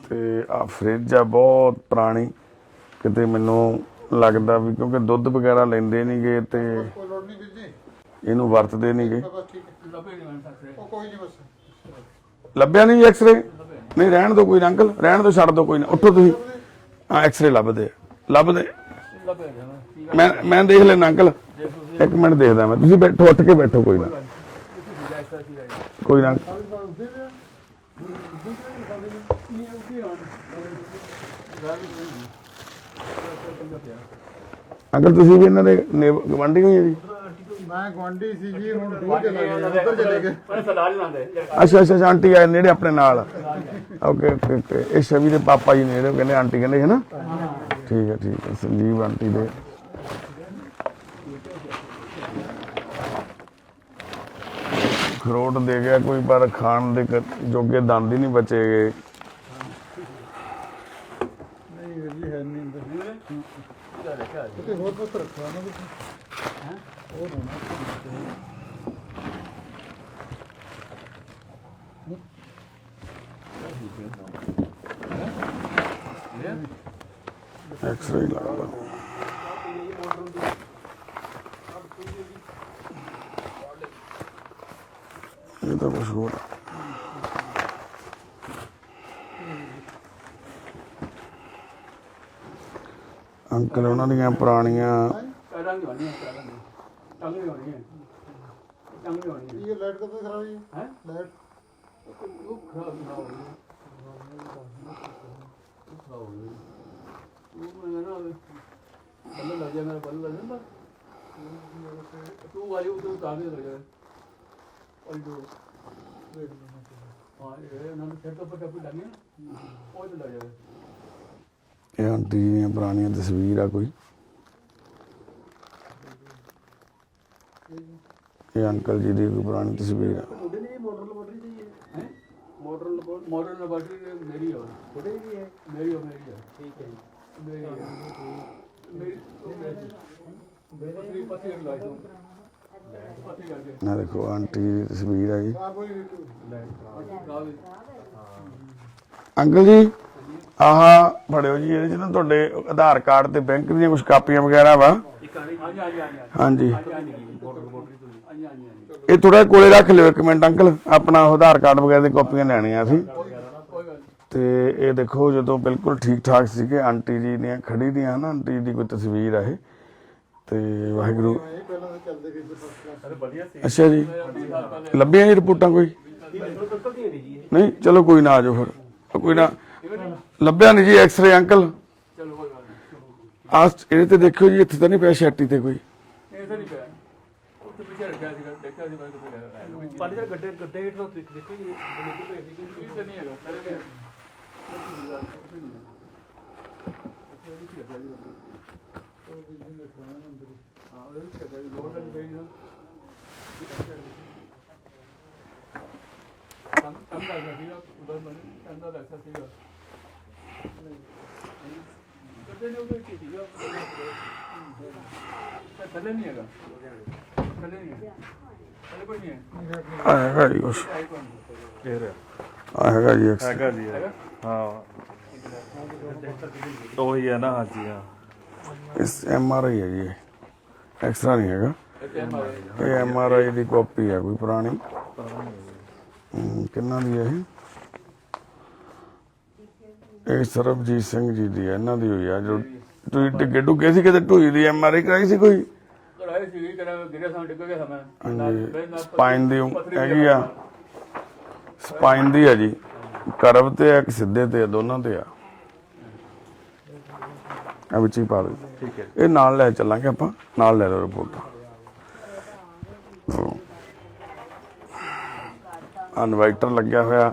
ਤੇ ਆ ਫਰਿੱਜ ਆ ਬਹੁਤ ਪੁਰਾਣੀ, ਕਿਤੇ ਮੈਨੂੰ ਲੱਗਦਾ ਵੀ ਕਿਉਂਕਿ ਦੁੱਧ ਵਗੈਰਾ ਲੈਂਦੇ ਨਹੀਂਗੇ ਤੇ ਇਹਨੂੰ ਵਰਤਦੇ ਨਹੀਂਗੇ। ਲੱਭਿਆ ਨਹੀਂ ਐਕਸਰੇ? ਨਹੀਂ ਰਹਿਣ ਦੋ ਕੋਈ ਨਾ ਅੰਕਲ, ਰਹਿਣ ਦੋ, ਛੱਡ ਦੋ ਕੋਈ ਨਾ, ਉੱਠੋ ਤੁਸੀਂ। ਹਾਂ ਐਕਸਰੇ ਲੱਭਦੇ ਮੈਂ ਦੇਖ ਲੈਣਾ ਅੰਕਲ, 1 ਮਿੰਟ ਦੇਖਦਾ ਮੈਂ, ਤੁਸੀਂ ਬੈਠੋ, ਉੱਠ ਕੇ ਬੈਠੋ ਕੋਈ ਨਾ ਕੋਈ ਨਾ। ਅੰਕਲ ਤੁਸੀਂ ਵੀ ਇਹਨਾਂ ਦੇ ਗਵਾਂਢੀ ਹੋਈ ਹੈ ਜੀ? ਮੈਂ ਗਵਾਂਢੀ ਸੀ ਜੀ, ਹੁਣ ਦੂਰ ਚਲੇ ਗਏ, ਉੱਧਰ ਚਲੇ ਗਏ। ਅੱਛਾ ਅੱਛਾ, ਆਂਟੀ ਆਏ ਨੇੜੇ ਆਪਣੇ ਨਾਲ। ਓਕੇ ਓਕੇ ਓਕੇ, ਇਹ ਸ਼ਵੀ ਦੇ ਪਾਪਾ ਜੀ ਨੇੜੇ, ਕਹਿੰਦੇ ਆਂਟੀ ਕਹਿੰਦੇ ਹੈ ਨਾ? ਠੀਕ ਹੈ ਸੰਜੀਵ ਆਂਟੀ ਦੇ। ਖਰੋਟ ਦੇ ਗਿਆ ਕੋਈ, ਪਰ ਖਾਣ ਦੇ ਜੋਗੇ ਦੰਦ ਹੀ ਨਹੀਂ ਬਚੇ ਗਏ। ਨਹੀਂ ਵੀਰ ਜੀ ਹੈ ਨਹੀਂ ਅੰਦਰ। ਤੇ ਹੋਰ ਕੁਛ ਰੱਖਿਆ ਨਾ ਤੁਸੀਂ? ਹੋਰ ਹੋਣਾ ਐਕਸਰੇ ਲੱਗਦਾ। ਇਹ ਤਾਂ ਕੁਛ ਹੋਰ ਆ। ਅੰਕਲ ਉਹਨਾਂ ਦੀਆਂ ਪੁਰਾਣੀਆਂ ਟੰਗ ਹੋਣੀ ਹੈ ਟੰਗ ਹੋਣੀ ਹੈ ਇਹ ਲਾਈਟ ਕਦੋਂ ਖਰਾਬ ਹੋਈ ਹੈ ਲਾਈਟ? ਉਹ ਖਰਾਬ ਨਾ ਹੋ ਗਈ ਉਹ ਮੈਂ ਨਾ ਬੱਲ ਲੱਗ ਗਿਆ, ਮੇਰਾ ਬੱਲ ਲੱਗ ਜਾਂਦਾ ਤੂੰ ਵਾਲੀ ਉਹ ਤਾਂ ਲੱਗ ਗਿਆ और जो हाँ ये ना फिर तो पता पता नहीं ਉਹ ਤੇ ਲੱਗ ਜਾਵੇ। ਇਹ ਆਂਟੀ ਜੀ ਦੀਆਂ ਪੁਰਾਣੀਆਂ ਤਸਵੀਰ ਆ ਕੋਈ। ਇਹ ਅੰਕਲ ਜੀ ਦੀ ਕੋਈ ਪੁਰਾਣੀ ਤਸਵੀਰ ਆ। मोटर लेबोरेटरी चाहिए हैं? मोटर लेबोरेटरी मेरी है, छोटे भी है मेरी है। ठीक है मेरी पति लाई तो पति करके ਨਾ ਦੇਖੋ ਆਂਟੀ ਜੀ ਦੀ ਤਸਵੀਰ ਆ ਜੀ। ਅੰਕਲ ਜੀ ਆਹ ਫੜਿਓ ਜੀ, ਇਹਦੇ ਚ ਨਾ ਤੁਹਾਡੇ ਆਧਾਰ ਕਾਰਡ ਤੇ ਬੈਂਕ ਦੀਆਂ ਕੁਝ ਕਾਪੀਆਂ ਵਗੈਰਾ ਵਾ। ਹਾਂਜੀ ਇਹ ਥੋੜਾ ਕੋਲੇ ਰੱਖ ਲਿਓ 1 ਮਿੰਟ ਅੰਕਲ, ਆਪਣਾ ਆਧਾਰ ਕਾਰਡ ਵਗੈਰਾ ਦੀ ਕਾਪੀਆਂ ਲੈਣੀਆਂ ਸੀ। ਤੇ ਇਹ ਦੇਖੋ ਜਦੋਂ ਬਿਲਕੁਲ ਠੀਕ ਠਾਕ ਸੀਗੇ ਆਂਟੀ ਜੀ ਦੀਆਂ ਖੜੀ ਦੀਆਂ ਨਾ, ਆਂਟੀ ਜੀ ਦੀ ਕੋਈ ਤਸਵੀਰ ਆ ਇਹ। ਤੇ ਵਾਹਿਗੁਰੂ। ਪਹਿਲਾਂ ਤਾਂ ਚੱਲਦੇ ਫਿਰ ਅੱਛਾ ਜੀ, ਲੱਭੀਆਂ ਜੀ ਰਿਪੋਰਟਾਂ ਕੋਈ? ਨਹੀਂ ਚਲੋ ਕੋਈ ਨਾ, ਆ ਜਾਓ ਫਿਰ ਕੋਈ ਨਾ। ਲੱਭਿਆ ਨਹੀਂ ਜੀ ਐਕਸਰੇ ਅੰਕਲ? ਆ ਇਹਦੇ ਤੇ ਦੇਖਿਓ ਜੀ, ਇੱਥੇ ਤਾਂ ਨਹੀਂ ਪਿਆ ਛਾਤੀ ਤੇ ਕੋਈ? ਇਹ ਤਾਂ ਨਹੀਂ ਪਿਆ, ਉੱਥੇ ਪਿੱਛੇ ਰੱਖਿਆ ਸੀਗਾ, ਦੇਖਿਆ ਸੀ ਮੈਂ ਕਿਤੇ ਪਾਣੀ ਦਾ ਗੱਡੇ ਗੱਡੇ ਹੇਠ ਤੋਂ ਦੇਖੋ ਜੀ ਇਹ ਤਾਂ ਨਹੀਂ ਹੈਗਾ ਥੱਲੇ ਨਹੀਂ ਹੈਗਾ, ਥੱਲੇ ਨਹੀਂ ਹੈ, ਥੱਲੇ ਕੋਈ ਨਹੀਂ ਹੈ। ਆ ਹੈਗਾ ਜੀ ਕੁਛ, ਇਹ ਰਿਹਾ ਆ ਹੈਗਾ ਜੀ X-ray। ਹੈਗਾ ਜੀ ਇਹ। ਹਾਂ ਉਹੀ ਹੈ ਨਾ, ਹਾਂਜੀ ਹਾਂ। ਇਸ MRI ਹੈ ਜੀ ਇਹ, ਐਕਸਰਾ ਨਹੀਂ ਹੈਗਾ। ਇਹ MRI ਦੀ ਕਾਪੀ ਹੈ ਕੋਈ ਪੁਰਾਣੀ। ਕਿੰਨਾ ਦੀ ਹੈ ਇਹ ਸਰਬਜੀਤ ਸਿੰਘ ਜੀ ਦੀ ਹੈ, ਇਹਨਾਂ ਦੀ ਹੋਈ ਆ। ਜੋ ਤੁਸੀਂ ਟਿੱਕੇ ਟੁੱਕੇ ਸੀ ਕਿਤੇ ਢੂਈ ਦੀ MRI ਕਰਾਈ ਸੀ ਕੋਈ? ਲੜਾਈ ਸੀ ਕਿ ਗਿਰੇ ਸਾਂ ਡਿੱਗ ਗਿਆ ਮੈਂ। ਹਾਂਜੀ ਸਪਾਈਨ ਦੀ ਹੈਗੀ ਆ, ਸਪਾਈਨ ਦੀ ਹੈ ਜੀ। ਕਰਵ ਤੇ ਆ ਕਿ ਸਿੱਧੇ ਤੇ ਆ, ਦੋਨਾਂ ਤੇ ਆ। ਆ ਵਿੱਚ ਹੀ ਪਾ ਦਿਓ। ਠੀਕ ਹੈ ਇਹ ਨਾਲ ਲੈ ਚੱਲਾਂਗੇ ਆਪਾਂ, ਨਾਲ ਲੈ ਲਓ ਰਿਪੋਰਟ। ਇਨਵਰਟਰ ਲੱਗਿਆ ਹੋਇਆ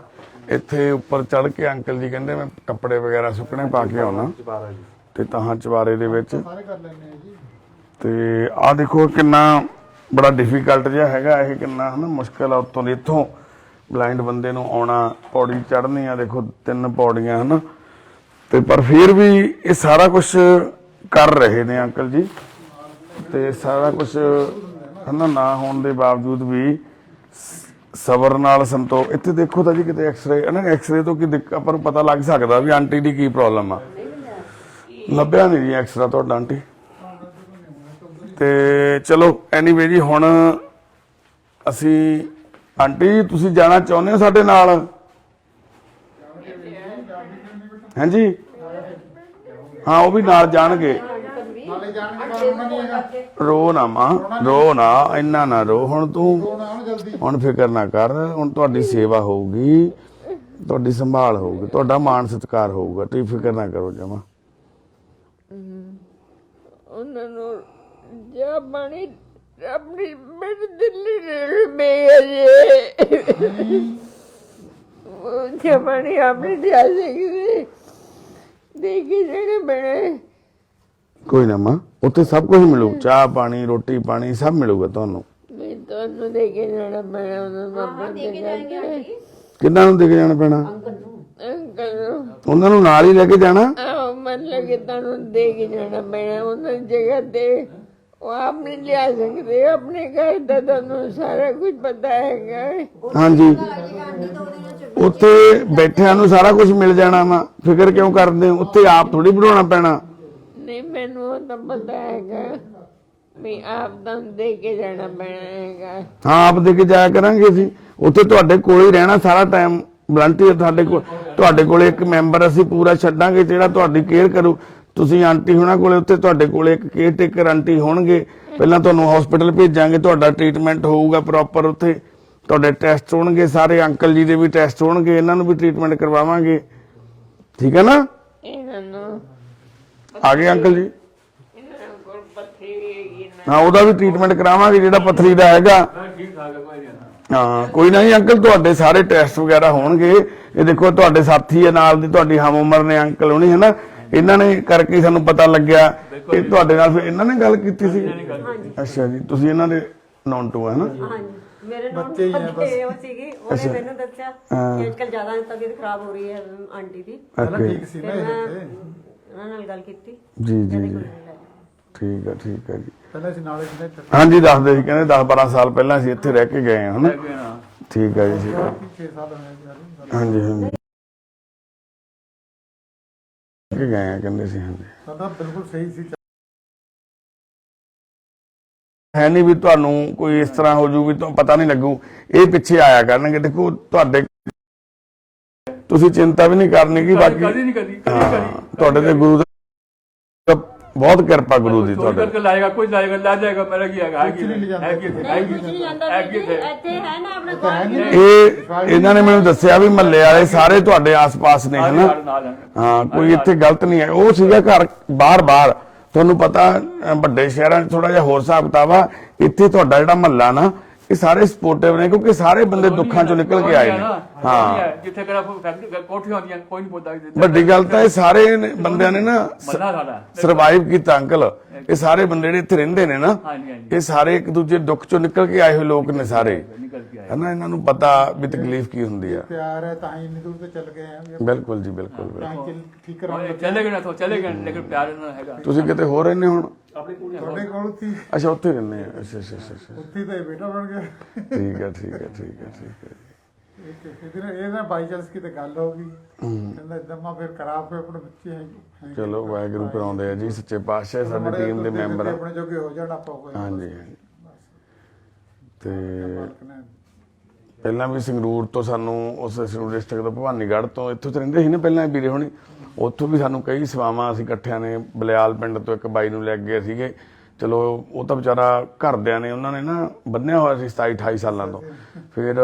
ਇੱਥੇ ਉੱਪਰ ਚੜ ਕੇ। ਅੰਕਲ ਜੀ ਕਹਿੰਦੇ ਮੈਂ ਕੱਪੜੇ ਵਗੈਰਾ ਸੁੱਕਣੇ ਪਾ ਕੇ ਆਉਣਾ ਦੁਬਾਰਾ ਜੀ। ਤੇ ਤਾਂ ਚਵਾਰੇ ਦੇ ਵਿੱਚ। ਸਾਰੇ ਕਰ ਲੈਣੇ ਆ ਜੀ। ਤੇ ਆਹ ਦੇਖੋ ਕਿੰਨਾ ਬੜਾ ਡਿਫਿਕਲਟ ਜਿਹਾ ਹੈਗਾ ਇਹ, ਕਿੰਨਾ ਹਨਾ ਮੁਸ਼ਕਿਲ ਆ। ਉੱਤੋਂ ਦੀ ਇੱਥੋਂ ਬਲਾਈਂਡ ਬੰਦੇ ਨੂੰ ਆਉਣਾ, ਪੌੜੀ ਚੜ੍ਹਨੀ ਆ, ਦੇਖੋ 3 ਪੌੜੀਆਂ ਹਨਾ। ਤੇ ਪਰ ਫਿਰ ਵੀ ਇਹ ਸਾਰਾ ਕੁਝ ਕਰ ਰਹੇ ਨੇ ਅੰਕਲ ਜੀ। ਤੇ ਸਾਰਾ ਕੁਝ ਹਨਾ ਨਾ ਹੋਣ ਦੇ ਬਾਵਜੂਦ ਵੀ ਸਬਰ ਨਾਲ ਸੰਤੋਖ। ਇੱਥੇ ਦੇਖੋ ਤਾਂ ਜੀ ਕਿਤੇ ਐਕਸਰੇ ਨਾ, ਐਕਸਰੇ ਤੋਂ ਕੀ ਆਪਾਂ ਨੂੰ ਪਤਾ ਲੱਗ ਸਕਦਾ ਵੀ ਆਂਟੀ ਦੀ ਕੀ ਪ੍ਰੋਬਲਮ ਆ। ਲੱਭਿਆ ਨਹੀਂ ਜੀ ਐਕਸਰਾ ਤੁਹਾਡਾ ਆਂਟੀ। ਤੇ ਚਲੋ ਐਨੀਵੇ ਜੀ, ਹੁਣ ਅਸੀਂ ਆਂਟੀ ਜੀ ਤੁਸੀਂ ਜਾਣਾ ਚਾਹੁੰਦੇ ਹੋ ਸਾਡੇ ਨਾਲ? ਹਾਂਜੀ ਹਾਂ, ਉਹ ਵੀ ਨਾਲ ਜਾਣਗੇ। ਨਾਲੇ ਜਾਣਗੇ ਪਰ ਉਹਨਾਂ ਨਹੀਂ ਹੈਗਾ। ਰੋ ਨਾ ਮਾਂ, ਰੋ ਨਾ, ਇੰਨਾ ਨਾ ਰੋ ਹੁਣ ਤੂੰ। ਉਹਨਾਂ ਨੂੰ ਜਲਦੀ ਹੁਣ ਫਿਕਰ ਨਾ ਕਰ, ਹੁਣ ਤੁਹਾਡੀ ਸੇਵਾ ਹੋਊਗੀ, ਤੁਹਾਡੀ ਸੰਭਾਲ ਹੋਊਗੀ, ਤੁਹਾਡਾ ਮਾਣ ਸਤਿਕਾਰ ਹੋਊਗਾ। ਤੁਸੀਂ ਫਿਕਰ ਨਾ ਕਰੋ ਜਮਾ। ਉਹਨਾਂ ਨੂੰ ਜਾ ਪਾਣੀ ਆਪਣੀ ਮੇਰੇ ਦਿੱਲੀ ਦੇ ਮੇਰੇ ਉਹ ਜਾ ਪਾਣੀ ਆਪਣੀ ਜਾ ਸਕਦੇ ਦੇਖੀ ਜਿਹੜੇ ਬਣੇ। ਕੋਈ ਨਾ ਮਾਂ, ਉੱਥੇ ਸਭ ਕੁਝ ਮਿਲੂ, ਚਾਹ ਪਾਣੀ ਰੋਟੀ ਪਾਣੀ ਸਭ ਮਿਲੂਗਾ ਤੁਹਾਨੂੰ। ਮੈਂ ਤੁਹਾਨੂੰ ਦੇ ਕੇ ਜਾਣਾ ਪੈਣਾ ਉਹਨਾਂ ਨੂੰ ਆਪਣੇ ਕਿੰਨਾਂ ਨੂੰ ਦੇ ਕੇ ਜਾਣਾ ਪੈਣਾ? ਅੰਕਲ ਨੂੰ। ਉਹਨਾਂ ਨੂੰ ਨਾਲ ਹੀ ਲੈ ਕੇ ਜਾਣਾ? ਆਹ ਮਤਲਬ ਕਿ ਤੁਹਾਨੂੰ ਦੇ ਕੇ ਜਾਣਾ ਪੈਣਾ ਉਹਨਾਂ ਦੀ ਜਗ੍ਹਾ ਤੇ। ਉਹ ਆਪ ਨਹੀਂ ਲਿਆ ਸਕਦੇ, ਆਪਣੇ ਘਰ ਦਾ ਤੁਹਾਨੂੰ ਸਾਰਾ ਕੁਝ ਪਤਾ ਹੈਗਾ। ਹਾਂਜੀ ਉੱਥੇ ਬੈਠਿਆਂ ਨੂੰ ਸਾਰਾ ਕੁਝ ਮਿਲ ਜਾਣਾ ਵਾ, ਫਿਕਰ ਕਿਉਂ ਕਰਦੇ ਹੋ? ਉੱਥੇ ਆਪ ਥੋੜੀ ਬਣਾਉਣਾ ਪੈਣਾ। ਨਹੀਂ ਮੈਨੂੰ ਉਹ ਤਾਂ ਪਤਾ ਹੈਗਾ ਵੀ ਆਪ ਤੁਹਾਨੂੰ ਦੇ ਕੇ ਜਾਣਾ ਪੈਣਾ ਹੈਗਾ। ਹਾਂ ਆਪ ਦੇ ਕੇ ਜਾਇਆ ਕਰਾਂਗੇ ਅਸੀਂ। ਉੱਥੇ ਤੁਹਾਡੇ ਕੋਲ ਹੀ ਰਹਿਣਾ ਸਾਰਾ ਟਾਈਮ, ਵਲੰਟੀਅਰ ਸਾਡੇ ਕੋਲ। ਤੁਹਾਡੇ ਕੋਲ ਇੱਕ ਮੈਂਬਰ ਅਸੀਂ ਪੂਰਾ ਛੱਡਾਂਗੇ ਜਿਹੜਾ ਤੁਹਾਡੀ ਕੇਅਰ ਕਰੂ। ਤੁਸੀਂ ਆਂਟੀ ਹੋਣਾ ਕੋਲੇ, ਉੱਥੇ ਤੁਹਾਡੇ ਕੋਲ ਇੱਕ ਕੇਅਰ ਟੇਕਰ ਆਂਟੀ ਹੋਣਗੇ। ਪਹਿਲਾਂ ਤੁਹਾਨੂੰ ਹਸਪੀਟਲ ਭੇਜਾਂਗੇ, ਤੁਹਾਡਾ ਟ੍ਰੀਟਮੈਂਟ ਹੋਊਗਾ ਪ੍ਰੋਪਰ। ਉੱਥੇ ਤੁਹਾਡੇ ਟੈਸਟ ਹੋਣਗੇ ਸਾਰੇ, ਅੰਕਲ ਜੀ ਦੇ ਵੀ ਟੈਸਟ ਹੋਣਗੇ, ਇਹਨਾਂ ਨੂੰ ਵੀ ਟ੍ਰੀਟਮੈਂਟ ਕਰਵਾਵਾਂਗੇ। ਠੀਕ ਹੈ ਨਾ? ਇਹਨਾਂ ਨੂੰ ਆ ਗਏ ਅੰਕਲ ਜੀ? ਇਹਨਾਂ ਕੋਲ ਪੱਥਰੀ ਹੈਗੀ ਨਾ। ਹਾਂ ਉਹਦਾ ਵੀ ਟ੍ਰੀਟਮੈਂਟ ਕਰਾਵਾਂਗੇ ਜਿਹੜਾ ਪੱਥਰੀ ਦਾ ਹੈਗਾ। ਠੀਕ ਠਾਕ ਹੈ, ਕੋਈ ਨਹੀਂ। ਹਾਂ ਕੋਈ ਨਹੀਂ ਅੰਕਲ, ਤੁਹਾਡੇ ਸਾਰੇ ਟੈਸਟ ਵਗੈਰਾ ਹੋਣਗੇ। ਇਹ ਦੇਖੋ ਤੁਹਾਡੇ ਸਾਥੀ ਹੈ ਨਾਲ ਦੀ, ਤੁਹਾਡੀ ਹਮ ਉਮਰ ਨੇ ਅੰਕਲ ਹੋਣੀ ਹੈ ਨਾ। ਇਹਨਾਂ ਨੇ ਕਰਕੇ ਸਾਨੂੰ ਪਤਾ ਲੱਗਿਆ ਕਿ ਤੁਹਾਡੇ ਨਾਲ। ਫਿਰ ਇਹਨਾਂ ਨੇ ਗੱਲ ਕੀਤੀ ਸੀ? ਅੱਛਾ ਜੀ, ਤੁਸੀਂ ਇਹਨਾਂ ਦੇ ਨੌਨ ਟੂ ਹੈ ਨਾ? ਹਾਂਜੀ ਮੇਰੇ ਨਾਲ ਬੱਚੇ ਉਹ ਸੀਗੀ, ਉਹਨੇ ਮੈਨੂੰ ਦੱਸਿਆ ਕਿ ਅੱਜਕੱਲ ਜ਼ਿਆਦਾ ਤਬੀਅਤ ਖਰਾਬ ਹੋ ਰਹੀ ਹੈ ਆਂਟੀ ਦੀ। ਪਹਿਲਾਂ ਠੀਕ ਸੀ ਨਾ ਫਿਰ ਇਹ ਮੈਂ ਤੇ। ਉਹਨਾਂ ਨਾਲ ਗੱਲ ਕੀਤੀ। ਜੀ ਜੀ ਜੀ ਠੀਕ ਹੈ ਜੀ। ਪਹਿਲਾਂ ਅਸੀਂ ਨਾਲੇ ਜਿਹਨੇ ਹਾਂਜੀ ਦੱਸਦੇ ਸੀ, ਕਹਿੰਦੇ 10-12 ਸਾਲ ਪਹਿਲਾਂ ਅਸੀਂ ਇੱਥੇ ਰਹਿ ਕੇ ਗਏ ਹਾਂ ਹਨਾ। ਠੀਕ ਹੈ ਜੀ, ਠੀਕ ਹੈ। 6 ਸਾਲ ਹੋਏ ਜੀ। ਹਾਂਜੀ ਹਾਂਜੀ ਕਿ ਗਏ ਆ ਕਹਿੰਦੇ ਸੀ। ਹਾਂਜੀ ਸਾਡਾ ਬਿਲਕੁਲ ਸਹੀ ਸੀ। ਹੈ ਨਹੀਂ ਵੀ ਤੁਹਾਨੂੰ ਕੋਈ ਇਸ ਤਰ੍ਹਾਂ ਹੋ ਜੂ ਵੀ ਤੁਹਾਨੂੰ ਪਤਾ ਨਹੀਂ ਲੱਗੂ। ਇਹ ਪਿੱਛੇ ਆਇਆ ਕਰਨਗੇ। ਦੇਖੋ ਤੁਹਾਡੇ, ਤੁਸੀਂ ਚਿੰਤਾ ਵੀ ਨਹੀਂ ਕਰਨੀ ਕਿ ਬਾਕੀ ਕਦੀ ਨਹੀਂ ਕਦੀ ਤੁਹਾਡੇ ਤੇ ਗੁਰੂ ਦਾ ਬਹੁਤ ਕਿਰਪਾ, ਗੁਰੂ ਦੀ ਤੁਹਾਡੇ। ਕਰਕੇ ਲਾਏਗਾ, ਕੋਈ ਲਾਏਗਾ, ਲਾ ਜਾਏਗਾ। ਮੇਰਾ ਕੀ ਹੈਗਾ? ਕੁਛ ਨਹੀਂ ਲਿਜਾਂਦਾ। ਨਹੀਂ ਕੁਝ ਨਹੀਂ ਜਾਂਦਾ ਵੀਰ ਜੀ, ਇੱਥੇ ਹੈ ਨਾ ਆਪਣਾ ਕੋਲ। ਇਹ ਇਹਨਾਂ ਨੇ ਮੈਨੂੰ ਦੱਸਿਆ ਵੀ ਮਹੱਲੇ ਵਾਲੇ ਸਾਰੇ ਤੁਹਾਡੇ ਆਸ-ਪਾਸ ਨੇ ਹਨਾ। ਨਾਲ ਹੈ। ਹਾਂ ਕੋਈ ਇੱਥੇ ਗਲਤ ਨਹੀਂ ਹੈ। ਉਹ ਸੀਗਾ ਘਰ ਬਾਹਰ ਤੁਹਾਨੂੰ ਪਤਾ ਵੱਡੇ ਸ਼ਹਿਰਾਂ 'ਚ ਥੋੜਾ ਜਿਹਾ ਹੋਰ ਹਿਸਾਬ ਕਿਤਾਬ ਆ। ਇੱਥੇ ਤੁਹਾਡਾ ਜਿਹੜਾ ਮਹੱਲਾ ਨਾ, ਇਹ ਸਾਰੇ ਸਪੋਰਟਿਵ ਨੇ ਕਿਉਂਕਿ ਸਾਰੇ ਬੰਦੇ ਦੁੱਖਾਂ ਚੋਂ ਨਿਕਲ ਕੇ ਆਏ ਨੇ। ਹਾਂ, ਜਿੱਥੇ ਕਰਾ ਕੋਠੀਆਂ ਹੁੰਦੀਆਂ ਕੋਈ ਨਹੀਂ ਪੁੱਛਦਾ ਵੱਡੀ ਗੱਲ ਤਾਂ ਇਹ ਸਾਰੇ ਬੰਦਿਆਂ ਨੇ ਨਾ ਮੱਲਾ ਸਾਡਾ ਸਰਵਾਈਵ ਕੀਤਾ ਅੰਕਲ। ਇਹ ਸਾਰੇ ਬੰਦੇ ਜਿਹੜੇ ਇੱਥੇ ਰਹਿੰਦੇ ਨੇ ਨਾ, ਹਾਂਜੀ ਹਾਂਜੀ ਇਹ ਸਾਰੇ ਇੱਕ ਦੂਜੇ ਦੁੱਖ ਚੋਂ ਨਿਕਲ ਕੇ ਆਏ ਹੋਏ ਲੋਕ ਨੇ ਸਾਰੇ, ਨਿਕਲ ਕੇ ਆਏ। ਹੈ ਨਾ। ਇਹਨਾਂ ਨੂੰ ਪਤਾ ਵੀ ਤਕਲੀਫ ਕੀ ਹੁੰਦੀ ਆ। ਪਿਆਰ ਹੈ ਤਾਂ ਹੀ ਇੰਨੀ ਦੂਰ ਤੇ ਚੱਲ ਗਏ ਆ, ਬਿਲਕੁਲ ਜੀ, ਬਿਲਕੁਲ ਤਾਂ ਹੀ ਠੀਕ ਕਰਾਂਗੇ। ਚਲੇ ਗਏ ਨਾ ਤਾਂ ਚਲੇ ਗਏ, ਲੇਕਿਨ ਪਿਆਰ ਇਹਨਾਂ ਨਾਲ ਹੈਗਾ। ਤੁਸੀਂ ਕਿਤੇ ਹੋਰ ਰਹਿੰਦੇ ਹੁਣ? ਤੁਹਾਡੇ ਕੋਲ ਸੀ ਅੱਛਾ, ਉੱਥੇ ਰਹਿੰਦੇ ਆ। ਅੱਛਾ ਅੱਛਾ ਅੱਛਾ, ਉੱਥੇ ਤਾਂ ਇਹ ਬੇਟਾ ਬਣ ਗਿਆ। ਠੀਕ ਹੈ ਠੀਕ ਹੈ ਠੀਕ ਹੈ ਠੀਕ ਹੈ। ਇਹ ਨਾ ਬਾਈ ਚਾਂਸ ਕਿਤੇ ਗੱਲ ਹੋ ਗਈ, ਕਹਿੰਦਾ ਇਦਾਂ ਮੈਂ ਫਿਰ ਕਰਾ ਫਿਰ ਆਪਣੇ ਬੱਚੇ ਹੈ ਚਲੋ ਵਾਹਿਗੁਰੂ ਕਰਾਉਂਦੇ ਆ ਜੀ, ਸੱਚੇ ਪਾਤਸ਼ਾਹ ਸਾਡੀ ਟੀਮ ਦੇ ਮੈਂਬਰ ਆ। ਆਪਣੇ ਜੋਗੇ ਹੋ ਜਾਣ ਆਪਾਂ ਕੋਈ ਹਾਂਜੀ ਹਾਂਜੀ। ਤੇ ਮਾਲਕ ਨੇ ਪਹਿਲਾਂ ਵੀ ਸੰਗਰੂਰ ਤੋਂ ਸਾਨੂੰ, ਉਸ ਸੰਗਰੂਰ ਡਿਸਟ੍ਰਿਕਟ ਤੋਂ, ਭਵਾਨੀਗੜ੍ਹ ਤੋਂ, ਇੱਥੋਂ ਤੇ ਰਹਿੰਦੇ ਸੀ ਨਾ ਪਹਿਲਾਂ ਵੀਰੇ ਹੋਣੀ, ਉੱਥੋਂ ਵੀ ਸਾਨੂੰ ਕਈ ਸੇਵਾਵਾਂ ਅਸੀਂ ਇਕੱਠਿਆਂ ਨੇ, ਬਲਿਆਲ ਪਿੰਡ ਤੋਂ ਇੱਕ ਬਾਈ ਨੂੰ ਲੈ ਗਏ ਸੀਗੇ। ਚਲੋ ਉਹ ਤਾਂ ਵਿਚਾਰਾ ਘਰਦਿਆਂ ਨੇ ਉਹਨਾਂ ਨੇ ਨਾ ਬੰਨਿਆ ਹੋਇਆ ਸੀ 27-28 ਸਾਲਾਂ ਤੋਂ। ਫਿਰ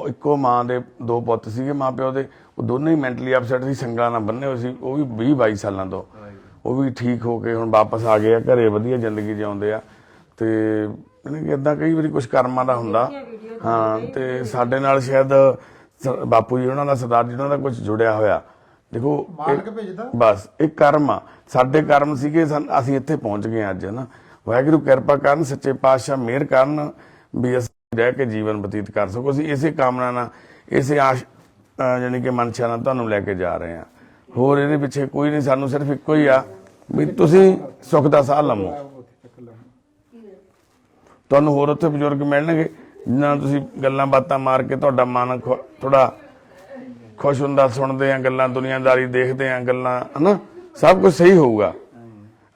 ਇੱਕੋ ਮਾਂ ਦੇ 2 ਪੁੱਤ ਸੀਗੇ ਮਾਂ ਪਿਓ ਦੇ, ਉਹ ਦੋਨੇ ਹੀ ਮੈਂਟਲੀ ਅਪਸੈਟ ਸੀ, ਸੰਗਲਾਂ ਨਾਲ ਬੰਨੇ ਹੋਏ ਸੀ, ਉਹ ਵੀ 20-22 ਸਾਲਾਂ ਤੋਂ। ਉਹ ਵੀ ਠੀਕ ਹੋ ਕੇ ਹੁਣ ਵਾਪਸ ਆ ਗਏ ਆ ਘਰੇ, ਵਧੀਆ ਜ਼ਿੰਦਗੀ ਜਿਉਂਦੇ ਆ। ਤੇ ਇਹਨੇ ਇਦਾਂ ਕਈ ਵਾਰੀ ਕੁਝ ਕਰਮਾਂ ਦਾ ਹੁੰਦਾ। ਹਾਂ, ਤੇ ਸਾਡੇ ਨਾਲ ਸ਼ਾਇਦ ਬਾਪੂ ਜੀ ਉਹਨਾਂ ਦਾ, ਸਰਦਾਰ ਜੀ ਉਹਨਾਂ ਦਾ ਕੁਝ ਜੁੜਿਆ ਹੋਇਆ। ਦੇਖੋ ਮਾਲਕ ਭੇਜਦਾ, ਬਸ ਇਹ ਕਰਮ ਆ, ਸਾਡੇ ਕਰਮ ਸੀਗੇ, ਅਸੀਂ ਇੱਥੇ ਪਹੁੰਚ ਗਏ ਅੱਜ ਨਾ। ਵਾਹਿਗੁਰੂ ਕਿਰਪਾ ਕਰਨ, ਸੱਚੇ ਪਾਤਸ਼ਾਹ ਮਿਹਰ ਕਰਨ ਵੀ ਅਸੀਂ ਰਹਿ ਕੇ ਜੀਵਨ ਬਤੀਤ ਕਰ ਸਕੋ। ਅਸੀਂ ਇਸੇ ਕਾਮਨਾ ਨਾਲ, ਇਸੇ ਆਸ਼ ਜਾਣੀ ਕਿ ਮਨਸ਼ਾ ਨਾਲ ਤੁਹਾਨੂੰ ਲੈ ਕੇ ਜਾ ਰਹੇ ਹਾਂ। ਹੋਰ ਇਹਦੇ ਪਿੱਛੇ ਕੋਈ ਨਹੀਂ, ਸਾਨੂੰ ਸਿਰਫ ਇੱਕੋ ਹੀ ਆ ਵੀ ਤੁਸੀਂ ਸੁੱਖ ਦਾ ਸਾਹ ਲਵੋ। ਤੁਹਾਨੂੰ ਹੋਰ ਉੱਥੇ ਬਜ਼ੁਰਗ ਮਿਲਣਗੇ ਜਿਨ੍ਹਾਂ ਨਾਲ ਤੁਸੀਂ ਗੱਲਾਂ ਬਾਤਾਂ ਮਾਰ ਕੇ ਤੁਹਾਡਾ ਮਨ ਥੋੜਾ ਖੁਸ਼ ਹੁੰਦਾ, ਸੁਣਦੇ ਆ ਗੱਲਾਂ, ਦੁਨੀਆਦਾਰੀ ਦੇਖਦੇ ਆ ਗੱਲਾਂ, ਹਨਾ। ਸਭ ਕੁਝ ਸਹੀ ਹੋਊਗਾ।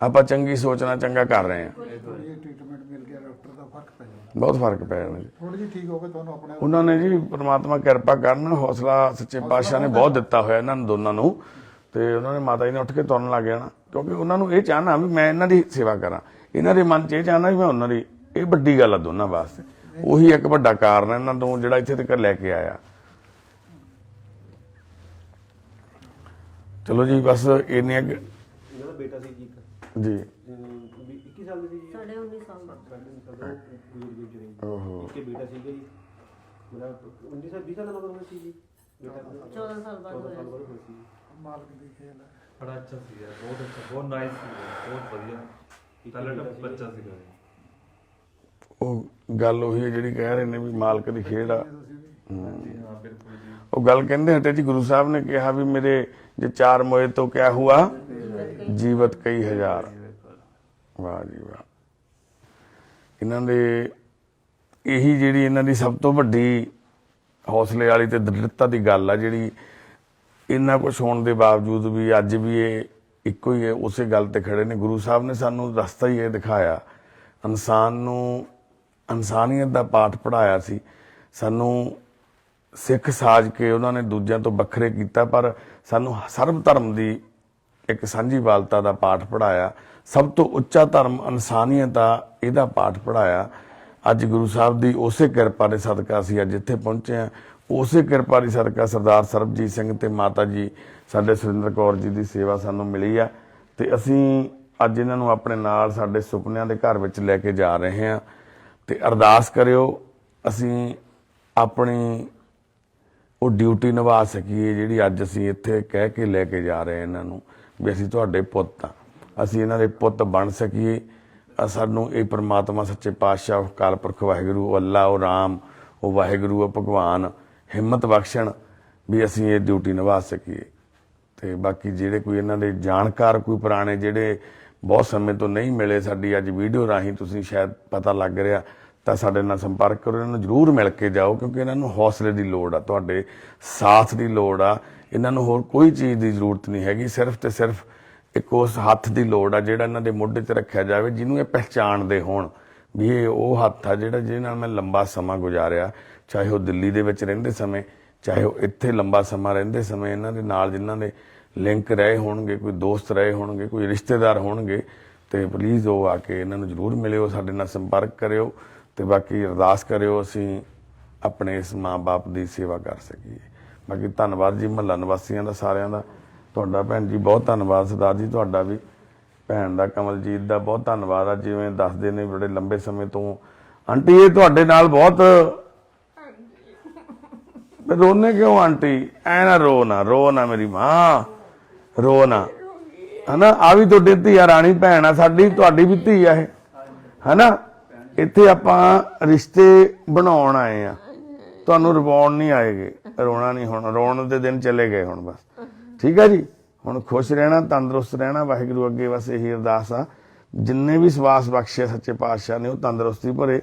ਆਪਾਂ ਚੰਗੀ ਸੋਚਣਾ ਚੰਗਾ ਕਰ ਰਹੇ ਆ। ਟ੍ਰੀਟਮੈਂਟ ਮਿਲ ਗਿਆ ਡਾਕਟਰ ਦਾ, ਫਰਕ ਪੈ ਜਾਂਦਾ, ਬਹੁਤ ਫਰਕ ਪੈ ਜਾਣਾ ਜੀ। ਥੋੜੀ ਜਿਹੀ ਠੀਕ ਹੋ ਗਏ ਤੁਹਾਨੂੰ ਆਪਣੇ ਉਹਨਾਂ ਨੇ ਜੀ, ਪ੍ਰਮਾਤਮਾ ਕਿਰਪਾ ਕਰਨ, ਹੌਸਲਾ ਸੱਚੇ ਪਾਤਸ਼ਾਹ ਨੇ ਬਹੁਤ ਦਿੱਤਾ ਹੋਇਆ ਇਹਨਾਂ ਨੂੰ ਦੋਨਾਂ ਨੂੰ। ਤੇ ਉਹਨਾਂ ਨੇ ਮਾਤਾ ਜੀ ਨੇ ਉੱਠ ਕੇ ਤੁਰਨ ਲੱਗ ਜਾਣਾ, ਕਿਉਂਕਿ ਉਹਨਾਂ ਨੂੰ ਇਹ ਚਾਹਨਾ ਵੀ ਮੈਂ ਇਹਨਾਂ ਦੀ ਸੇਵਾ ਕਰਾਂ। ਇਹਨਾਂ ਦੇ ਮਨ 'ਚ ਇਹ ਚਾਹਨਾ ਵੀ ਮੈਂ ਉਹਨਾਂ ਦੀ, ਇਹ ਵੱਡੀ ਗੱਲ ਆ ਦੋਨਾਂ ਵਾਸਤੇ। ਉਹੀ ਇੱਕ ਵੱਡਾ ਕਾਰਨ ਹੈ ਇਹਨਾਂ ਤੋਂ ਜਿਹੜਾ ਇੱਥੇ ਤੱਕ ਲੈ ਕੇ ਆਇਆ। ਚਲੋ ਜੀ, ਬਸ ਇੰਨੀਆਂ ਇਹਦਾ ਬੇਟਾ ਸੀ ਜੀ ਜੀ। 21 ਸਾਲ ਦੇ ਸੀ ਜੀ, ਸਾਡੇ 19 ਸਾਲ ਦਾ। ਓਹੋ, ਇੱਕ ਬੇਟਾ ਸੀਗਾ ਜੀ ਮੇਰਾ 19 ਸਾਲ 20 ਸਾਲ ਦਾ ਮਤਲਬ ਸੀ ਜੀ ਬੇਟਾ 14 ਸਾਲ ਬਾਅਦ ਹੋਇਆ। ਹੋਇਆ ਸੀ। ਮਾਲਕ ਦੀ ਖੇਲ ਹੈ। ਬੜਾ ਅੱਛਾ ਸੀ ਯਾਰ, ਬਹੁਤ ਅੱਛਾ, ਬਹੁਤ ਨਾਈਸ ਸੀ, ਬਹੁਤ ਵਧੀਆ ਟੈਲੈਂਟ ਬੱਚਾ ਸੀਗਾ ਜੀ। ਉਹ ਗੱਲ ਉਹੀ ਹੈ ਜਿਹੜੀ ਕਹਿ ਰਹੇ ਨੇ ਵੀ ਮਾਲਕ ਦੀ ਖੇਡ ਆ। ਜੀ ਹਾਂ, ਬਿਲਕੁਲ ਜੀ। ਉਹ ਗੱਲ ਕਹਿੰਦੇ ਹਟੇ ਜੀ, ਗੁਰੂ ਸਾਹਿਬ ਨੇ ਕਿਹਾ ਵੀ ਮੇਰੇ ਜੇ 4 ਮੋਏ ਤੋਂ ਕਿਆ ਹੁਆ, ਜੀਵਤ ਕਈ ਹਜ਼ਾਰ। ਵਾਹ ਜੀ ਵਾਹ। ਇਹਨਾਂ ਦੇ ਇਹੀ ਜਿਹੜੀ ਇਹਨਾਂ ਦੀ ਸਭ ਤੋਂ ਵੱਡੀ ਹੌਸਲੇ ਵਾਲੀ ਤੇ ਦ੍ਰਿੜਤਾ ਦੀ ਗੱਲ ਆ, ਜਿਹੜੀ ਇੰਨਾ ਕੁਛ ਹੋਣ ਦੇ ਬਾਵਜੂਦ ਵੀ ਅੱਜ ਵੀ ਇਹ ਇੱਕੋ ਹੀ ਹੈ, ਉਸੇ ਗੱਲ ਤੇ ਖੜੇ ਨੇ। ਗੁਰੂ ਸਾਹਿਬ ਨੇ ਸਾਨੂੰ ਰਸਤਾ ਹੀ ਇਹ ਦਿਖਾਇਆ, ਇਨਸਾਨ ਨੂੰ ਇਨਸਾਨੀਅਤ ਦਾ ਪਾਠ ਪੜ੍ਹਾਇਆ ਸੀ ਸਾਨੂੰ। ਸਿੱਖ ਸਾਜ ਕੇ ਉਹਨਾਂ ਨੇ ਦੂਜਿਆਂ ਤੋਂ ਵੱਖਰੇ ਕੀਤਾ, ਪਰ ਸਾਨੂੰ ਸਰਬ ਧਰਮ ਦੀ ਇੱਕ ਸਾਂਝੀਵਾਲਤਾ ਦਾ ਪਾਠ ਪੜ੍ਹਾਇਆ। ਸਭ ਤੋਂ ਉੱਚਾ ਧਰਮ ਇਨਸਾਨੀਅਤ ਦਾ, ਇਹਦਾ ਪਾਠ ਪੜ੍ਹਾਇਆ। ਅੱਜ ਗੁਰੂ ਸਾਹਿਬ ਦੀ ਉਸੇ ਕਿਰਪਾ ਦੇ ਸਦਕਾ ਅਸੀਂ ਅੱਜ ਇੱਥੇ ਪਹੁੰਚੇ ਹਾਂ। ਉਸੇ ਕਿਰਪਾ ਦੀ ਸਦਕਾ ਸਰਦਾਰ ਸਰਬਜੀਤ ਸਿੰਘ ਤੇ ਮਾਤਾ ਜੀ ਸਾਡੇ ਸੁਰਿੰਦਰ ਕੌਰ ਜੀ ਦੀ ਸੇਵਾ ਸਾਨੂੰ ਮਿਲੀ ਆ, ਤੇ ਅਸੀਂ ਅੱਜ ਇਹਨਾਂ ਨੂੰ ਆਪਣੇ ਨਾਲ ਸਾਡੇ ਸੁਪਨਿਆਂ ਦੇ ਘਰ ਵਿੱਚ ਲੈ ਕੇ ਜਾ ਰਹੇ ਹਾਂ। ਤੇ ਅਰਦਾਸ ਕਰਿਓ ਅਸੀਂ ਆਪਣੀ ਉਹ ਡਿਊਟੀ ਨਿਭਾ ਸਕੀਏ ਜਿਹੜੀ ਅੱਜ ਅਸੀਂ ਇੱਥੇ ਕਹਿ ਕੇ ਲੈ ਕੇ ਜਾ ਰਹੇ ਹਾਂ ਇਹਨਾਂ ਨੂੰ ਵੀ ਅਸੀਂ ਤੁਹਾਡੇ ਪੁੱਤ ਆ, ਅਸੀਂ ਇਹਨਾਂ ਦੇ ਪੁੱਤ ਬਣ ਸਕੀਏ। ਸਾਨੂੰ ਇਹ ਪ੍ਰਮਾਤਮਾ ਸੱਚੇ ਪਾਤਸ਼ਾਹ, ਅਕਾਲ ਪੁਰਖ ਵਾਹਿਗੁਰੂ, ਉਹ ਅੱਲਾ, ਉਹ ਰਾਮ, ਉਹ ਵਾਹਿਗੁਰੂ, ਉਹ ਭਗਵਾਨ ਹਿੰਮਤ ਬਖਸ਼ਣ ਵੀ ਅਸੀਂ ਇਹ ਡਿਊਟੀ ਨਿਭਾ ਸਕੀਏ। ਤੇ ਬਾਕੀ ਜਿਹੜੇ ਕੋਈ ਇਹਨਾਂ ਦੇ ਜਾਣਕਾਰ, ਕੋਈ ਪੁਰਾਣੇ ਜਿਹੜੇ ਬਹੁਤ ਸਮੇਂ ਤੋਂ ਨਹੀਂ ਮਿਲੇ, ਸਾਡੀ ਅੱਜ ਵੀਡੀਓ ਰਾਹੀਂ ਤੁਸੀਂ ਸ਼ਾਇਦ ਪਤਾ ਲੱਗ ਰਿਹਾ, ਤਾਂ ਸਾਡੇ ਨਾਲ ਸੰਪਰਕ ਕਰੋ। ਇਹਨਾਂ ਨੂੰ ਜ਼ਰੂਰ ਮਿਲ ਕੇ ਜਾਓ, ਕਿਉਂਕਿ ਇਹਨਾਂ ਨੂੰ ਹੌਸਲੇ ਦੀ ਲੋੜ ਆ, ਤੁਹਾਡੇ ਸਾਥ ਦੀ ਲੋੜ ਆ। ਇਹਨਾਂ ਨੂੰ ਹੋਰ ਕੋਈ ਚੀਜ਼ ਦੀ ਜ਼ਰੂਰਤ ਨਹੀਂ ਹੈਗੀ, ਸਿਰਫ ਤੇ ਸਿਰਫ ਇੱਕ ਉਸ ਹੱਥ ਦੀ ਲੋੜ ਆ ਜਿਹੜਾ ਇਹਨਾਂ ਦੇ ਮੋਢੇ ਤੇ ਰੱਖਿਆ ਜਾਵੇ, ਜਿਹਨੂੰ ਇਹ ਪਹਿਚਾਣਦੇ ਹੋਣ ਵੀ ਇਹ ਉਹ ਹੱਥ ਆ ਜਿਹੜਾ ਜਿਹਦੇ ਨਾਲ ਮੈਂ ਲੰਬਾ ਸਮਾਂ ਗੁਜ਼ਾਰਿਆ। ਚਾਹੇ ਉਹ ਦਿੱਲੀ ਦੇ ਵਿੱਚ ਰਹਿੰਦੇ ਸਮੇਂ, ਚਾਹੇ ਉਹ ਇੱਥੇ ਲੰਬਾ ਸਮਾਂ ਰਹਿੰਦੇ ਸਮੇਂ ਇਹਨਾਂ ਦੇ ਨਾਲ ਜਿਨ੍ਹਾਂ ਦੇ ਲਿੰਕ ਰਹੇ ਹੋਣਗੇ, ਕੋਈ ਦੋਸਤ ਰਹੇ ਹੋਣਗੇ, ਕੋਈ ਰਿਸ਼ਤੇਦਾਰ ਹੋਣਗੇ, ਤੇ ਪਲੀਜ਼ ਉਹ ਆ ਕੇ ਇਹਨਾਂ ਨੂੰ ਜ਼ਰੂਰ ਮਿਲਿਓ, ਸਾਡੇ ਨਾਲ ਸੰਪਰਕ ਕਰਿਓ। ਤੇ ਬਾਕੀ ਅਰਦਾਸ ਕਰਿਓ ਅਸੀਂ ਆਪਣੇ ਇਸ ਮਾਂ-ਬਾਪ ਦੀ ਸੇਵਾ ਕਰ ਸਕੀਏ। ਬਾਕੀ ਧੰਨਵਾਦ ਜੀ ਮਹੱਲਾ ਨਿਵਾਸੀਆਂ ਦਾ, ਸਾਰਿਆਂ ਦਾ। ਤੁਹਾਡਾ ਭੈਣ ਜੀ ਬਹੁਤ ਧੰਨਵਾਦ, ਸਰਦਾਰ ਜੀ ਤੁਹਾਡਾ ਵੀ, ਭੈਣ ਦਾ ਕਮਲਜੀਤ ਦਾ ਬਹੁਤ ਧੰਨਵਾਦ ਆ। ਜਿਵੇਂ ਦੱਸਦੇ ਨੇ ਬੜੇ ਲੰਬੇ ਸਮੇਂ ਤੋਂ ਆਂਟੀ ਇਹ ਤੁਹਾਡੇ ਨਾਲ ਬਹੁਤ ਰੋਨੇ ਕਿਉਂ ਆਂਟੀ? ਐ ਨਾ ਰੋ ਨਾ ਮੇਰੀ ਮਾਂ, ਰੋ ਨਾ, ਹਨਾ। ਆ ਵੀ ਤੁਹਾਡੀ ਧੀ ਆ, ਰਾਣੀ ਭੈਣ ਆ ਸਾਡੀ, ਤੁਹਾਡੀ ਵੀ ਧੀ ਆ ਇਹ, ਹਨਾ। ਇੱਥੇ ਆਪਾਂ ਰਿਸ਼ਤੇ ਬਣਾਉਣ ਆਏ ਆ, ਤੁਹਾਨੂੰ ਰਵਾਉਣ ਨਹੀਂ ਆਏਗੇ, ਰੋਣਾ ਨਹੀਂ। ਹੁਣ ਰੋਣ ਦੇ ਦਿਨ ਚਲੇ ਗਏ ਹੁਣ, ਬਸ ਠੀਕ ਹੈ ਜੀ। ਹੁਣ ਖੁਸ਼ ਰਹਿਣਾ, ਤੰਦਰੁਸਤ ਰਹਿਣਾ। ਵਾਹਿਗੁਰੂ ਅੱਗੇ ਬਸ ਇਹੀ ਅਰਦਾਸ ਆ, ਜਿੰਨੇ ਵੀ ਸਵਾਸ ਬਖਸ਼ੇ ਸੱਚੇ ਪਾਤਸ਼ਾਹ ਨੇ ਉਹ ਤੰਦਰੁਸਤੀ ਭਰੇ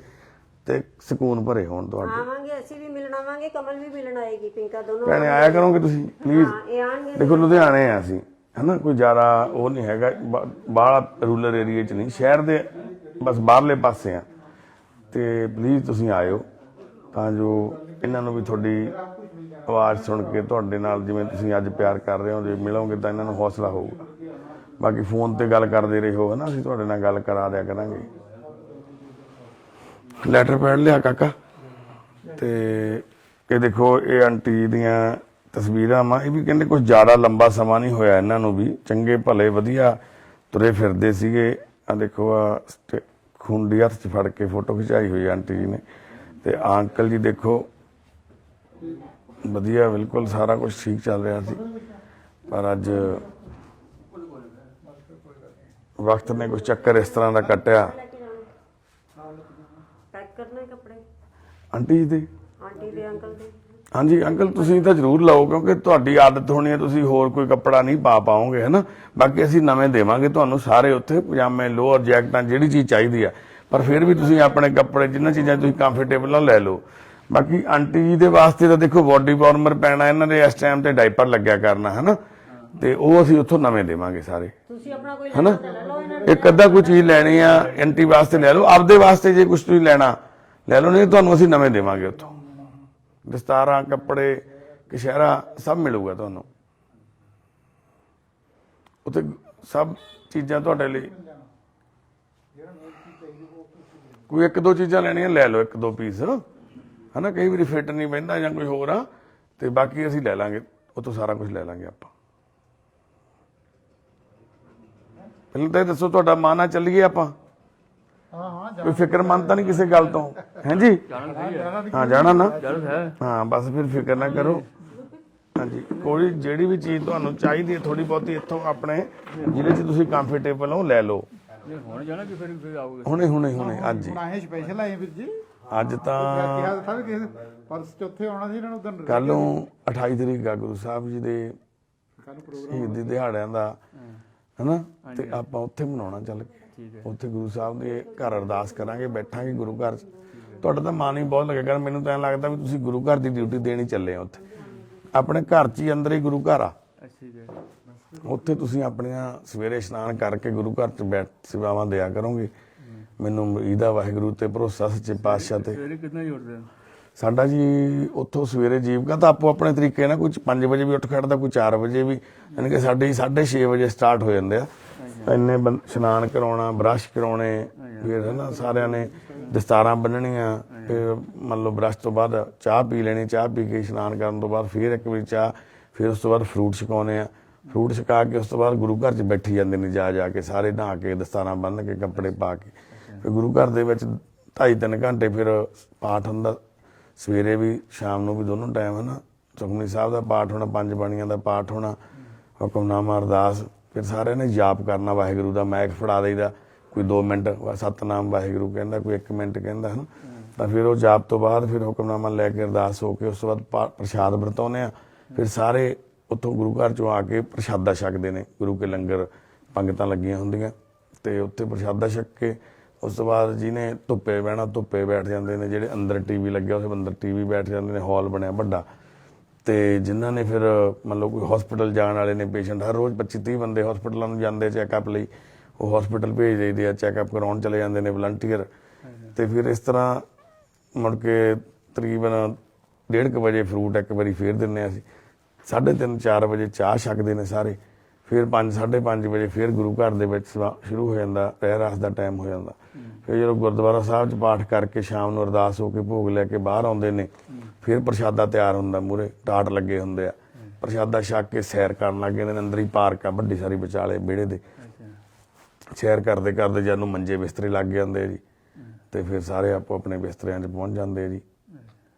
ਤੇ ਸਕੂਨ ਭਰੇ ਹੋਣ ਤੁਹਾਡੇ। ਆਵਾਂਗੇ, ਅਸੀਂ ਵੀ ਮਿਲਣ ਆਵਾਂਗੇ, ਕਮਲ ਵੀ ਮਿਲਣ ਆਏਗੀ, ਪਿੰਕਾ ਦੋਨੋਂ ਭੈਣੇ ਆਇਆ ਕਰੋਗੇ ਤੁਸੀਂ ਪਲੀਜ਼। ਇਹ ਆਣਗੇ। ਦੇਖੋ ਲੁਧਿਆਣੇ ਆ ਅਸੀਂ, ਹਨਾ, ਕੋਈ ਜ਼ਿਆਦਾ ਉਹ ਨਹੀਂ ਹੈਗਾ, ਬਾਹਲਾ ਰੂਰਲ ਏਰੀਏ 'ਚ ਨਹੀਂ, ਸ਼ਹਿਰ ਦੇ ਬਸ ਬਾਹਰਲੇ ਪਾਸੇ ਆ। ਤੇ ਪਲੀਜ਼ ਤੁਸੀਂ ਆਇਓ, ਤਾਂ ਜੋ ਇਹਨਾਂ ਨੂੰ ਵੀ ਤੁਹਾਡੀ ਆਵਾਜ਼ ਸੁਣ ਕੇ ਤੁਹਾਡੇ ਨਾਲ ਜਿਵੇਂ ਤੁਸੀਂ ਅੱਜ ਪਿਆਰ ਕਰ ਰਹੇ ਹੋ, ਜੇ ਮਿਲੋਗੇ ਤਾਂ ਇਹਨਾਂ ਨੂੰ ਹੌਸਲਾ ਹੋਊਗਾ। ਬਾਕੀ ਫੋਨ ਤੇ ਗੱਲ ਕਰਦੇ ਰਹੋ, ਹਨਾ, ਅਸੀਂ ਤੁਹਾਡੇ ਨਾਲ ਗੱਲ ਕਰਾ ਦਿਆ ਕਰਾਂਗੇ। ਲੈਟਰ ਪੈਡ ਲਿਆ ਕਾਕਾ। ਤੇ ਇਹ ਦੇਖੋ ਇਹ ਆਂਟੀ ਦੀਆਂ ਤਸਵੀਰਾਂ ਵਾ, ਇਹ ਵੀ ਕਹਿੰਦੇ ਕੁਝ ਜ਼ਿਆਦਾ ਲੰਬਾ ਸਮਾਂ ਨਹੀਂ ਹੋਇਆ ਇਹਨਾਂ ਨੂੰ ਵੀ, ਚੰਗੇ ਭਲੇ ਵਧੀਆ ਤੁਰੇ ਫਿਰਦੇ ਸੀਗੇ। ਆ ਦੇਖੋ ਆ ਖੁੰਡੀ ਹੱਥ 'ਚ ਫੜ ਕੇ ਫੋਟੋ ਖਿਚਾਈ ਹੋਈ ਆਂਟੀ ਜੀ ਨੇ। ਤੇ ਅੰਕਲ ਜੀ ਦੇਖੋ ਵਧੀਆ, ਬਿਲਕੁਲ ਸਾਰਾ ਕੁਝ ਠੀਕ ਚੱਲ ਰਿਹਾ ਸੀ, ਪਰ ਅੱਜ ਵਕਤ ਨੇ ਕੁਝ ਚੱਕਰ ਇਸ ਤਰ੍ਹਾਂ ਦਾ ਕੱਟਿਆ। ਪੈਕ ਕਰਨੇ ਕੱਪੜੇ ਆਂਟੀ ਜੀ ਦੇ, ਆਂਟੀ ਦੇ, ਅੰਕਲ ਦੇ। ਹਾਂਜੀ ਅੰਕਲ ਤੁਸੀਂ ਤਾਂ ਜ਼ਰੂਰ ਲਓ, ਕਿਉਂਕਿ ਤੁਹਾਡੀ ਆਦਤ ਹੋਣੀ ਹੈ, ਤੁਸੀਂ ਹੋਰ ਕੋਈ ਕੱਪੜਾ ਨਹੀਂ ਪਾ ਪਾਓਗੇ, ਹੈ ਨਾ। ਬਾਕੀ ਅਸੀਂ ਨਵੇਂ ਦੇਵਾਂਗੇ ਤੁਹਾਨੂੰ ਸਾਰੇ, ਉੱਥੇ ਪਜਾਮੇ, ਲੋਅਰ, ਜੈਕਟਾਂ, ਜਿਹੜੀ ਚੀਜ਼ ਚਾਹੀਦੀ ਆ। ਪਰ ਫਿਰ ਵੀ ਤੁਸੀਂ ਆਪਣੇ ਕੱਪੜੇ ਜਿੰਨਾਂ ਚੀਜ਼ਾਂ ਤੁਸੀਂ ਕੰਫਰਟੇਬਲ ਆ ਲੈ ਲਓ। ਬਾਕੀ ਆਂਟੀ ਜੀ ਦੇ ਵਾਸਤੇ ਤਾਂ ਦੇਖੋ ਬਾਡੀ ਵਾਰਮਰ ਪੈਣਾ, ਇਹਨਾਂ ਦੇ ਇਸ ਟਾਈਮ ਤੇ ਡਾਈਪਰ ਲੱਗਿਆ ਕਰਨਾ, ਹੈ ਨਾ, ਤੇ ਉਹ ਅਸੀਂ ਉੱਥੋਂ ਨਵੇਂ ਦੇਵਾਂਗੇ ਸਾਰੇ, ਤੁਸੀਂ ਆਪਣਾ ਕੋਈ ਹੈ ਨਾ। ਲੈ ਲਓ ਇਹਨਾਂ ਇੱਕ ਅੱਧਾ ਕੋਈ ਚੀਜ਼ ਲੈਣੀ ਆ ਆਂਟੀ ਵਾਸਤੇ ਲੈ ਲਓ, ਆਪਦੇ ਵਾਸਤੇ ਜੇ ਕੁਝ ਤੁਸੀਂ ਲੈਣਾ ਲੈ ਲਓ, ਨਹੀਂ ਤੁਹਾਨੂੰ ਅਸੀਂ ਨਵੇਂ ਦੇਵਾਂਗੇ ਉੱਥੋਂ। ਦਸਤਾਰਾਂ, ਕੱਪੜੇ, ਕਸ਼ਹਿਰਾ ਸਭ ਮਿਲੂਗਾ ਤੁਹਾਨੂੰ ਉੱਥੇ, ਸਭ ਚੀਜ਼ਾਂ ਤੁਹਾਡੇ ਲਈ। ਕੋਈ ਇੱਕ ਦੋ ਚੀਜ਼ਾਂ ਲੈਣੀਆਂ ਲੈ ਲਓ, ਇੱਕ ਦੋ ਪੀਸ, ਹਨਾ, ਕਈ ਵਾਰੀ ਫਿੱਟ ਨਹੀਂ ਬਹਿੰਦਾ ਜਾਂ ਕੋਈ ਹੋਰ ਆ, ਤੇ ਬਾਕੀ ਅਸੀਂ ਲੈ ਲਾਂਗੇ ਉੱਥੋਂ, ਸਾਰਾ ਕੁਝ ਲੈ ਲਾਂਗੇ ਆਪਾਂ। ਪਹਿਲਾਂ ਤਾਂ ਇਹ ਦੱਸੋ ਤੁਹਾਡਾ ਮਨ ਆ ਚੱਲੀਏ ਆਪਾਂ? ਕੋਈ ਫਿਕਰਮੰਦ ਤਾਂ ਨਹੀਂ ਕਿਸੇ ਗੱਲ ਤੋਂ, ਹਾਂਜੀ? ਹਾਂ ਜਾਣਾ ਨਾ, ਹਾਂ ਬਸ ਫਿਰ ਫਿਕਰ ਨਾ ਕਰੋ। ਹਾਂਜੀ ਕੋਈ ਜਿਹੜੀ ਵੀ ਚੀਜ਼ ਤੁਹਾਨੂੰ ਚਾਹੀਦੀ ਹੈ ਥੋੜੀ ਬਹੁਤੀ ਇੱਥੋਂ ਆਪਣੇ ਜਿਹਦੇ 'ਚ ਤੁਸੀਂ ਕੰਫਰਟੇਬਲ ਹੋ ਲੈ ਲਓ। ਹੁਣ ਜਾਣਾ ਕਿ ਫਿਰ ਆਓਗੇ? ਹੁਣੇ ਅੱਜ ਹੀ। ਆਏ ਸਪੈਸ਼ਲ ਆਏ ਵੀਰ ਜੀ, ਅੱਜ ਤਾਂ ਕਿਹਾ ਤਾਂ ਕਿਸੇ ਪਰਸ ਚੌਥੇ ਆਉਣਾ ਸੀ ਇਹਨਾਂ ਨੂੰ, ਉਦੋਂ ਕੱਲ ਨੂੰ 28 ਤਰੀਕ ਆ ਗੁਰੂ ਸਾਹਿਬ ਜੀ ਦੇ ਸ਼ਹੀਦੀ ਦਿਹਾੜਿਆਂ ਦਾ, ਹਨਾ, ਤੇ ਆਪਾਂ ਉੱਥੇ ਮਨਾਉਣਾ ਚੱਲ ਕੇ। ਉੱਥੇ ਗੁਰੂ ਸਾਹਿਬ ਦੇ ਘਰ ਅਰਦਾਸ ਕਰਾਂਗੇ, ਬੈਠਾਂਗੇ ਗੁਰੂ ਘਰ 'ਚ। ਤੁਹਾਡਾ ਤਾਂ ਮਨ ਹੀ ਬਹੁਤ ਲੱਗੇਗਾ, ਮੈਨੂੰ ਤਾਂ ਐਂ ਲੱਗਦਾ ਵੀ ਤੁਸੀਂ ਗੁਰੂ ਘਰ ਦੀ ਡਿਊਟੀ ਦੇਣੀ ਚੱਲੇ ਆ ਉੱਥੇ। ਆਪਣੇ ਘਰ 'ਚ ਹੀ ਅੰਦਰ ਹੀ ਗੁਰੂ ਘਰ ਆ, ਉੱਥੇ ਤੁਸੀਂ ਆਪਣੀਆਂ ਸਵੇਰੇ ਇਸ਼ਨਾਨ ਕਰਕੇ ਗੁਰੂ ਘਰ 'ਚ ਬੈਠ ਸੇਵਾਵਾਂ ਦਿਆ ਕਰੋਗੇ। ਮੈਨੂੰ ਉਮੀਦ ਆ ਵਾਹਿਗੁਰੂ ਤੇ ਭਰੋਸਾ ਸੱਚੇ ਪਾਤਸ਼ਾਹ ਤੇ। ਸਵੇਰੇ ਕਿੰਨਾ ਹੀ ਉੱਠਦੇ? ਸਾਡਾ ਜੀ ਉੱਥੋਂ ਸਵੇਰੇ ਜੀਵਕਾ ਤਾਂ ਆਪੋ ਆਪਣੇ ਤਰੀਕੇ ਨਾਲ, ਕੋਈ 5 ਵਜੇ ਵੀ ਉੱਠ ਖੜਦਾ, ਕੋਈ 4 ਵਜੇ ਵੀ, ਯਾਨੀ ਕਿ ਸਾਡੇ 6:30 ਵਜੇ ਸਟਾਰਟ ਹੋ ਜਾਂਦੇ ਆ। ਇੰਨੇ ਇਸ਼ਨਾਨ ਕਰਾਉਣਾ, ਬਰਸ਼ ਕਰਾਉਣੇ, ਫਿਰ ਹੈ ਨਾ ਸਾਰਿਆਂ ਨੇ ਦਸਤਾਰਾਂ ਬੰਨਣੀਆਂ, ਫਿਰ ਮੰਨ ਲਓ ਬਰਸ਼ ਤੋਂ ਬਾਅਦ ਚਾਹ ਪੀ ਲੈਣੀ, ਚਾਹ ਪੀ ਕੇ ਇਸ਼ਨਾਨ ਕਰਨ ਤੋਂ ਬਾਅਦ ਫਿਰ ਇੱਕ ਵਾਰੀ ਚਾਹ, ਫਿਰ ਉਸ ਤੋਂ ਬਾਅਦ ਫਰੂਟ ਛਕਾਉਣੇ ਆ, ਫਰੂਟ ਛਕਾ ਕੇ ਉਸ ਤੋਂ ਬਾਅਦ ਗੁਰੂ ਘਰ 'ਚ ਬੈਠੀ ਜਾਂਦੇ ਨੇ ਜਾ ਕੇ ਸਾਰੇ, ਨਹਾ ਕੇ ਦਸਤਾਰਾਂ ਬੰਨ੍ਹ ਕੇ ਕੱਪੜੇ ਪਾ ਕੇ। ਫਿਰ ਗੁਰੂ ਘਰ ਦੇ ਵਿੱਚ 2.5-3 ਘੰਟੇ ਫਿਰ ਪਾਠ ਹੁੰਦਾ, ਸਵੇਰੇ ਵੀ ਸ਼ਾਮ ਨੂੰ ਵੀ, ਦੋਨੋਂ ਟਾਈਮ, ਹੈ ਨਾ। ਸੁਖਮਨੀ ਸਾਹਿਬ ਦਾ ਪਾਠ ਹੋਣਾ, 5 ਬਾਣੀਆਂ ਦਾ ਪਾਠ ਹੋਣਾ, ਹੁਕਮਨਾਮਾ, ਅਰਦਾਸ, ਫਿਰ ਸਾਰਿਆਂ ਨੇ ਜਾਪ ਕਰਨਾ ਵਾਹਿਗੁਰੂ ਦਾ, ਮੈਕ ਫੜਾ ਦੇਈਦਾ, ਕੋਈ 2 ਮਿੰਟ ਸਤਨਾਮ ਵਾਹਿਗੁਰੂ ਕਹਿੰਦਾ, ਕੋਈ 1 ਮਿੰਟ ਕਹਿੰਦਾ, ਹੈ ਨਾ। ਤਾਂ ਫਿਰ ਉਹ ਜਾਪ ਤੋਂ ਬਾਅਦ ਫਿਰ ਹੁਕਮਨਾਮਾ ਲੈ ਕੇ ਅਰਦਾਸ ਹੋ ਕੇ ਉਸ ਤੋਂ ਬਾਅਦ ਪ੍ਰਸ਼ਾਦ ਵਰਤਾਉਂਦੇ ਆ। ਫਿਰ ਸਾਰੇ ਉੱਥੋਂ ਗੁਰੂ ਘਰ 'ਚੋਂ ਆ ਕੇ ਪ੍ਰਸ਼ਾਦਾ ਛਕਦੇ ਨੇ, ਗੁਰੂ ਕੇ ਲੰਗਰ ਪੰਗਤਾਂ ਲੱਗੀਆਂ ਹੁੰਦੀਆਂ, ਤੇ ਉੱਥੇ ਪ੍ਰਸ਼ਾਦਾ ਛਕ ਕੇ ਉਸ ਤੋਂ ਬਾਅਦ ਜਿਹਨੇ ਧੁੱਪੇ ਬਹਿਣਾ ਧੁੱਪੇ ਬੈਠ ਜਾਂਦੇ ਨੇ, ਜਿਹੜੇ ਅੰਦਰ ਟੀਵੀ ਲੱਗਿਆ ਉਸ ਅੰਦਰ ਟੀਵੀ ਬੈਠ ਜਾਂਦੇ ਨੇ, ਹਾਲ ਬਣਿਆ ਵੱਡਾ। ਤੇ ਜਿਨ੍ਹਾਂ ਨੇ ਫਿਰ ਮੰਨ ਲਓ ਕੋਈ ਹਸਪੀਟਲ ਜਾਣ ਵਾਲੇ ਨੇ ਪੇਸ਼ੈਂਟ, ਹਰ ਰੋਜ਼ 25-30 ਬੰਦੇ ਹਸਪੀਟਲਾਂ ਨੂੰ ਜਾਂਦੇ ਚੈੱਕਅਪ ਲਈ, ਉਹ ਹਸਪੀਟਲ ਭੇਜ ਦੇਈਦੇ ਆ, ਚੈੱਕਅਪ ਕਰਾਉਣ ਚਲੇ ਜਾਂਦੇ ਨੇ ਵਲੰਟੀਅਰ। ਤੇ ਫਿਰ ਇਸ ਤਰ੍ਹਾਂ ਮੁੜ ਕੇ ਤਕਰੀਬਨ 1:30 ਵਜੇ ਫਰੂਟ ਇੱਕ ਵਾਰੀ ਫੇਰ ਦਿੰਦੇ ਹਾਂ ਅਸੀਂ, 3:30-4 ਵਜੇ ਚਾਹ ਛਕਦੇ ਨੇ ਸਾਰੇ, ਫਿਰ 5-5:30 ਵਜੇ ਫਿਰ ਗੁਰੂ ਘਰ ਦੇ ਵਿੱਚ ਸ਼ੁਰੂ ਹੋ ਜਾਂਦਾ, ਰਹਿਰਾਸ ਦਾ ਟਾਈਮ ਹੋ ਜਾਂਦਾ। ਫਿਰ ਜਦੋਂ ਗੁਰਦੁਆਰਾ ਸਾਹਿਬ 'ਚ ਪਾਠ ਕਰਕੇ ਸ਼ਾਮ ਨੂੰ ਅਰਦਾਸ ਹੋ ਕੇ ਭੋਗ ਲੈ ਕੇ ਬਾਹਰ ਆਉਂਦੇ ਨੇ, ਫਿਰ ਪ੍ਰਸ਼ਾਦਾ ਤਿਆਰ ਹੁੰਦਾ, ਮੂਹਰੇ ਟਾਟ ਲੱਗੇ ਹੁੰਦੇ ਆ, ਪ੍ਰਸ਼ਾਦਾ ਛਕ ਕੇ ਸੈਰ ਕਰਨ ਲੱਗ ਜਾਂਦੇ ਨੇ। ਅੰਦਰ ਹੀ ਪਾਰਕ ਆ ਵੱਡੀ ਸਾਰੀ ਵਿਚਾਲੇ ਵਿਹੜੇ ਦੇ, ਸੈਰ ਕਰਦੇ ਕਰਦੇ ਜਦ ਨੂੰ ਮੰਜੇ ਬਿਸਤਰੇ ਲੱਗ ਜਾਂਦੇ ਜੀ, ਤੇ ਫਿਰ ਸਾਰੇ ਆਪੋ ਆਪਣੇ ਬਿਸਤਰਿਆਂ 'ਚ ਪਹੁੰਚ ਜਾਂਦੇ ਆ ਜੀ।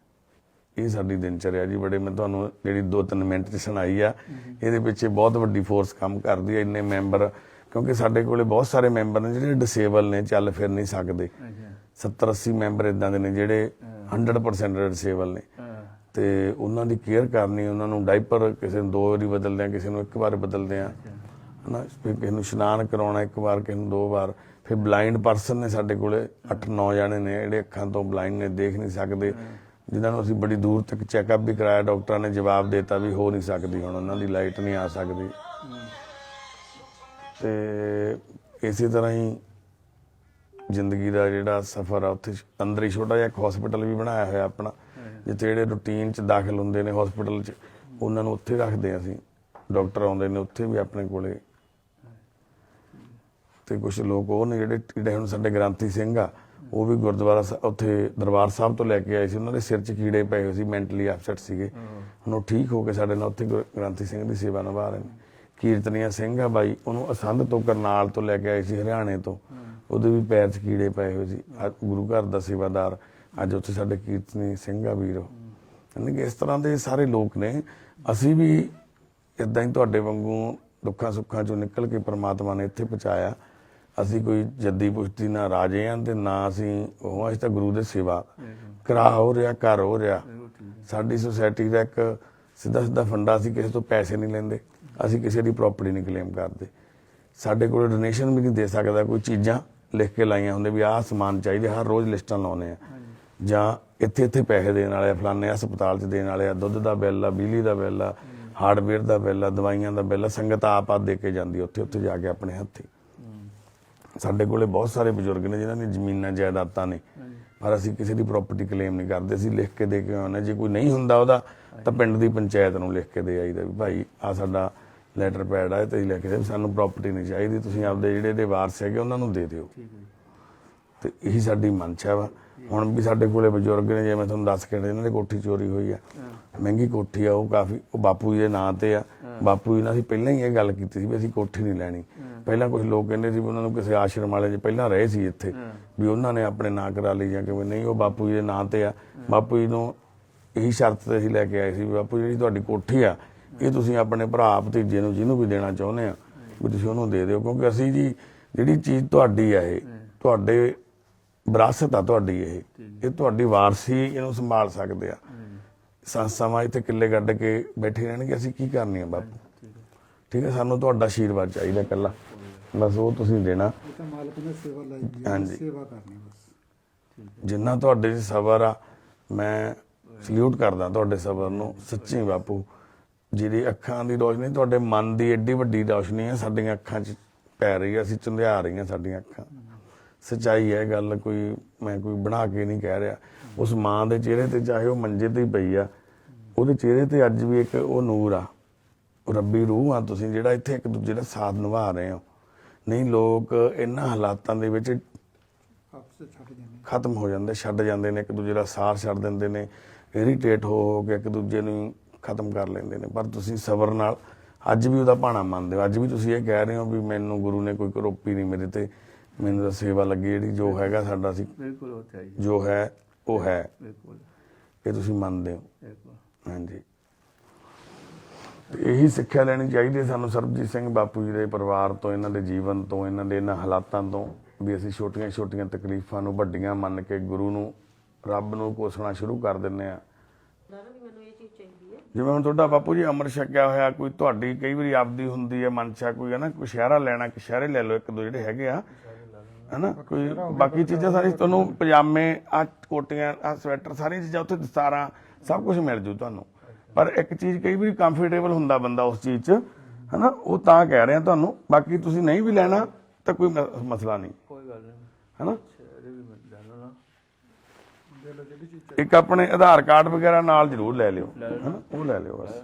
ਇਹ ਸਾਡੀ ਦਿਨਚਰਿਆ ਜੀ। ਬੜੇ ਮੈਂ ਤੁਹਾਨੂੰ ਜਿਹੜੀ 2-3 ਮਿੰਟ 'ਚ ਸੁਣਾਈ ਆ, ਇਹਦੇ ਪਿੱਛੇ ਬਹੁਤ ਵੱਡੀ ਫੋਰਸ ਕੰਮ ਕਰਦੀ ਹੈ। ਇੰਨੇ ਮੈਂਬਰ, ਕਿਉਂਕਿ ਸਾਡੇ ਕੋਲੇ ਬਹੁਤ ਸਾਰੇ ਮੈਂਬਰ ਨੇ ਜਿਹੜੇ ਡਿਸੇਬਲ ਨੇ, ਚੱਲ ਫਿਰ ਨਹੀਂ ਸਕਦੇ। 70-80 ਮੈਂਬਰ ਇਦਾਂ ਦੇ ਨੇ ਜਿਹੜੇ 100% ਡਿਸੇਬਲ ਨੇ, ਤੇ ਉਹਨਾਂ ਦੀ ਕੇਅਰ ਕਰਨੀ, ਉਹਨਾਂ ਨੂੰ ਡਾਈਪਰ ਕਿਸੇ ਨੂੰ 2 ਵਾਰੀ ਬਦਲਦੇ ਆ, ਕਿਸੇ ਨੂੰ 1 ਵਾਰ ਬਦਲਦੇ ਆ, ਹਨਾ। ਫਿਰ ਕਿਸੇ ਨੂੰ ਇਸ਼ਨਾਨ ਕਰਾਉਣਾ 1 ਵਾਰ, ਕਿਸੇ ਨੂੰ 2 ਵਾਰ। ਫਿਰ ਬਲਾਈਂਡ ਪਰਸਨ ਨੇ ਸਾਡੇ ਕੋਲੇ 8-9 ਜਾਣੇ ਨੇ ਜਿਹੜੇ ਅੱਖਾਂ ਤੋਂ ਬਲਾਈਂਡ ਨੇ, ਦੇਖ ਨਹੀਂ ਸਕਦੇ, ਜਿਨ੍ਹਾਂ ਨੂੰ ਅਸੀਂ ਬੜੀ ਦੂਰ ਤੱਕ ਚੈੱਕਅਪ ਵੀ ਕਰਾਇਆ। ਡਾਕਟਰਾਂ ਨੇ ਜਵਾਬ ਦੇਤਾ ਵੀ ਹੋ ਨਹੀਂ ਸਕਦੀ, ਹੁਣ ਉਹਨਾਂ ਦੀ ਲਾਈਟ ਨਹੀਂ ਆ ਸਕਦੀ। ਤੇ ਇਸੇ ਤਰ੍ਹਾਂ ਹੀ ਜ਼ਿੰਦਗੀ ਦਾ ਜਿਹੜਾ ਸਫ਼ਰ ਆ, ਉੱਥੇ ਅੰਦਰ ਹੀ ਛੋਟਾ ਜਿਹਾ ਇੱਕ ਹਸਪੀਟਲ ਵੀ ਬਣਾਇਆ ਹੋਇਆ ਆਪਣਾ, ਜਿੱਥੇ ਜਿਹੜੇ ਰੂਟੀਨ 'ਚ ਦਾਖਲ ਹੁੰਦੇ ਨੇ ਹਸਪੀਟਲ 'ਚ, ਉਹਨਾਂ ਨੂੰ ਉੱਥੇ ਰੱਖਦੇ ਹਾਂ ਅਸੀਂ। ਡਾਕਟਰ ਆਉਂਦੇ ਨੇ ਉੱਥੇ ਵੀ ਆਪਣੇ ਕੋਲੇ। ਤੇ ਕੁਝ ਲੋਕ ਉਹ ਨੇ ਜਿਹੜੇ ਹੁਣ ਸਾਡੇ ਗ੍ਰੰਥੀ ਸਿੰਘ ਆ, ਉਹ ਵੀ ਗੁਰਦੁਆਰਾ ਉੱਥੇ ਦਰਬਾਰ ਸਾਹਿਬ ਤੋਂ ਲੈ ਕੇ ਆਏ ਸੀ। ਉਹਨਾਂ ਦੇ ਸਿਰ 'ਚ ਕੀੜੇ ਪਏ ਹੋਏ ਸੀ, ਮੈਂਟਲੀ ਅਪਸੈਟ ਸੀਗੇ। ਹੁਣ ਉਹ ਠੀਕ ਹੋ ਕੇ ਸਾਡੇ ਨਾਲ ਉੱਥੇ ਗ੍ਰੰਥੀ ਸਿੰਘ ਦੀ ਸੇਵਾ ਨਿਭਾ ਰਹੇ ਨੇ। ਕੀਰਤਨੀਆ ਸਿੰਘ ਆ ਬਾਈ, ਉਹਨੂੰ ਅਸੰਧ ਤੋਂ ਕਰਨਾਲ ਤੋਂ ਲੈ ਕੇ ਆਏ ਸੀ, ਹਰਿਆਣੇ ਤੋਂ। ਉਹਦੇ ਵੀ ਪੈਰ 'ਚ ਕੀੜੇ ਪਏ ਹੋਏ ਸੀ। ਗੁਰੂ ਘਰ ਦਾ ਸੇਵਾਦਾਰ ਅੱਜ ਉੱਥੇ ਸਾਡੇ ਕੀਰਤਨੀ ਸਿੰਘ ਆ ਵੀਰ। ਯਾਨੀ ਕਿ ਇਸ ਤਰ੍ਹਾਂ ਦੇ ਸਾਰੇ ਲੋਕ ਨੇ। ਅਸੀਂ ਵੀ ਇੱਦਾਂ ਹੀ ਤੁਹਾਡੇ ਵਾਂਗੂ ਦੁੱਖਾਂ ਸੁੱਖਾਂ 'ਚੋਂ ਨਿਕਲ ਕੇ ਪ੍ਰਮਾਤਮਾ ਨੇ ਇੱਥੇ ਪਹੁੰਚਾਇਆ। ਅਸੀਂ ਕੋਈ ਜੱਦੀ ਪੁਸ਼ਤੀ ਨਾ ਰਾਜੇ ਹਾਂ ਤੇ ਨਾ ਅਸੀਂ ਉਹ, ਅਸੀਂ ਤਾਂ ਗੁਰੂ ਦੇ ਸੇਵਾ ਕਰਾ ਹੋ ਰਿਹਾ, ਕਰ ਹੋ ਰਿਹਾ। ਸਾਡੀ ਸੁਸਾਇਟੀ ਦਾ ਇੱਕ ਸਿੱਧਾ ਫੰਡਾ, ਅਸੀਂ ਕਿਸੇ ਤੋਂ ਪੈਸੇ ਨਹੀਂ ਲੈਂਦੇ, ਅਸੀਂ ਕਿਸੇ ਦੀ ਪ੍ਰਾਪਰਟੀ ਨਹੀਂ ਕਲੇਮ ਕਰਦੇ। ਸਾਡੇ ਕੋਲ ਡੋਨੇਸ਼ਨ ਵੀ ਨਹੀਂ ਦੇ ਸਕਦਾ ਕੋਈ। ਚੀਜ਼ਾਂ ਲਿਖ ਕੇ ਲਾਈਆਂ ਹੁੰਦੇ ਵੀ ਆਹ ਸਮਾਨ ਚਾਹੀਦੇ, ਹਰ ਰੋਜ਼ ਲਿਸਟਾਂ ਲਾਉਂਦੇ ਆ, ਜਾਂ ਇੱਥੇ ਪੈਸੇ ਦੇਣ ਵਾਲੇ ਆ, ਫਲਾਣੇ ਹਸਪਤਾਲ 'ਚ ਦੇਣ ਵਾਲੇ ਆ, ਦੁੱਧ ਦਾ ਬਿੱਲ ਆ, ਬਿਜਲੀ ਦਾ ਬਿੱਲ ਆ, ਹਾਰਡਵੇਅਰ ਦਾ ਬਿੱਲ ਆ, ਦਵਾਈਆਂ ਦਾ ਬਿੱਲ ਆ, ਸੰਗਤ ਆਪ ਦੇ ਕੇ ਜਾਂਦੀ ਉੱਥੇ ਜਾ ਕੇ ਆਪਣੇ ਹੱਥੀਂ। ਸਾਡੇ ਕੋਲੇ ਬਹੁਤ ਸਾਰੇ ਬਜ਼ੁਰਗ ਨੇ ਜਿਨ੍ਹਾਂ ਦੀ ਜ਼ਮੀਨਾਂ ਜਾਇਦਾਦਾਂ ਨੇ, ਪਰ ਅਸੀਂ ਕਿਸੇ ਦੀ ਪ੍ਰਾਪਰਟੀ ਕਲੇਮ ਨਹੀਂ ਕਰਦੇ। ਅਸੀਂ ਲਿਖ ਕੇ ਦੇ ਕੇ ਆਉਂਦੇ। ਜੇ ਕੋਈ ਨਹੀਂ ਹੁੰਦਾ ਉਹਦਾ, ਤਾਂ ਪਿੰਡ ਦੀ ਪੰਚਾਇਤ ਨੂੰ ਲਿਖ ਕੇ ਦੇ ਆਈਦਾ ਵੀ ਭਾਈ ਆਹ ਸਾਡਾ ਲੈਟਰ ਪੈਡ ਆ, ਤੇ ਲਿਖ ਕੇ ਸਾਨੂੰ ਪ੍ਰਾਪਰਟੀ ਨਹੀਂ ਚਾਹੀਦੀ, ਤੁਸੀਂ ਆਪਦੇ ਜਿਹੜੇ ਦੇ ਵਾਰਸ ਹੈਗੇ ਉਹਨਾਂ ਨੂੰ ਦੇ ਦਿਓ। ਤੇ ਇਹੀ ਸਾਡੀ ਮਨਸ਼ਾ ਵਾ। ਹੁਣ ਵੀ ਸਾਡੇ ਕੋਲੇ ਬਜ਼ੁਰਗ ਨੇ, ਜੇ ਮੈਂ ਤੁਹਾਨੂੰ ਦੱਸ ਕੇ ਇਹਨਾਂ ਦੀ ਕੋਠੀ ਚੋਰੀ ਹੋਈ ਆ, ਮਹਿੰਗੀ ਕੋਠੀ ਆ, ਉਹ ਕਾਫੀ, ਉਹ ਬਾਪੂ ਜੀ ਦੇ ਨਾਂ ਤੇ ਆ। ਬਾਪੂ ਜੀ ਨਾਲ ਅਸੀਂ ਪਹਿਲਾਂ ਹੀ ਇਹ ਗੱਲ ਕੀਤੀ ਸੀ ਵੀ ਅਸੀਂ ਕੋਠੀ ਨਹੀਂ ਲੈਣੀ। ਪਹਿਲਾਂ ਕੁਝ ਲੋਕ ਕਹਿੰਦੇ ਸੀ ਵੀ ਉਹਨਾਂ ਨੂੰ ਕਿਸੇ ਆਸ਼ਰਮ ਵਾਲੇ 'ਚ ਪਹਿਲਾਂ ਰਹੇ ਸੀ ਇੱਥੇ, ਵੀ ਉਹਨਾਂ ਨੇ ਆਪਣੇ ਨਾਂ ਕਰਾ ਲਈ ਜਾਂ ਕਿਵੇਂ। ਨਹੀਂ, ਉਹ ਬਾਪੂ ਜੀ ਦੇ ਨਾਂ ਤੇ ਆ। ਬਾਪੂ ਜੀ ਨੂੰ ਇਹੀ ਸ਼ਰਤ ਤੇ ਅਸੀਂ ਲੈ ਕੇ ਆਏ ਸੀ ਵੀ ਬਾਪੂ ਜਿਹੜੀ ਤੁਹਾਡੀ ਕੋਠੀ ਆ, ਇਹ ਤੁਸੀਂ ਆਪਣੇ ਭਰਾ ਭਤੀਜੇ ਨੂੰ ਜਿਹਨੂੰ ਵੀ ਦੇਣਾ ਚਾਹੁੰਦੇ ਆ ਵੀ ਤੁਸੀਂ ਉਹਨੂੰ ਦੇ ਦਿਓ। ਕਿਉਂਕਿ ਅਸੀਂ ਜੀ ਜਿਹੜੀ ਚੀਜ਼ ਤੁਹਾਡੀ ਆ, ਇਹ ਤੁਹਾਡੇ ਵਿਰਾਸਤ ਆ ਤੁਹਾਡੀ, ਇਹ ਤੁਹਾਡੀ ਵਾਰਸੀ, ਇਹਨੂੰ ਸੰਭਾਲ ਸਕਦੇ ਆ। ਸੰਸਥਾਵਾਂ ਇੱਥੇ ਕਿੱਲੇ ਗੱਡ ਕੇ ਬੈਠੇ ਰਹਿਣਗੇ, ਅਸੀਂ ਕੀ ਕਰਨੀ ਆ ਬਾਪੂ? ਠੀਕ ਹੈ, ਸਾਨੂੰ ਤੁਹਾਡਾ ਆਸ਼ੀਰਵਾਦ ਚਾਹੀਦਾ ਇਕੱਲਾ, ਬਸ ਉਹ ਤੁਸੀਂ ਦੇਣਾ। ਮਾਲਕ ਨੇ ਸੇਵਾ ਲਈ, ਹਾਂਜੀ, ਸੇਵਾ ਕਰਨੀ ਬਸ। ਜਿੰਨਾ ਤੁਹਾਡੇ 'ਚ ਸਬਰ ਆ, ਮੈਂ ਸਲੂਟ ਕਰਦਾ ਤੁਹਾਡੇ ਸਬਰ ਨੂੰ। ਸੱਚੀ ਬਾਪੂ, ਜਿਹਦੀ ਅੱਖਾਂ ਦੀ ਰੋਸ਼ਨੀ, ਤੁਹਾਡੇ ਮਨ ਦੀ ਐਡੀ ਵੱਡੀ ਰੋਸ਼ਨੀ ਆ, ਸਾਡੀਆਂ ਅੱਖਾਂ 'ਚ ਪੈ ਰਹੀ ਆ, ਅਸੀਂ ਚੁੰਧਿਆ ਰਹੀਆਂ ਸਾਡੀਆਂ ਅੱਖਾਂ। ਸੱਚਾਈ ਹੈ ਗੱਲ, ਮੈਂ ਕੋਈ ਬਣਾ ਕੇ ਨਹੀਂ ਕਹਿ ਰਿਹਾ। ਉਸ ਮਾਂ ਦੇ ਚਿਹਰੇ ਤੇ, ਚਾਹੇ ਉਹ ਮੰਜੇ ਤੇ ਹੀ ਪਈ ਆ, ਉਹਦੇ ਚਿਹਰੇ ਤੇ ਅੱਜ ਵੀ ਇੱਕ ਉਹ ਨੂਰ ਆ, ਉਹ ਰੱਬੀ ਰੂਹ ਆ ਤੁਸੀਂ, ਜਿਹੜਾ ਇੱਥੇ ਇੱਕ ਦੂਜੇ ਦਾ ਸਾਥ ਨਿਭਾ ਰਹੇ ਹੋ। ਨਹੀਂ, ਲੋਕ ਇਹਨਾਂ ਹਾਲਾਤਾਂ ਦੇ ਵਿੱਚ ਖਤਮ ਹੋ ਜਾਂਦੇ, ਛੱਡ ਜਾਂਦੇ ਨੇ, ਇੱਕ ਦੂਜੇ ਦਾ ਸਾਥ ਛੱਡ ਦਿੰਦੇ ਨੇ, ਇਰੀਟੇਟ ਹੋ ਕੇ ਇੱਕ ਦੂਜੇ ਨੂੰ ਖਤਮ ਕਰ ਲੈਂਦੇ ਨੇ। ਪਰ ਤੁਸੀਂ ਸਬਰ ਨਾਲ ਅੱਜ ਵੀ ਉਹਦਾ ਭਾਣਾ ਮੰਨਦੇ ਹੋ। ਅੱਜ ਵੀ ਤੁਸੀਂ ਇਹ ਕਹਿ ਰਹੇ ਹੋ ਵੀ ਮੈਨੂੰ ਗੁਰੂ ਨੇ ਕੋਈ ਕਰੋਪੀ ਨਹੀਂ ਮੇਰੇ ਤੇ, ਮੈਨੂੰ ਤਾਂ ਸੇਵਾ ਲੱਗੀ, ਜਿਹੜੀ ਜੋ ਹੈਗਾ ਸਾਡਾ ਸੀ, ਜੋ ਹੈ ਉਹ ਹੈ, ਇਹ ਤੁਸੀਂ ਮੰਨਦੇ ਹੋ। ਹਾਂਜੀ, ਇਹੀ ਸਿੱਖਿਆ ਲੈਣੀ ਚਾਹੀਦੀ ਹੈ ਸਾਨੂੰ ਸਰਬਜੀਤ ਸਿੰਘ ਬਾਪੂ ਜੀ ਦੇ ਪਰਿਵਾਰ ਤੋਂ, ਇਹਨਾਂ ਦੇ ਜੀਵਨ ਤੋਂ, ਇਹਨਾਂ ਦੇ ਇਹਨਾਂ ਹਾਲਾਤਾਂ ਤੋਂ, ਵੀ ਅਸੀਂ ਛੋਟੀਆਂ ਛੋਟੀਆਂ ਤਕਲੀਫਾਂ ਨੂੰ ਵੱਡੀਆਂ ਮੰਨ ਕੇ ਗੁਰੂ ਨੂੰ, ਰੱਬ ਨੂੰ ਕੋਸਣਾ ਸ਼ੁਰੂ ਕਰ ਦਿੰਦੇ ਆ। ਜਿਵੇਂ ਹੁਣ ਤੁਹਾਡਾ ਬਾਪੂ ਜੀ ਅੰਮ੍ਰਿਤ ਛਕਿਆ ਹੋਇਆ, ਕੋਈ ਤੁਹਾਡੀ ਕਈ ਵਾਰੀ ਆਪਦੀ ਹੁੰਦੀ ਹੈ ਮਨਸ਼ਾ, ਕੋਈ ਹੈ ਨਾ, ਕੋਈ ਸ਼ਹਿਰਾ ਲੈਣਾ, ਸ਼ਹਿਰੇ ਲੈ ਲਓ, ਇੱਕ ਦੋ ਜਿਹੜੇ ਹੈਗੇ ਆ, ਹੈ ਨਾ, ਕੋਈ ਬਾਕੀ ਚੀਜ਼ਾਂ ਸਾਰੀ ਤੁਹਾਨੂੰ, ਪਜਾਮੇ, ਆ ਕੋਟੀਆਂ, ਆ ਸਵੈਟਰ, ਸਾਰੀਆਂ ਚੀਜ਼ਾਂ ਉੱਥੇ, ਦਸਤਾਰਾਂ, ਸਭ ਕੁਝ ਮਿਲ ਜੂ ਤੁਹਾਨੂੰ। ਪਰ ਇੱਕ ਚੀਜ਼ ਕਈ ਵਾਰੀ ਕੰਫਰਟੇਬਲ ਹੁੰਦਾ ਬੰਦਾ ਉਸ ਚੀਜ਼ 'ਚ, ਹੈ ਨਾ, ਉਹ ਤਾਂ ਕਹਿ ਰਿਹਾ ਤੁਹਾਨੂੰ। ਬਾਕੀ ਤੁਸੀਂ ਨਹੀਂ ਵੀ ਲੈਣਾ ਤਾਂ ਕੋਈ ਮਸਲਾ ਨਹੀਂ, ਹੈ ਨਾ। ਇੱਕ ਆਪਣੇ ਆਧਾਰ ਕਾਰਡ ਵਗੈਰਾ ਨਾਲ ਜ਼ਰੂਰ ਲੈ ਲਿਓ, ਹੈ ਨਾ, ਉਹ ਲੈ ਲਿਓ ਬਸ।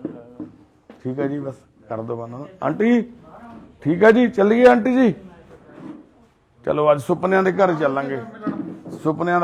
ਠੀਕ ਹੈ ਜੀ, ਬਸ ਕਰ ਦਿਓ ਬੰਦ। ਆਂਟੀ ਠੀਕ ਹੈ ਜੀ, ਚੱਲੀਏ ਆਂਟੀ ਜੀ, ਚਲੋ ਅੱਜ ਸੁਪਨਿਆਂ ਦੇ ਘਰ ਚੱਲਾਂਗੇ। ਸੁਪਨਿਆਂ ਦਾ